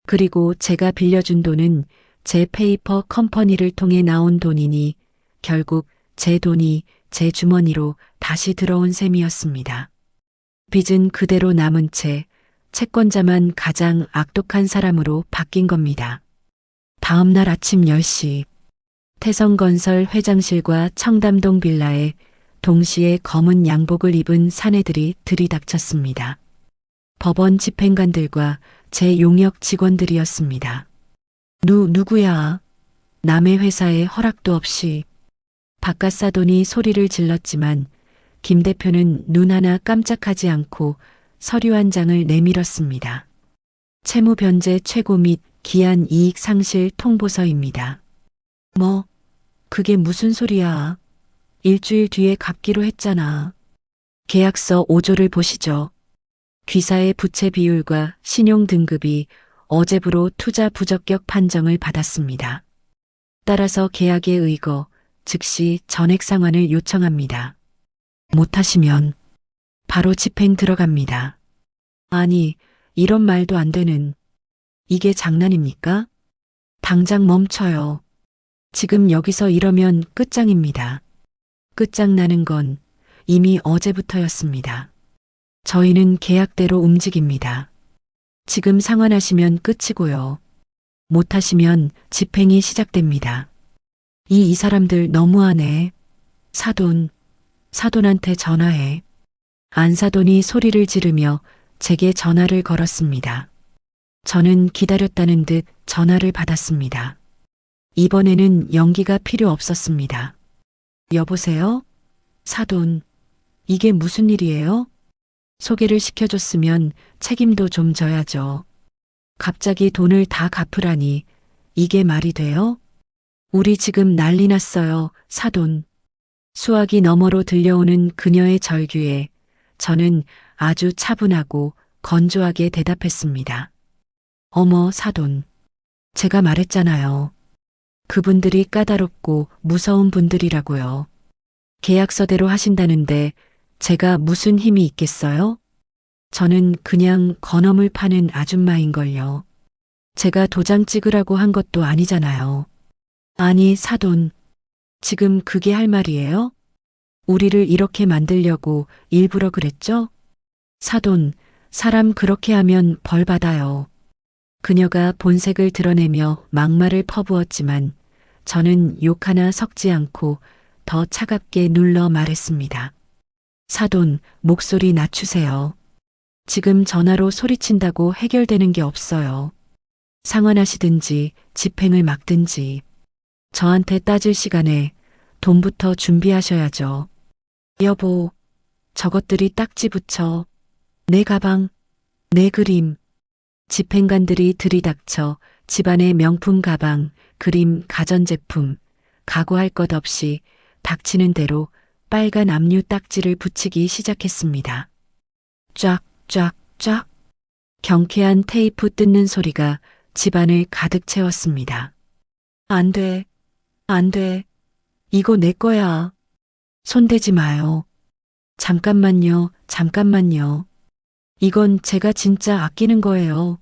그리고 제가 빌려준 돈은 제 페이퍼 컴퍼니를 통해 나온 돈이니 결국 제 돈이 제 주머니로 다시 들어온 셈이었습니다. 빚은 그대로 남은 채 채권자만 가장 악독한 사람으로 바뀐 겁니다. 다음 날 아침 10시 태성건설 회장실과 청담동 빌라에 동시에 검은 양복을 입은 사내들이 들이닥쳤습니다. 법원 집행관들과 제 용역 직원들이었습니다. 누구야? 남의 회사에 허락도 없이. 바깥사돈이 소리를 질렀지만 김 대표는 눈 하나 깜짝하지 않고 서류 한 장을 내밀었습니다. 채무 변제 최고 및 기한 이익 상실 통보서입니다. 뭐, 그게 무슨 소리야? 일주일 뒤에 갚기로 했잖아. 계약서 5조를 보시죠. 귀사의 부채 비율과 신용 등급이 어제부로 투자 부적격 판정을 받았습니다. 따라서 계약에 의거 즉시 전액 상환을 요청합니다. 못하시면 바로 집행 들어갑니다. 아니, 이런 말도 안 되는. 이게 장난입니까? 당장 멈춰요. 지금 여기서 이러면 끝장입니다. 끝장나는 건 이미 어제부터였습니다. 저희는 계약대로 움직입니다. 지금 상환하시면 끝이고요. 못하시면 집행이 시작됩니다. 이 사람들 너무하네. 사돈한테 전화해. 안사돈이 소리를 지르며 제게 전화를 걸었습니다. 저는 기다렸다는 듯 전화를 받았습니다. 이번에는 연기가 필요 없었습니다. 여보세요? 사돈, 이게 무슨 일이에요? 소개를 시켜줬으면 책임도 좀 져야죠. 갑자기 돈을 다 갚으라니 이게 말이 돼요? 우리 지금 난리 났어요, 사돈. 수화기 너머로 들려오는 그녀의 절규에 저는 아주 차분하고 건조하게 대답했습니다. 어머, 사돈. 제가 말했잖아요. 그분들이 까다롭고 무서운 분들이라고요. 계약서대로 하신다는데 제가 무슨 힘이 있겠어요? 저는 그냥 건어물 파는 아줌마인걸요. 제가 도장 찍으라고 한 것도 아니잖아요. 아니, 사돈. 지금 그게 할 말이에요? 우리를 이렇게 만들려고 일부러 그랬죠? 사돈, 사람 그렇게 하면 벌 받아요. 그녀가 본색을 드러내며 막말을 퍼부었지만 저는 욕 하나 섞지 않고 더 차갑게 눌러 말했습니다. 사돈, 목소리 낮추세요. 지금 전화로 소리친다고 해결되는 게 없어요. 상환하시든지 집행을 막든지. 저한테 따질 시간에 돈부터 준비하셔야죠. 여보, 저것들이 딱지 붙여. 내 가방, 내 그림. 집행관들이 들이닥쳐 집안의 명품 가방, 그림, 가전제품, 각오할 것 없이 닥치는 대로 빨간 압류 딱지를 붙이기 시작했습니다. 쫙, 쫙, 쫙. 경쾌한 테이프 뜯는 소리가 집안을 가득 채웠습니다. 안 돼, 안 돼. 이거 내 거야. 손대지 마요. 잠깐만요, 잠깐만요. 이건 제가 진짜 아끼는 거예요.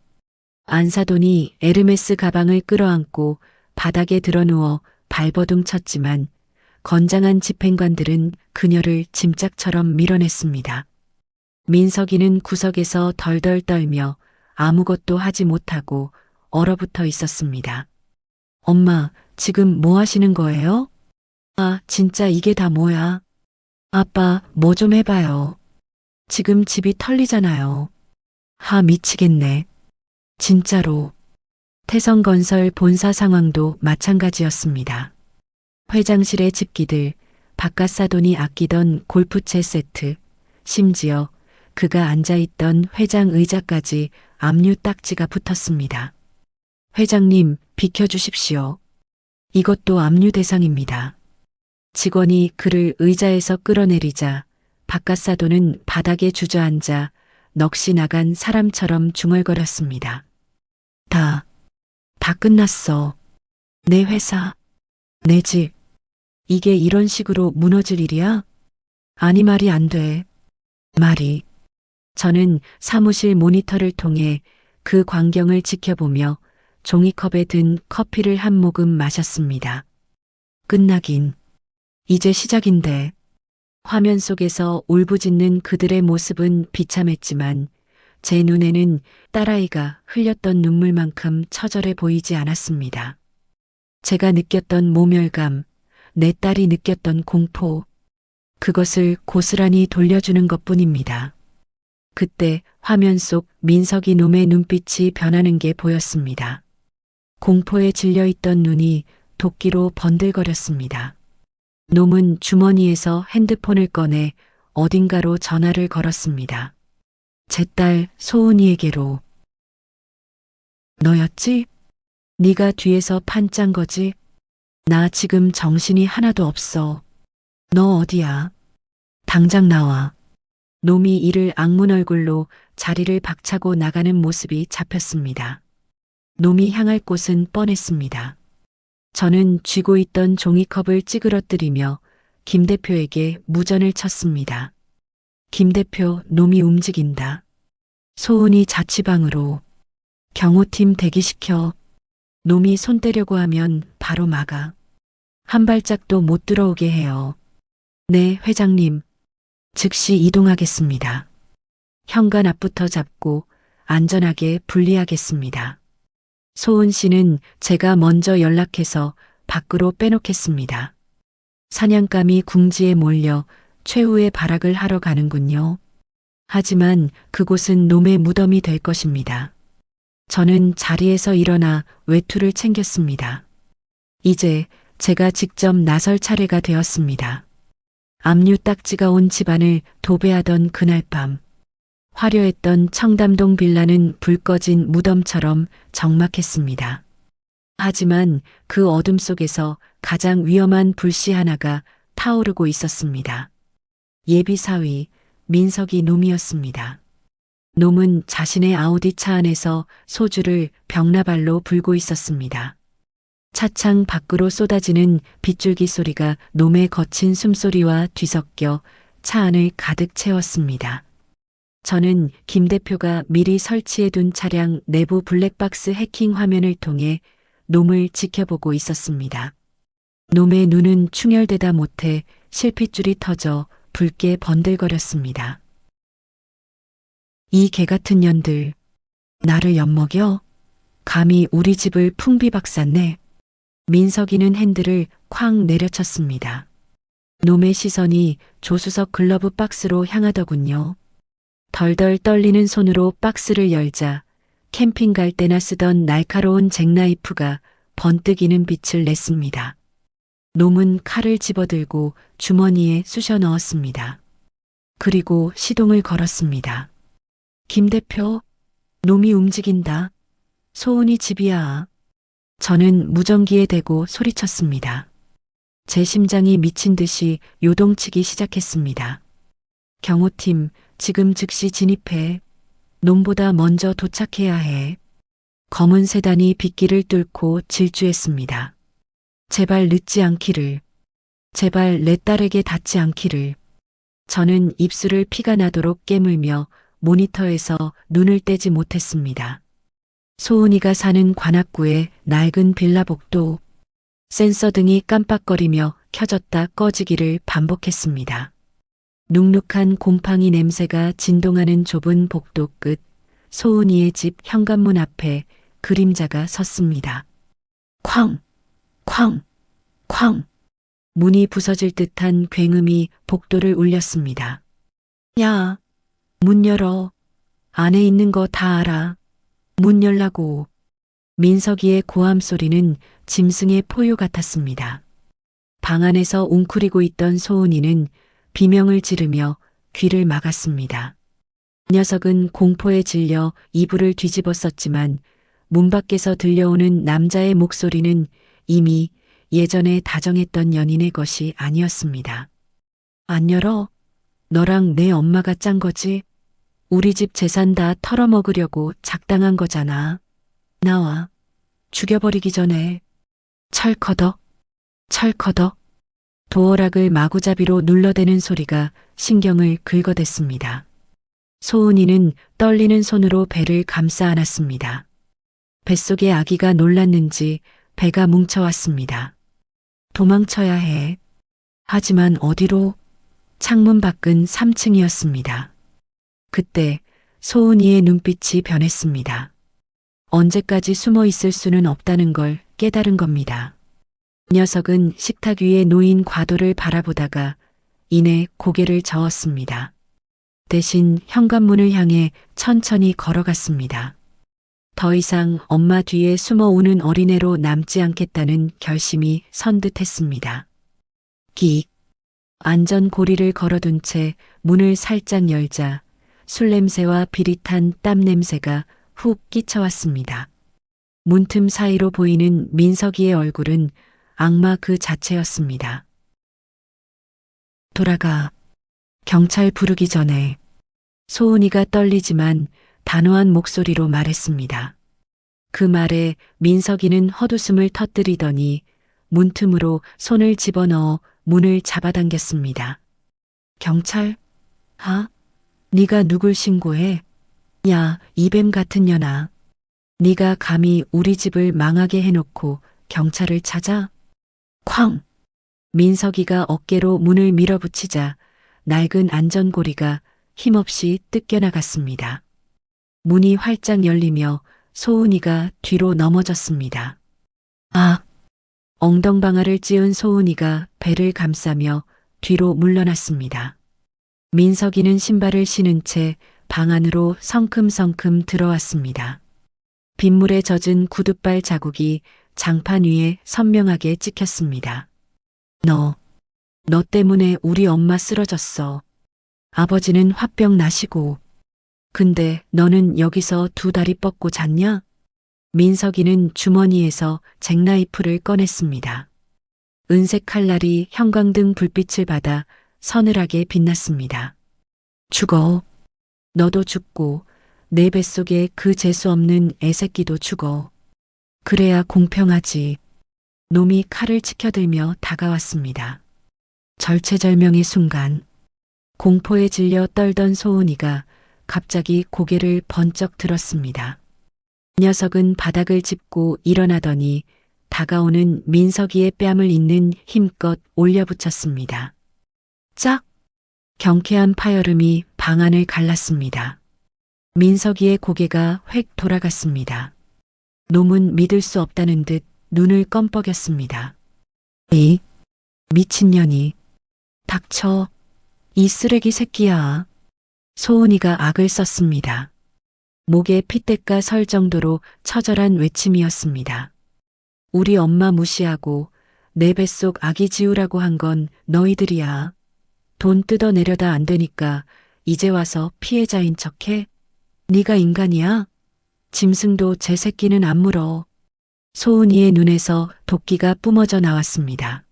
안사돈이 에르메스 가방을 끌어안고 바닥에 드러누워 발버둥 쳤지만 건장한 집행관들은 그녀를 짐짝처럼 밀어냈습니다. 민석이는 구석에서 덜덜 떨며 아무것도 하지 못하고 얼어붙어 있었습니다. 엄마, 지금 뭐 하시는 거예요? 아, 진짜 이게 다 뭐야? 아빠, 뭐 좀 해봐요. 지금 집이 털리잖아요. 하, 미치겠네. 진짜로. 태성건설 본사 상황도 마찬가지였습니다. 회장실의 집기들, 바깥사돈이 아끼던 골프채 세트, 심지어 그가 앉아있던 회장 의자까지 압류 딱지가 붙었습니다. 회장님, 비켜주십시오. 이것도 압류 대상입니다. 직원이 그를 의자에서 끌어내리자 바깥사돈은 바닥에 주저앉아 넋이 나간 사람처럼 중얼거렸습니다. 다 끝났어. 내 회사, 내 집. 이게 이런 식으로 무너질 일이야? 아니, 말이 안 돼. 말이. 저는 사무실 모니터를 통해 그 광경을 지켜보며 종이컵에 든 커피를 한 모금 마셨습니다. 끝나긴. 이제 시작인데. 화면 속에서 울부짖는 그들의 모습은 비참했지만 제 눈에는 딸아이가 흘렸던 눈물만큼 처절해 보이지 않았습니다. 제가 느꼈던 모멸감, 내 딸이 느꼈던 공포, 그것을 고스란히 돌려주는 것뿐입니다. 그때 화면 속 민석이 놈의 눈빛이 변하는 게 보였습니다. 공포에 질려있던 눈이 도끼로 번들거렸습니다. 놈은 주머니에서 핸드폰을 꺼내 어딘가로 전화를 걸었습니다. 제 딸 소은이에게로. 너였지? 네가 뒤에서 판 짠 거지? 나 지금 정신이 하나도 없어. 너 어디야? 당장 나와. 놈이 이를 악문 얼굴로 자리를 박차고 나가는 모습이 잡혔습니다. 놈이 향할 곳은 뻔했습니다. 저는 쥐고 있던 종이컵을 찌그러뜨리며 김 대표에게 무전을 쳤습니다. 김 대표, 놈이 움직인다. 소은이 자취방으로. 경호팀 대기시켜. 놈이 손 떼려고 하면 바로 막아. 한 발짝도 못 들어오게 해요. 네, 회장님. 즉시 이동하겠습니다. 현관 앞부터 잡고 안전하게 분리하겠습니다. 소은 씨는 제가 먼저 연락해서 밖으로 빼놓겠습니다. 사냥감이 궁지에 몰려 최후의 발악을 하러 가는군요. 하지만 그곳은 놈의 무덤이 될 것입니다. 저는 자리에서 일어나 외투를 챙겼습니다. 이제 제가 직접 나설 차례가 되었습니다. 압류 딱지가 온 집안을 도배하던 그날 밤, 화려했던 청담동 빌라는 불 꺼진 무덤처럼 적막했습니다. 하지만 그 어둠 속에서 가장 위험한 불씨 하나가 타오르고 있었습니다. 예비사위 민석이 놈이었습니다. 놈은 자신의 아우디 차 안에서 소주를 벽나발로 불고 있었습니다. 차창 밖으로 쏟아지는 빗줄기 소리가 놈의 거친 숨소리와 뒤섞여 차 안을 가득 채웠습니다. 저는 김 대표가 미리 설치해둔 차량 내부 블랙박스 해킹 화면을 통해 놈을 지켜보고 있었습니다. 놈의 눈은 충혈되다 못해 실핏줄이 터져 붉게 번들거렸습니다. 이 개같은 년들, 나를 엿먹여? 감히 우리 집을 풍비박산내. 민석이는 핸들을 쾅 내려쳤습니다. 놈의 시선이 조수석 글러브 박스로 향하더군요. 덜덜 떨리는 손으로 박스를 열자 캠핑 갈 때나 쓰던 날카로운 잭나이프가 번뜩이는 빛을 냈습니다. 놈은 칼을 집어들고 주머니에 쑤셔 넣었습니다. 그리고 시동을 걸었습니다. 김 대표, 놈이 움직인다. 소은이 집이야. 저는 무전기에 대고 소리쳤습니다. 제 심장이 미친 듯이 요동치기 시작했습니다. 경호팀, 지금 즉시 진입해. 놈보다 먼저 도착해야 해. 검은 세단이 빗길을 뚫고 질주했습니다. 제발 늦지 않기를. 제발 내 딸에게 닿지 않기를. 저는 입술을 피가 나도록 깨물며 모니터에서 눈을 떼지 못했습니다. 소은이가 사는 관악구의 낡은 빌라 복도. 센서 등이 깜빡거리며 켜졌다 꺼지기를 반복했습니다. 눅눅한 곰팡이 냄새가 진동하는 좁은 복도 끝, 소은이의 집 현관문 앞에 그림자가 섰습니다. 쾅! 쾅! 쾅! 문이 부서질 듯한 굉음이 복도를 울렸습니다. 야, 문 열어. 안에 있는 거 다 알아. 문 열라고. 민석이의 고함 소리는 짐승의 포효 같았습니다. 방 안에서 웅크리고 있던 소은이는 비명을 지르며 귀를 막았습니다. 녀석은 공포에 질려 이불을 뒤집었었지만 문 밖에서 들려오는 남자의 목소리는 이미 예전에 다정했던 연인의 것이 아니었습니다. 안 열어? 너랑 내 엄마가 짠 거지? 우리 집 재산 다 털어먹으려고 작당한 거잖아. 나와. 죽여버리기 전에. 철커덕, 철커덕. 도어락을 마구잡이로 눌러대는 소리가 신경을 긁어댔습니다. 소은이는 떨리는 손으로 배를 감싸 안았습니다. 뱃속의 아기가 놀랐는지 배가 뭉쳐왔습니다. 도망쳐야 해. 하지만 어디로? 창문 밖은 3층이었습니다. 그때 소은이의 눈빛이 변했습니다. 언제까지 숨어 있을 수는 없다는 걸 깨달은 겁니다. 녀석은 식탁 위에 놓인 과도를 바라보다가 이내 고개를 저었습니다. 대신 현관문을 향해 천천히 걸어갔습니다. 더 이상 엄마 뒤에 숨어 우는 어린애로 남지 않겠다는 결심이 선듯했습니다. 끽. 안전고리를 걸어둔 채 문을 살짝 열자 술 냄새와 비릿한 땀 냄새가 훅 끼쳐왔습니다. 문틈 사이로 보이는 민석이의 얼굴은 악마 그 자체였습니다. 돌아가. 경찰 부르기 전에. 소은이가 떨리지만 단호한 목소리로 말했습니다. 그 말에 민석이는 헛웃음을 터뜨리더니 문틈으로 손을 집어넣어 문을 잡아당겼습니다. 경찰? 아? 네가 누굴 신고해? 야, 이뱀 같은 년아. 네가 감히 우리 집을 망하게 해놓고 경찰을 찾아? 쾅! 민석이가 어깨로 문을 밀어붙이자 낡은 안전고리가 힘없이 뜯겨나갔습니다. 문이 활짝 열리며 소은이가 뒤로 넘어졌습니다. 아! 엉덩방아를 찧은 소은이가 배를 감싸며 뒤로 물러났습니다. 민석이는 신발을 신은 채 방 안으로 성큼성큼 들어왔습니다. 빗물에 젖은 구둣발 자국이 장판 위에 선명하게 찍혔습니다. 너 때문에 우리 엄마 쓰러졌어. 아버지는 화병 나시고. 근데 너는 여기서 두 다리 뻗고 잤냐? 민석이는 주머니에서 잭나이프를 꺼냈습니다. 은색 칼날이 형광등 불빛을 받아 서늘하게 빛났습니다. 죽어. 너도 죽고 내 뱃속에 그 재수 없는 애새끼도 죽어. 그래야 공평하지. 놈이 칼을 치켜들며 다가왔습니다. 절체절명의 순간 공포에 질려 떨던 소은이가 갑자기 고개를 번쩍 들었습니다. 녀석은 바닥을 짚고 일어나더니 다가오는 민석이의 뺨을 잇는 힘껏 올려붙였습니다. 짝! 경쾌한 파열음이 방 안을 갈랐습니다. 민석이의 고개가 획 돌아갔습니다. 놈은 믿을 수 없다는 듯 눈을 껌뻑였습니다. 이 미친년이. 닥쳐. 이 쓰레기 새끼야. 소은이가 악을 썼습니다. 목에 핏대가 설 정도로 처절한 외침이었습니다. 우리 엄마 무시하고 내 뱃속 아기 지우라고 한 건 너희들이야. 돈 뜯어내려다 안 되니까 이제 와서 피해자인 척해? 네가 인간이야? 짐승도 제 새끼는 안 물어. 소은이의 눈에서 도끼가 뿜어져 나왔습니다.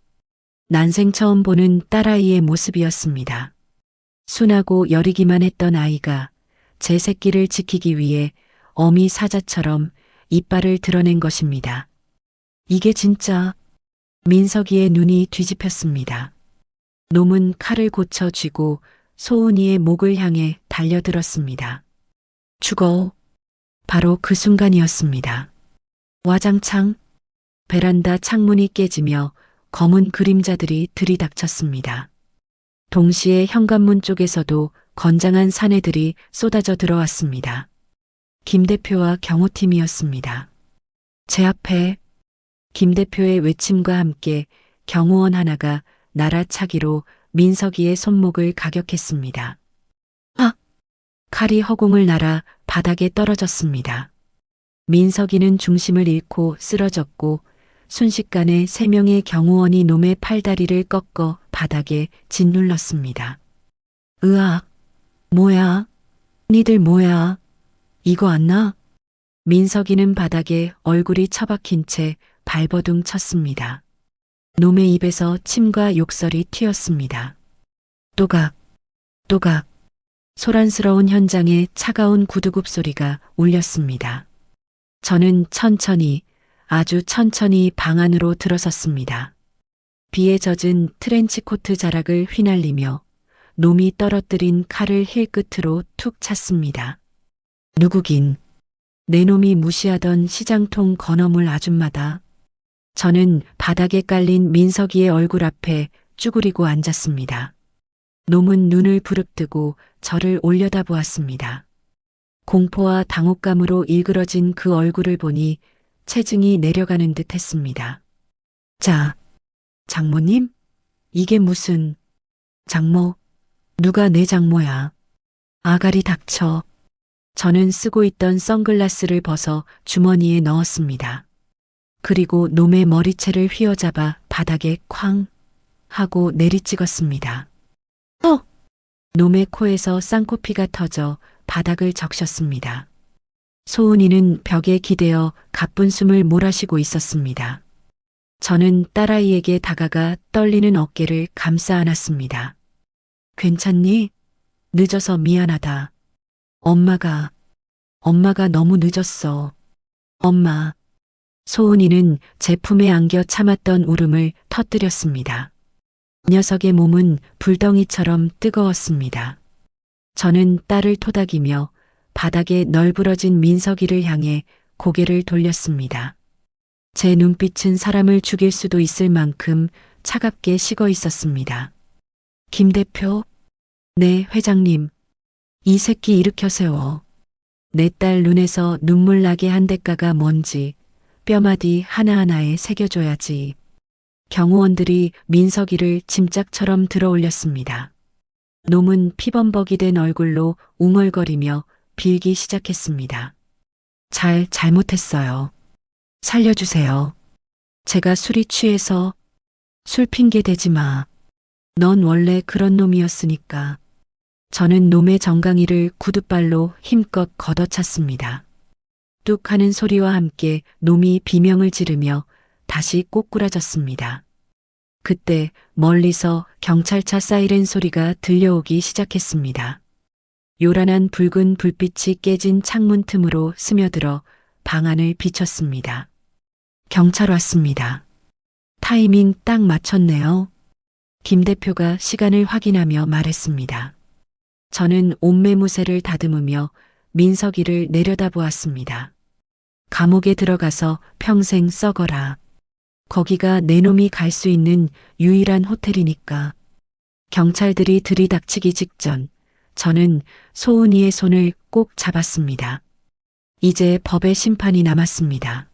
난생 처음 보는 딸아이의 모습이었습니다. 순하고 여리기만 했던 아이가 제 새끼를 지키기 위해 어미 사자처럼 이빨을 드러낸 것입니다. 이게 진짜. 민석이의 눈이 뒤집혔습니다. 놈은 칼을 고쳐 쥐고 소은이의 목을 향해 달려들었습니다. 죽어. 바로 그 순간이었습니다. 와장창 베란다 창문이 깨지며 검은 그림자들이 들이닥쳤습니다. 동시에 현관문 쪽에서도 건장한 사내들이 쏟아져 들어왔습니다. 김 대표와 경호팀이었습니다. 제 앞에 김 대표의 외침과 함께 경호원 하나가 날아차기로 민석이의 손목을 가격했습니다. 아! 칼이 허공을 날아 바닥에 떨어졌습니다. 민석이는 중심을 잃고 쓰러졌고 순식간에 3명의 경호원이 놈의 팔다리를 꺾어 바닥에 짓눌렀습니다. 으악! 뭐야? 니들 뭐야? 이거 안 나? 민석이는 바닥에 얼굴이 처박힌 채 발버둥 쳤습니다. 놈의 입에서 침과 욕설이 튀었습니다. 또각, 또각. 소란스러운 현장에 차가운 구두굽 소리가 울렸습니다. 저는 천천히, 아주 천천히 방 안으로 들어섰습니다. 비에 젖은 트렌치코트 자락을 휘날리며 놈이 떨어뜨린 칼을 힐끝으로 툭 찼습니다. 누구긴 내 놈이 무시하던 시장통 건어물 아줌마다. 저는 바닥에 깔린 민석이의 얼굴 앞에 쭈그리고 앉았습니다. 놈은 눈을 부릅뜨고 저를 올려다보았습니다. 공포와 당혹감으로 일그러진 그 얼굴을 보니 체증이 내려가는 듯 했습니다. 자, 장모님? 이게 무슨... 장모? 누가 내 장모야? 아가리 닥쳐. 저는 쓰고 있던 선글라스를 벗어 주머니에 넣었습니다. 그리고 놈의 머리채를 휘어잡아 바닥에 쾅 하고 내리찍었습니다. 놈의 코에서 쌍코피가 터져 바닥을 적셨습니다. 소은이는 벽에 기대어 가쁜 숨을 몰아쉬고 있었습니다. 저는 딸아이에게 다가가 떨리는 어깨를 감싸 안았습니다. 괜찮니? 늦어서 미안하다. 엄마가 너무 늦었어. 엄마. 소은이는 제 품에 안겨 참았던 울음을 터뜨렸습니다. 녀석의 몸은 불덩이처럼 뜨거웠습니다. 저는 딸을 토닥이며 바닥에 널브러진 민석이를 향해 고개를 돌렸습니다. 제 눈빛은 사람을 죽일 수도 있을 만큼 차갑게 식어 있었습니다. 김 대표? 네, 회장님. 이 새끼 일으켜 세워. 내 딸 눈에서 눈물 나게 한 대가가 뭔지 뼈마디 하나하나에 새겨줘야지. 경호원들이 민석이를 짐짝처럼 들어 올렸습니다. 놈은 피범벅이 된 얼굴로 웅얼거리며 빌기 시작했습니다. 잘못했어요. 살려주세요. 제가 술이 취해서. 술 핑계 대지 마. 넌 원래 그런 놈이었으니까. 저는 놈의 정강이를 구둣발로 힘껏 걷어찼습니다. 뚝 하는 소리와 함께 놈이 비명을 지르며 다시 꼬꾸라졌습니다. 그때 멀리서 경찰차 사이렌 소리가 들려오기 시작했습니다. 요란한 붉은 불빛이 깨진 창문 틈으로 스며들어 방 안을 비췄습니다. 경찰 왔습니다. 타이밍 딱 맞췄네요. 김 대표가 시간을 확인하며 말했습니다. 저는 옷매무새를 다듬으며 민석이를 내려다보았습니다. 감옥에 들어가서 평생 썩어라. 거기가 내 놈이 갈 수 있는 유일한 호텔이니까. 경찰들이 들이닥치기 직전 저는 소은이의 손을 꼭 잡았습니다. 이제 법의 심판이 남았습니다.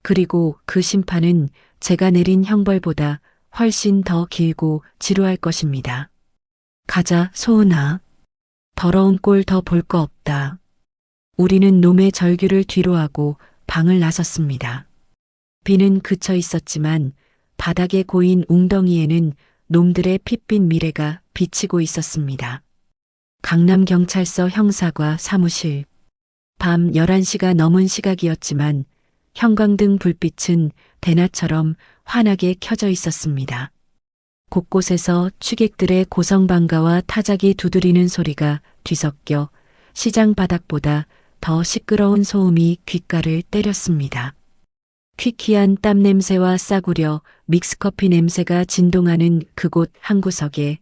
그리고 그 심판은 제가 내린 형벌보다 훨씬 더 길고 지루할 것입니다. 가자, 소은아. 더러운 꼴 더 볼 거 없다. 우리는 놈의 절규를 뒤로하고 방을 나섰습니다. 비는 그쳐 있었지만 바닥에 고인 웅덩이에는 놈들의 핏빛 미래가 비치고 있었습니다. 강남경찰서 형사과 사무실. 밤 11시가 넘은 시각이었지만 형광등 불빛은 대낮처럼 환하게 켜져 있었습니다. 곳곳에서 취객들의 고성방가와 타작이 두드리는 소리가 뒤섞여 시장 바닥보다 더 시끄러운 소음이 귓가를 때렸습니다. 퀴퀴한 땀 냄새와 싸구려 믹스커피 냄새가 진동하는 그곳 한 구석에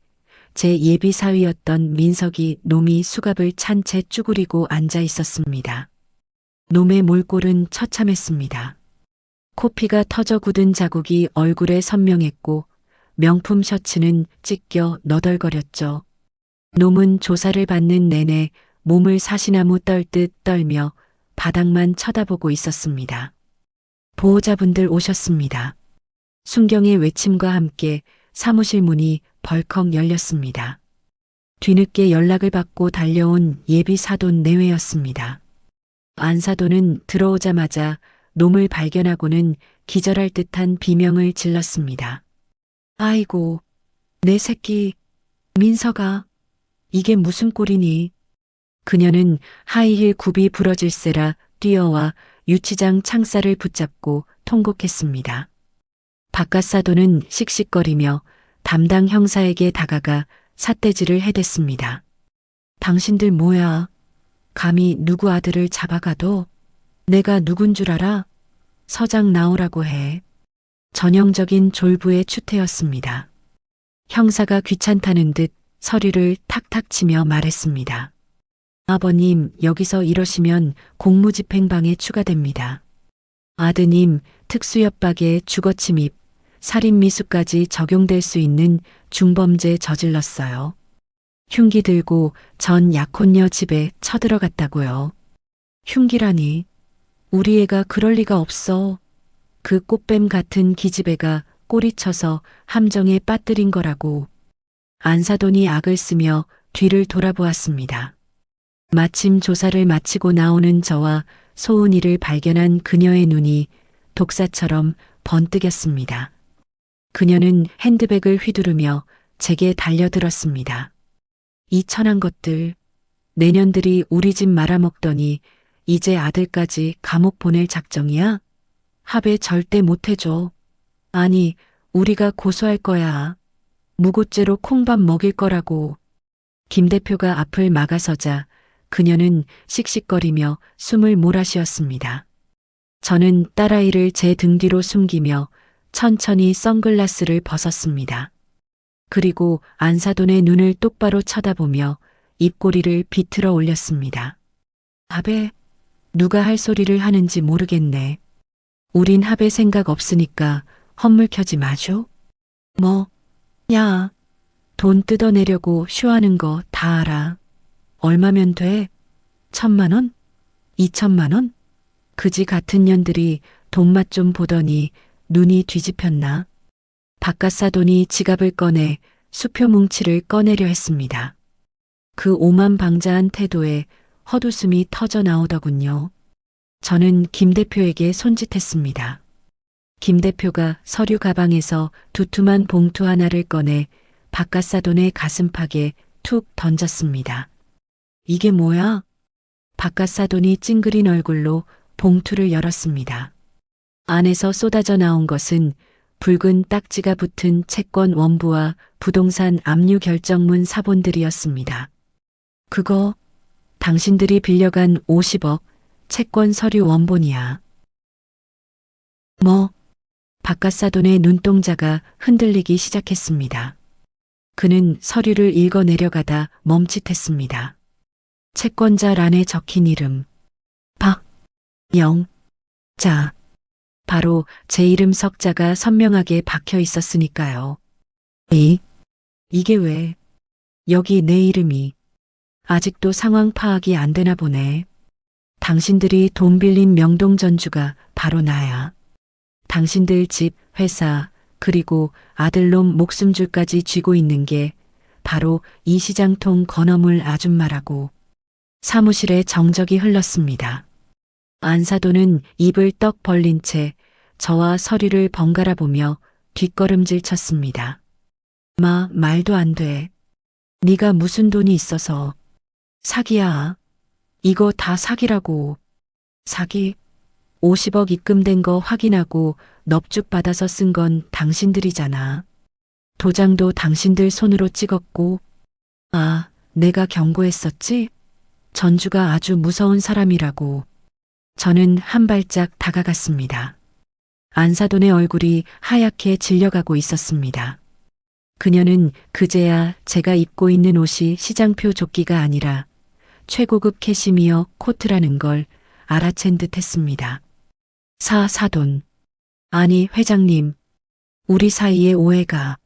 제 예비 사위였던 민석이 놈이 수갑을 찬 채 쭈그리고 앉아 있었습니다. 놈의 몰골은 처참했습니다. 코피가 터져 굳은 자국이 얼굴에 선명했고 명품 셔츠는 찢겨 너덜거렸죠. 놈은 조사를 받는 내내 몸을 사시나무 떨듯 떨며 바닥만 쳐다보고 있었습니다. 보호자분들 오셨습니다. 순경의 외침과 함께 사무실 문이 벌컥 열렸습니다. 뒤늦게 연락을 받고 달려온 예비 사돈 내외였습니다. 안 사돈은 들어오자마자 놈을 발견하고는 기절할 듯한 비명을 질렀습니다. 아이고, 내 새끼, 민서가, 이게 무슨 꼴이니? 그녀는 하이힐 굽이 부러질세라 뛰어와 유치장 창살을 붙잡고 통곡했습니다. 바깥 사돈은 씩씩거리며 담당 형사에게 다가가 삿대질을 해댔습니다. 당신들 뭐야? 감히 누구 아들을 잡아가도 내가 누군 줄 알아? 서장 나오라고 해. 전형적인 졸부의 추태였습니다. 형사가 귀찮다는 듯 서류를 탁탁 치며 말했습니다. 아버님, 여기서 이러시면 공무집행방해 추가됩니다. 아드님, 특수협박에 주거침입, 살인미수까지 적용될 수 있는 중범죄 저질렀어요. 흉기 들고 전 약혼녀 집에 쳐들어갔다고요. 흉기라니, 우리 애가 그럴 리가 없어. 그 꽃뱀 같은 기집애가 꼬리쳐서 함정에 빠뜨린 거라고. 안사돈이 악을 쓰며 뒤를 돌아보았습니다. 마침 조사를 마치고 나오는 저와 소은이를 발견한 그녀의 눈이 독사처럼 번뜩였습니다. 그녀는 핸드백을 휘두르며 제게 달려들었습니다. 이 천한 것들, 내년들이 우리 집 말아먹더니 이제 아들까지 감옥 보낼 작정이야? 합의 절대 못해줘. 아니, 우리가 고소할 거야. 무고죄로 콩밥 먹일 거라고. 김 대표가 앞을 막아서자 그녀는 씩씩거리며 숨을 몰아쉬었습니다. 저는 딸아이를 제 등 뒤로 숨기며 천천히 선글라스를 벗었습니다. 그리고 안사돈의 눈을 똑바로 쳐다보며 입꼬리를 비틀어 올렸습니다. 합의, 누가 할 소리를 하는지 모르겠네. 우린 합의 생각 없으니까 헛물 켜지 마쇼. 뭐, 야, 돈 뜯어내려고 쇼하는 거 다 알아. 얼마면 돼? 1,000만 원? 2,000만 원? 그지 같은 년들이 돈맛 좀 보더니 눈이 뒤집혔나? 바깥 사돈이 지갑을 꺼내 수표 뭉치를 꺼내려 했습니다. 그 오만방자한 태도에 헛웃음이 터져 나오더군요. 저는 김 대표에게 손짓했습니다. 김 대표가 서류 가방에서 두툼한 봉투 하나를 꺼내 바깥 사돈의 가슴팍에 툭 던졌습니다. 이게 뭐야? 바깥 사돈이 찡그린 얼굴로 봉투를 열었습니다. 안에서 쏟아져 나온 것은 붉은 딱지가 붙은 채권 원부와 부동산 압류 결정문 사본들이었습니다. 그거 당신들이 빌려간 50억 채권 서류 원본이야. 뭐? 바깥 사돈의 눈동자가 흔들리기 시작했습니다. 그는 서류를 읽어 내려가다 멈칫했습니다. 채권자 란에 적힌 이름 박영자. 바로 제 이름 석자가 선명하게 박혀 있었으니까요. 이게 왜? 여기 내 이름이. 아직도 상황 파악이 안 되나 보네. 당신들이 돈 빌린 명동전주가 바로 나야. 당신들 집, 회사, 그리고 아들놈 목숨줄까지 쥐고 있는 게 바로 이 시장통 건어물 아줌마라고. 사무실에 정적이 흘렀습니다. 안사돈은 입을 떡 벌린 채 저와 서류를 번갈아 보며 뒷걸음질 쳤습니다. 말도 안 돼. 네가 무슨 돈이 있어서. 사기야. 이거 다 사기라고. 사기? 50억 입금된 거 확인하고 넙죽 받아서 쓴 건 당신들이잖아. 도장도 당신들 손으로 찍었고. 아, 내가 경고했었지? 전주가 아주 무서운 사람이라고. 저는 한 발짝 다가갔습니다. 안사돈의 얼굴이 하얗게 질려가고 있었습니다. 그녀는 그제야 제가 입고 있는 옷이 시장표 조끼가 아니라 최고급 캐시미어 코트라는 걸 알아챈 듯 했습니다. 사돈. 아니, 회장님. 우리 사이에 오해가.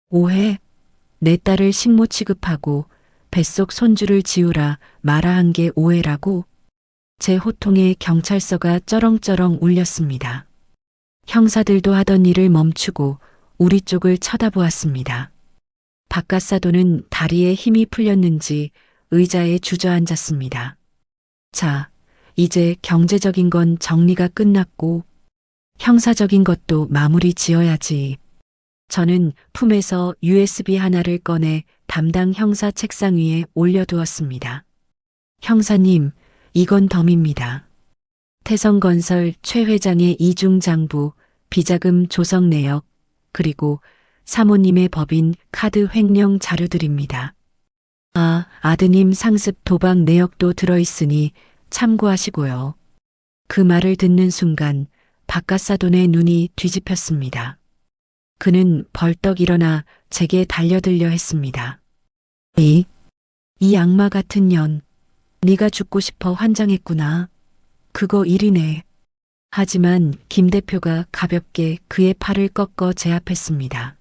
오해? 내 딸을 식모 취급하고 뱃속 손주를 지우라 마라 한 게 오해라고? 제 호통에 경찰서가 쩌렁쩌렁 울렸습니다. 형사들도 하던 일을 멈추고 우리 쪽을 쳐다보았습니다. 박갓사돈은 다리에 힘이 풀렸는지 의자에 주저앉았습니다. 자, 이제 경제적인 건 정리가 끝났고 형사적인 것도 마무리 지어야지. 저는 품에서 USB 하나를 꺼내 담당 형사 책상 위에 올려두었습니다. 형사님, 이건 덤입니다. 태성건설 최 회장의 이중장부, 비자금 조성 내역, 그리고 사모님의 법인 카드 횡령 자료들입니다. 아, 아드님 상습 도박 내역도 들어있으니 참고하시고요. 그 말을 듣는 순간 박갓사돈의 눈이 뒤집혔습니다. 그는 벌떡 일어나 제게 달려들려 했습니다. 이 악마 같은 년, 네가 죽고 싶어 환장했구나. 그거 일이네. 하지만 김 대표가 가볍게 그의 팔을 꺾어 제압했습니다.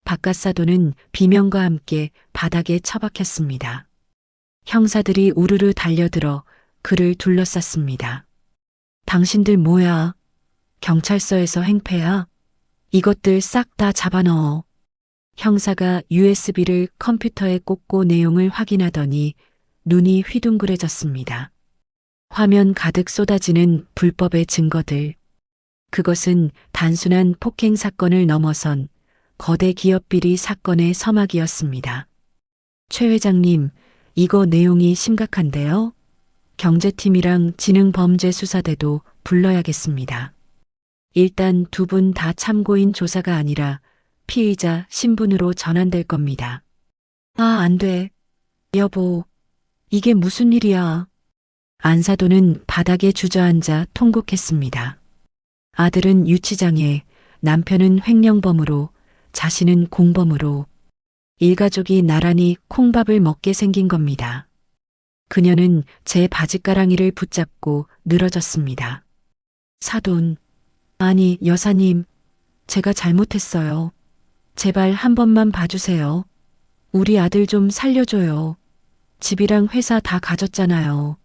박갓사돈은 비명과 함께 바닥에 처박혔습니다. 형사들이 우르르 달려들어 그를 둘러쌌습니다. 당신들 뭐야? 경찰서에서 행패야? 이것들 싹 다 잡아넣어. 형사가 USB를 컴퓨터에 꽂고 내용을 확인하더니 눈이 휘둥그레졌습니다. 화면 가득 쏟아지는 불법의 증거들. 그것은 단순한 폭행 사건을 넘어선 거대 기업 비리 사건의 서막이었습니다. 최 회장님, 이거 내용이 심각한데요? 경제팀이랑 지능범죄수사대도 불러야겠습니다. 일단 두 분 다 참고인 조사가 아니라 피의자 신분으로 전환될 겁니다. 아, 안 돼. 여보, 이게 무슨 일이야? 안사돈은 바닥에 주저앉아 통곡했습니다. 아들은 유치장애, 남편은 횡령범으로, 자신은 공범으로 일가족이 나란히 콩밥을 먹게 생긴 겁니다. 그녀는 제 바지가랑이를 붙잡고 늘어졌습니다. 사돈, 아니 여사님, 제가 잘못했어요. 제발 한 번만 봐주세요. 우리 아들 좀 살려줘요. 집이랑 회사 다 가졌잖아요.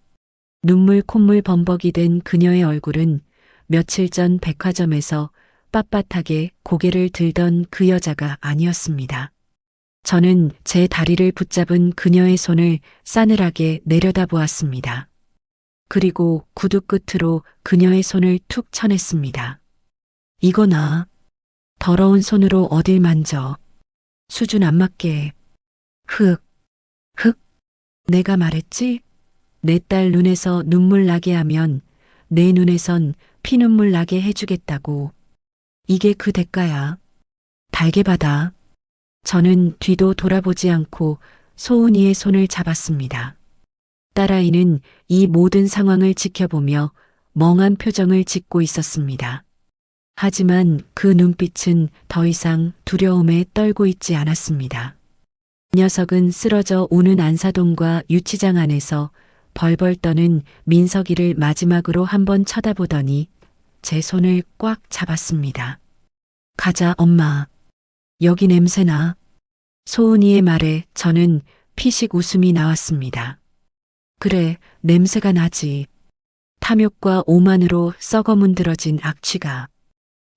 눈물 콧물 범벅이 된 그녀의 얼굴은 며칠 전 백화점에서 빳빳하게 고개를 들던 그 여자가 아니었습니다. 저는 제 다리를 붙잡은 그녀의 손을 싸늘하게 내려다보았습니다. 그리고 구두 끝으로 그녀의 손을 툭 쳐냈습니다. 이거나 더러운 손으로 어딜 만져. 수준 안 맞게. 흑. 내가 말했지? 내 딸 눈에서 눈물 나게 하면 내 눈에선 피눈물 나게 해주겠다고. 이게 그 대가야. 달게 받아. 저는 뒤도 돌아보지 않고 소은이의 손을 잡았습니다. 딸아이는 이 모든 상황을 지켜보며 멍한 표정을 짓고 있었습니다. 하지만 그 눈빛은 더 이상 두려움에 떨고 있지 않았습니다. 녀석은 쓰러져 오는 안사돈과 유치장 안에서 벌벌 떠는 민석이를 마지막으로 한번 쳐다보더니 제 손을 꽉 잡았습니다. 가자, 엄마. 여기 냄새나. 소은이의 말에 저는 피식 웃음이 나왔습니다. 그래, 냄새가 나지. 탐욕과 오만으로 썩어 문드러진 악취가.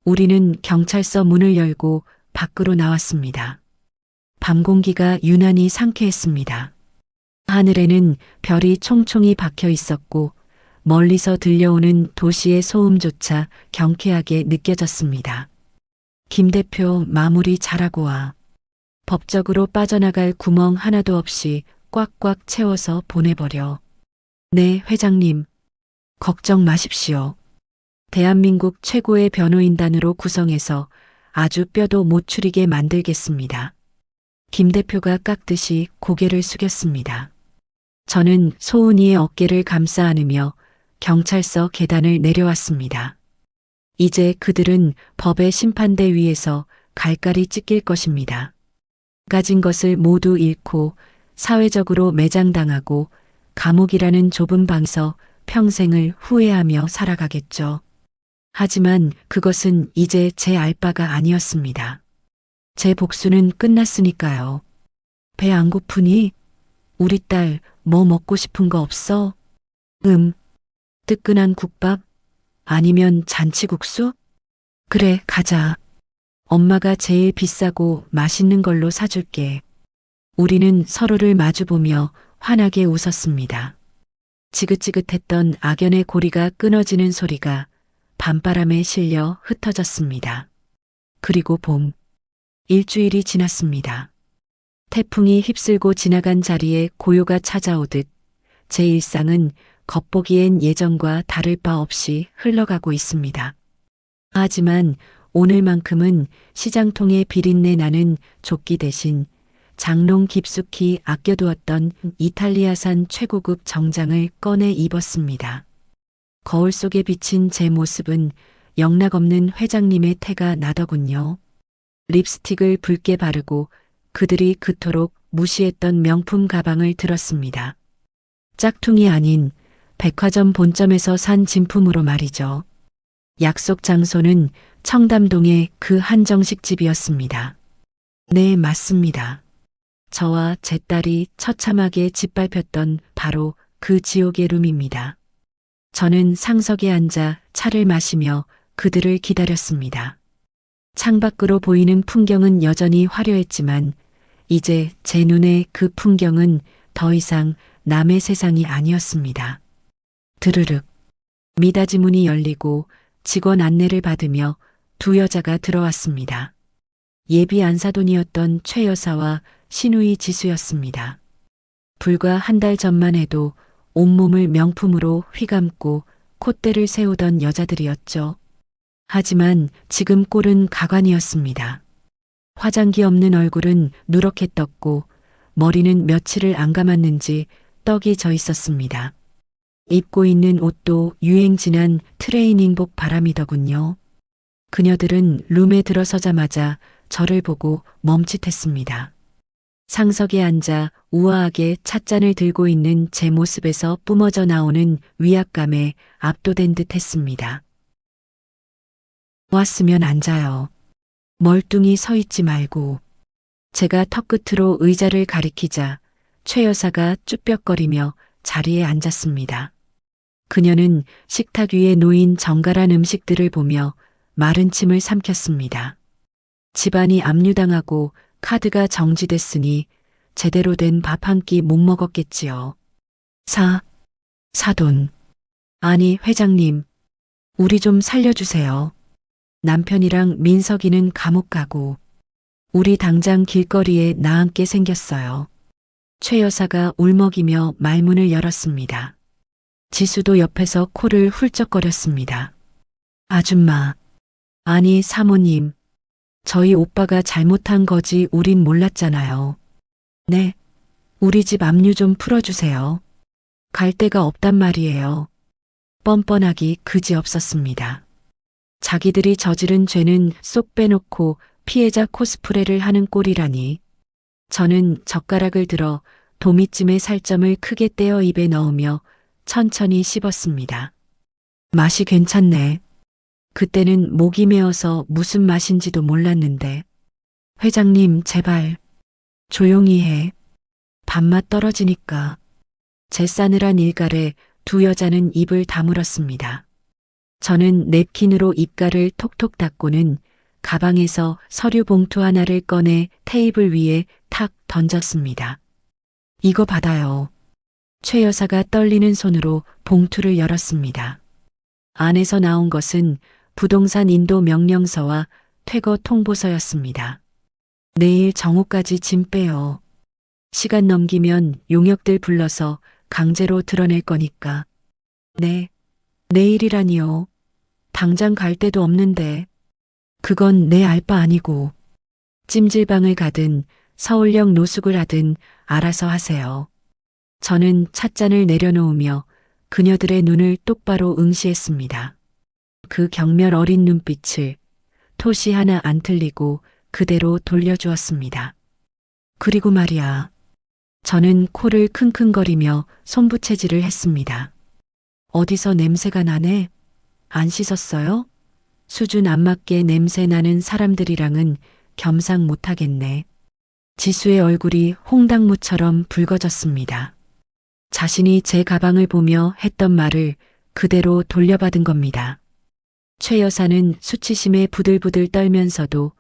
우리는 경찰서 문을 열고 밖으로 나왔습니다. 밤 공기가 유난히 상쾌했습니다. 하늘에는 별이 총총히 박혀 있었고 멀리서 들려오는 도시의 소음조차 경쾌하게 느껴졌습니다. 김 대표 마무리 잘하고 와. 법적으로 빠져나갈 구멍 하나도 없이 꽉꽉 채워서 보내버려. 네, 회장님. 걱정 마십시오. 대한민국 최고의 변호인단으로 구성해서 아주 뼈도 못 추리게 만들겠습니다. 김 대표가 깎듯이 고개를 숙였습니다. 저는 소은이의 어깨를 감싸 안으며 경찰서 계단을 내려왔습니다. 이제 그들은 법의 심판대 위에서 갈갈이 찢길 것입니다. 가진 것을 모두 잃고 사회적으로 매장당하고 감옥이라는 좁은 방서 평생을 후회하며 살아가겠죠. 하지만 그것은 이제 제 알 바가 아니었습니다. 제 복수는 끝났으니까요. 배 안 고프니? 우리 딸 뭐 먹고 싶은 거 없어? 뜨끈한 국밥? 아니면 잔치국수? 그래, 가자. 엄마가 제일 비싸고 맛있는 걸로 사줄게. 우리는 서로를 마주보며 환하게 웃었습니다. 지긋지긋했던 악연의 고리가 끊어지는 소리가 밤바람에 실려 흩어졌습니다. 그리고 봄. 일주일이 지났습니다. 태풍이 휩쓸고 지나간 자리에 고요가 찾아오듯 제 일상은 겉보기엔 예전과 다를 바 없이 흘러가고 있습니다. 하지만 오늘만큼은 시장통에 비린내 나는 조끼 대신 장롱 깊숙이 아껴두었던 이탈리아산 최고급 정장을 꺼내 입었습니다. 거울 속에 비친 제 모습은 영락없는 회장님의 태가 나더군요. 립스틱을 붉게 바르고 그들이 그토록 무시했던 명품 가방을 들었습니다. 짝퉁이 아닌 백화점 본점에서 산 진품으로 말이죠. 약속 장소는 청담동의 그 한정식 집이었습니다. 네, 맞습니다. 저와 제 딸이 처참하게 짓밟혔던 바로 그 지옥의 룸입니다. 저는 상석에 앉아 차를 마시며 그들을 기다렸습니다. 창밖으로 보이는 풍경은 여전히 화려했지만 이제 제 눈에 그 풍경은 더 이상 남의 세상이 아니었습니다. 드르륵. 미닫이 문이 열리고 직원 안내를 받으며 두 여자가 들어왔습니다. 예비 안사돈이었던 최 여사와 신우이 지수였습니다. 불과 한 달 전만 해도 온몸을 명품으로 휘감고 콧대를 세우던 여자들이었죠. 하지만 지금 꼴은 가관이었습니다. 화장기 없는 얼굴은 누렇게 떴고 머리는 며칠을 안 감았는지 떡이 져 있었습니다. 입고 있는 옷도 유행 지난 트레이닝복 바람이더군요. 그녀들은 룸에 들어서자마자 저를 보고 멈칫했습니다. 상석에 앉아 우아하게 찻잔을 들고 있는 제 모습에서 뿜어져 나오는 위압감에 압도된 듯 했습니다. 왔으면 앉아요. 멀뚱히 서 있지 말고. 제가 턱끝으로 의자를 가리키자 최 여사가 쭈뼛거리며 자리에 앉았습니다. 그녀는 식탁 위에 놓인 정갈한 음식들을 보며 마른 침을 삼켰습니다. 집안이 압류당하고 카드가 정지됐으니 제대로 된 밥 한 끼 못 먹었겠지요. 사돈. 아니, 회장님. 우리 좀 살려주세요. 남편이랑 민석이는 감옥 가고 우리 당장 길거리에 나앉게 생겼어요. 최 여사가 울먹이며 말문을 열었습니다. 지수도 옆에서 코를 훌쩍거렸습니다. 아줌마. 아니, 사모님. 저희 오빠가 잘못한 거지 우린 몰랐잖아요. 네. 우리 집 압류 좀 풀어주세요. 갈 데가 없단 말이에요. 뻔뻔하기 그지없었습니다. 자기들이 저지른 죄는 쏙 빼놓고 피해자 코스프레를 하는 꼴이라니. 저는 젓가락을 들어 도미찜의 살점을 크게 떼어 입에 넣으며 천천히 씹었습니다. 맛이 괜찮네. 그때는 목이 메어서 무슨 맛인지도 몰랐는데. 회장님, 제발. 조용히 해. 밥맛 떨어지니까. 제 싸늘한 일갈에 두 여자는 입을 다물었습니다. 저는 냅킨으로 입가를 톡톡 닦고는 가방에서 서류 봉투 하나를 꺼내 테이블 위에 탁 던졌습니다. 이거 받아요. 최 여사가 떨리는 손으로 봉투를 열었습니다. 안에서 나온 것은 부동산 인도 명령서와 퇴거 통보서였습니다. 내일 정오까지 짐 빼요. 시간 넘기면 용역들 불러서 강제로 드러낼 거니까. 네. 내일이라니요. 당장 갈 데도 없는데. 그건 내 알 바 아니고. 찜질방을 가든 서울역 노숙을 하든 알아서 하세요. 저는 찻잔을 내려놓으며 그녀들의 눈을 똑바로 응시했습니다. 그 경멸 어린 눈빛을 토시 하나 안 틀리고 그대로 돌려주었습니다. 그리고 말이야. 저는 코를 킁킁거리며 손부채질을 했습니다. 어디서 냄새가 나네? 안 씻었어요? 수준 안 맞게 냄새 나는 사람들이랑은 겸상 못하겠네. 지수의 얼굴이 홍당무처럼 붉어졌습니다. 자신이 제 가방을 보며 했던 말을 그대로 돌려받은 겁니다. 최 여사는 수치심에 부들부들 떨면서도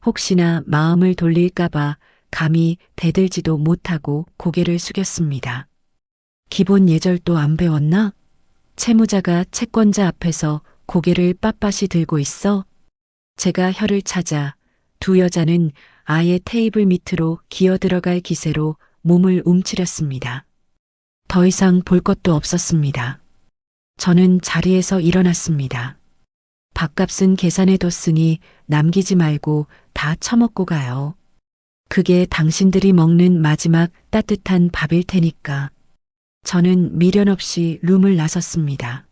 혹시나 마음을 돌릴까봐 감히 대들지도 못하고 고개를 숙였습니다. 기본 예절도 안 배웠나? 채무자가 채권자 앞에서 고개를 빳빳이 들고 있어? 제가 혀를 찾아 두 여자는 아예 테이블 밑으로 기어들어갈 기세로 몸을 움츠렸습니다. 더 이상 볼 것도 없었습니다. 저는 자리에서 일어났습니다. 밥값은 계산해뒀으니 남기지 말고 다 처먹고 가요. 그게 당신들이 먹는 마지막 따뜻한 밥일 테니까. 저는 미련 없이 룸을 나섰습니다.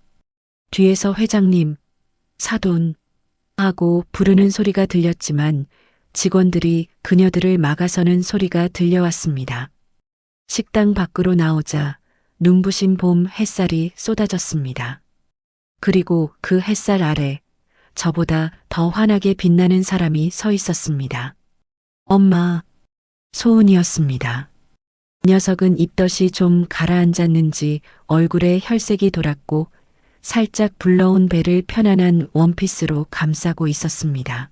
뒤에서 회장님, 사돈 하고 부르는 소리가 들렸지만 직원들이 그녀들을 막아서는 소리가 들려왔습니다. 식당 밖으로 나오자 눈부신 봄 햇살이 쏟아졌습니다. 그리고 그 햇살 아래 저보다 더 환하게 빛나는 사람이 서 있었습니다. 엄마, 소은이었습니다. 녀석은 입덧이 좀 가라앉았는지 얼굴에 혈색이 돌았고 살짝 불러온 배를 편안한 원피스로 감싸고 있었습니다.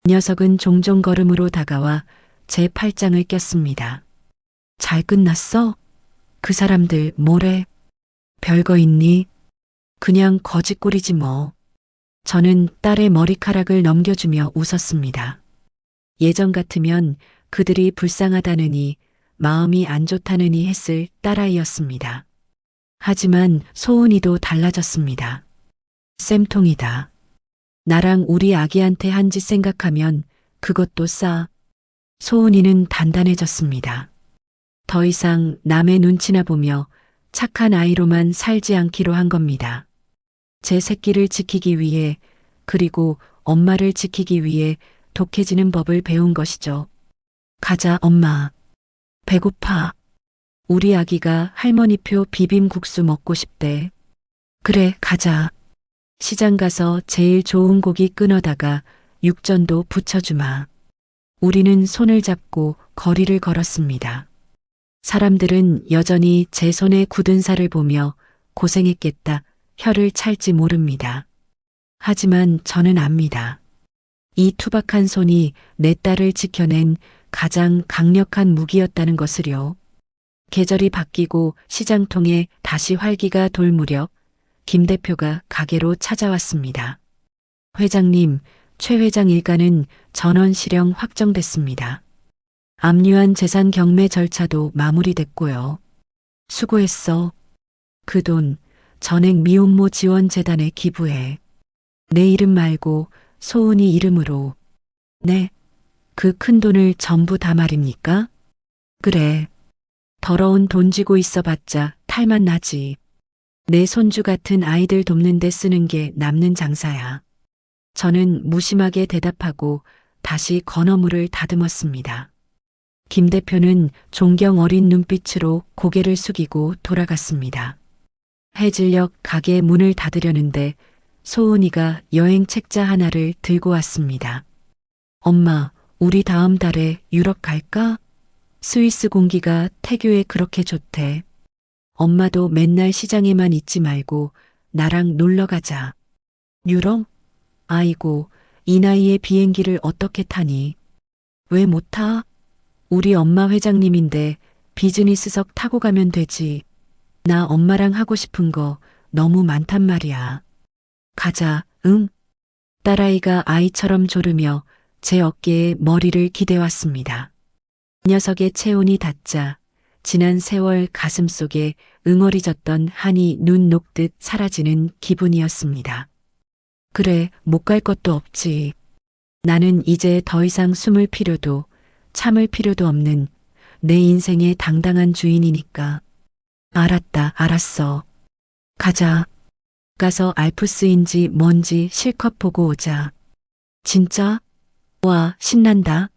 녀석은 종종 걸음으로 다가와 제 팔짱을 꼈습니다. 잘 끝났어? 그 사람들 뭐래? 별거 있니? 그냥 거짓골이지 뭐. 저는 딸의 머리카락을 넘겨주며 웃었습니다. 예전 같으면 그들이 불쌍하다느니 마음이 안 좋다느니 했을 딸아이였습니다. 하지만 소은이도 달라졌습니다. 쌤통이다. 나랑 우리 아기한테 한 짓 생각하면 그것도 싸. 소은이는 단단해졌습니다. 더 이상 남의 눈치나 보며 착한 아이로만 살지 않기로 한 겁니다. 제 새끼를 지키기 위해 그리고 엄마를 지키기 위해 독해지는 법을 배운 것이죠. 가자, 엄마. 배고파. 우리 아기가 할머니표 비빔국수 먹고 싶대. 그래, 가자. 시장 가서 제일 좋은 고기 끊어다가 육전도 부쳐주마. 우리는 손을 잡고 거리를 걸었습니다. 사람들은 여전히 제 손에 굳은 살을 보며 고생했겠다, 혀를 찰지 모릅니다. 하지만 저는 압니다. 이 투박한 손이 내 딸을 지켜낸 가장 강력한 무기였다는 것을요. 계절이 바뀌고 시장통에 다시 활기가 돌 무렵 김 대표가 가게로 찾아왔습니다. 회장님, 최 회장 일가는 전원 실형 확정됐습니다. 압류한 재산 경매 절차도 마무리됐고요. 수고했어. 그 돈 전액 미혼모 지원재단에 기부해. 내 이름 말고 소은이 이름으로. 네. 그 큰 돈을 전부 다 말입니까? 그래. 더러운 돈 쥐고 있어봤자 탈만 나지. 내 손주 같은 아이들 돕는 데 쓰는 게 남는 장사야. 저는 무심하게 대답하고 다시 건어물을 다듬었습니다. 김 대표는 존경 어린 눈빛으로 고개를 숙이고 돌아갔습니다. 해질녘 가게 문을 닫으려는데 소은이가 여행 책자 하나를 들고 왔습니다. 엄마, 우리 다음 달에 유럽 갈까? 스위스 공기가 태교에 그렇게 좋대. 엄마도 맨날 시장에만 있지 말고 나랑 놀러 가자. 유럽? 아이고, 이 나이에 비행기를 어떻게 타니? 왜 못 타? 우리 엄마 회장님인데 비즈니스석 타고 가면 되지. 나 엄마랑 하고 싶은 거 너무 많단 말이야. 가자, 응? 딸아이가 아이처럼 졸으며 제 어깨에 머리를 기대왔습니다. 녀석의 체온이 닿자 지난 세월 가슴속에 응어리졌던 한이 눈 녹듯 사라지는 기분이었습니다. 그래, 못 갈 것도 없지. 나는 이제 더 이상 숨을 필요도 참을 필요도 없는 내 인생의 당당한 주인이니까. 알았다, 알았어. 가자. 가서 알프스인지 뭔지 실컷 보고 오자. 진짜? 와, 신난다.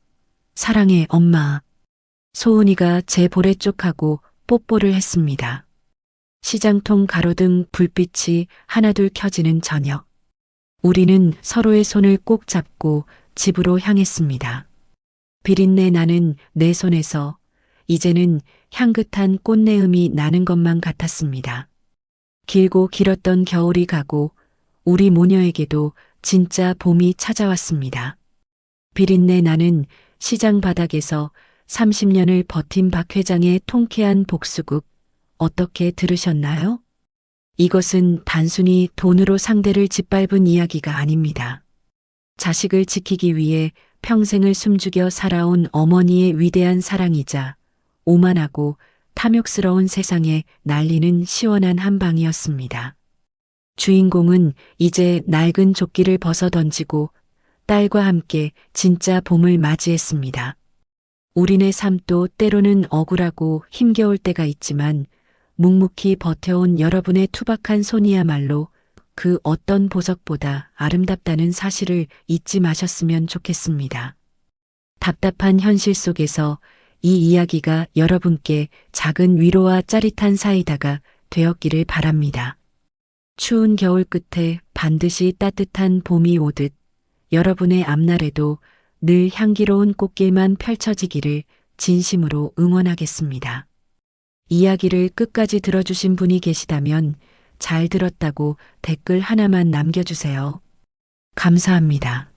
사랑해, 엄마. 소은이가 제 볼에 쪽하고 뽀뽀를 했습니다. 시장통 가로등 불빛이 하나둘 켜지는 저녁. 우리는 서로의 손을 꼭 잡고 집으로 향했습니다. 비린내 나는 내 손에서 이제는 향긋한 꽃내음이 나는 것만 같았습니다. 길고 길었던 겨울이 가고 우리 모녀에게도 진짜 봄이 찾아왔습니다. 비린내 나는 시장 바닥에서 30년을 버틴 박 회장의 통쾌한 복수극 어떻게 들으셨나요? 이것은 단순히 돈으로 상대를 짓밟은 이야기가 아닙니다. 자식을 지키기 위해 평생을 숨죽여 살아온 어머니의 위대한 사랑이자 오만하고 탐욕스러운 세상에 날리는 시원한 한방이었습니다. 주인공은 이제 낡은 조끼를 벗어 던지고 딸과 함께 진짜 봄을 맞이했습니다. 우리네 삶도 때로는 억울하고 힘겨울 때가 있지만 묵묵히 버텨온 여러분의 투박한 손이야말로 그 어떤 보석보다 아름답다는 사실을 잊지 마셨으면 좋겠습니다. 답답한 현실 속에서 이 이야기가 여러분께 작은 위로와 짜릿한 사이다가 되었기를 바랍니다. 추운 겨울 끝에 반드시 따뜻한 봄이 오듯 여러분의 앞날에도 늘 향기로운 꽃길만 펼쳐지기를 진심으로 응원하겠습니다. 이야기를 끝까지 들어주신 분이 계시다면 잘 들었다고 댓글 하나만 남겨주세요. 감사합니다.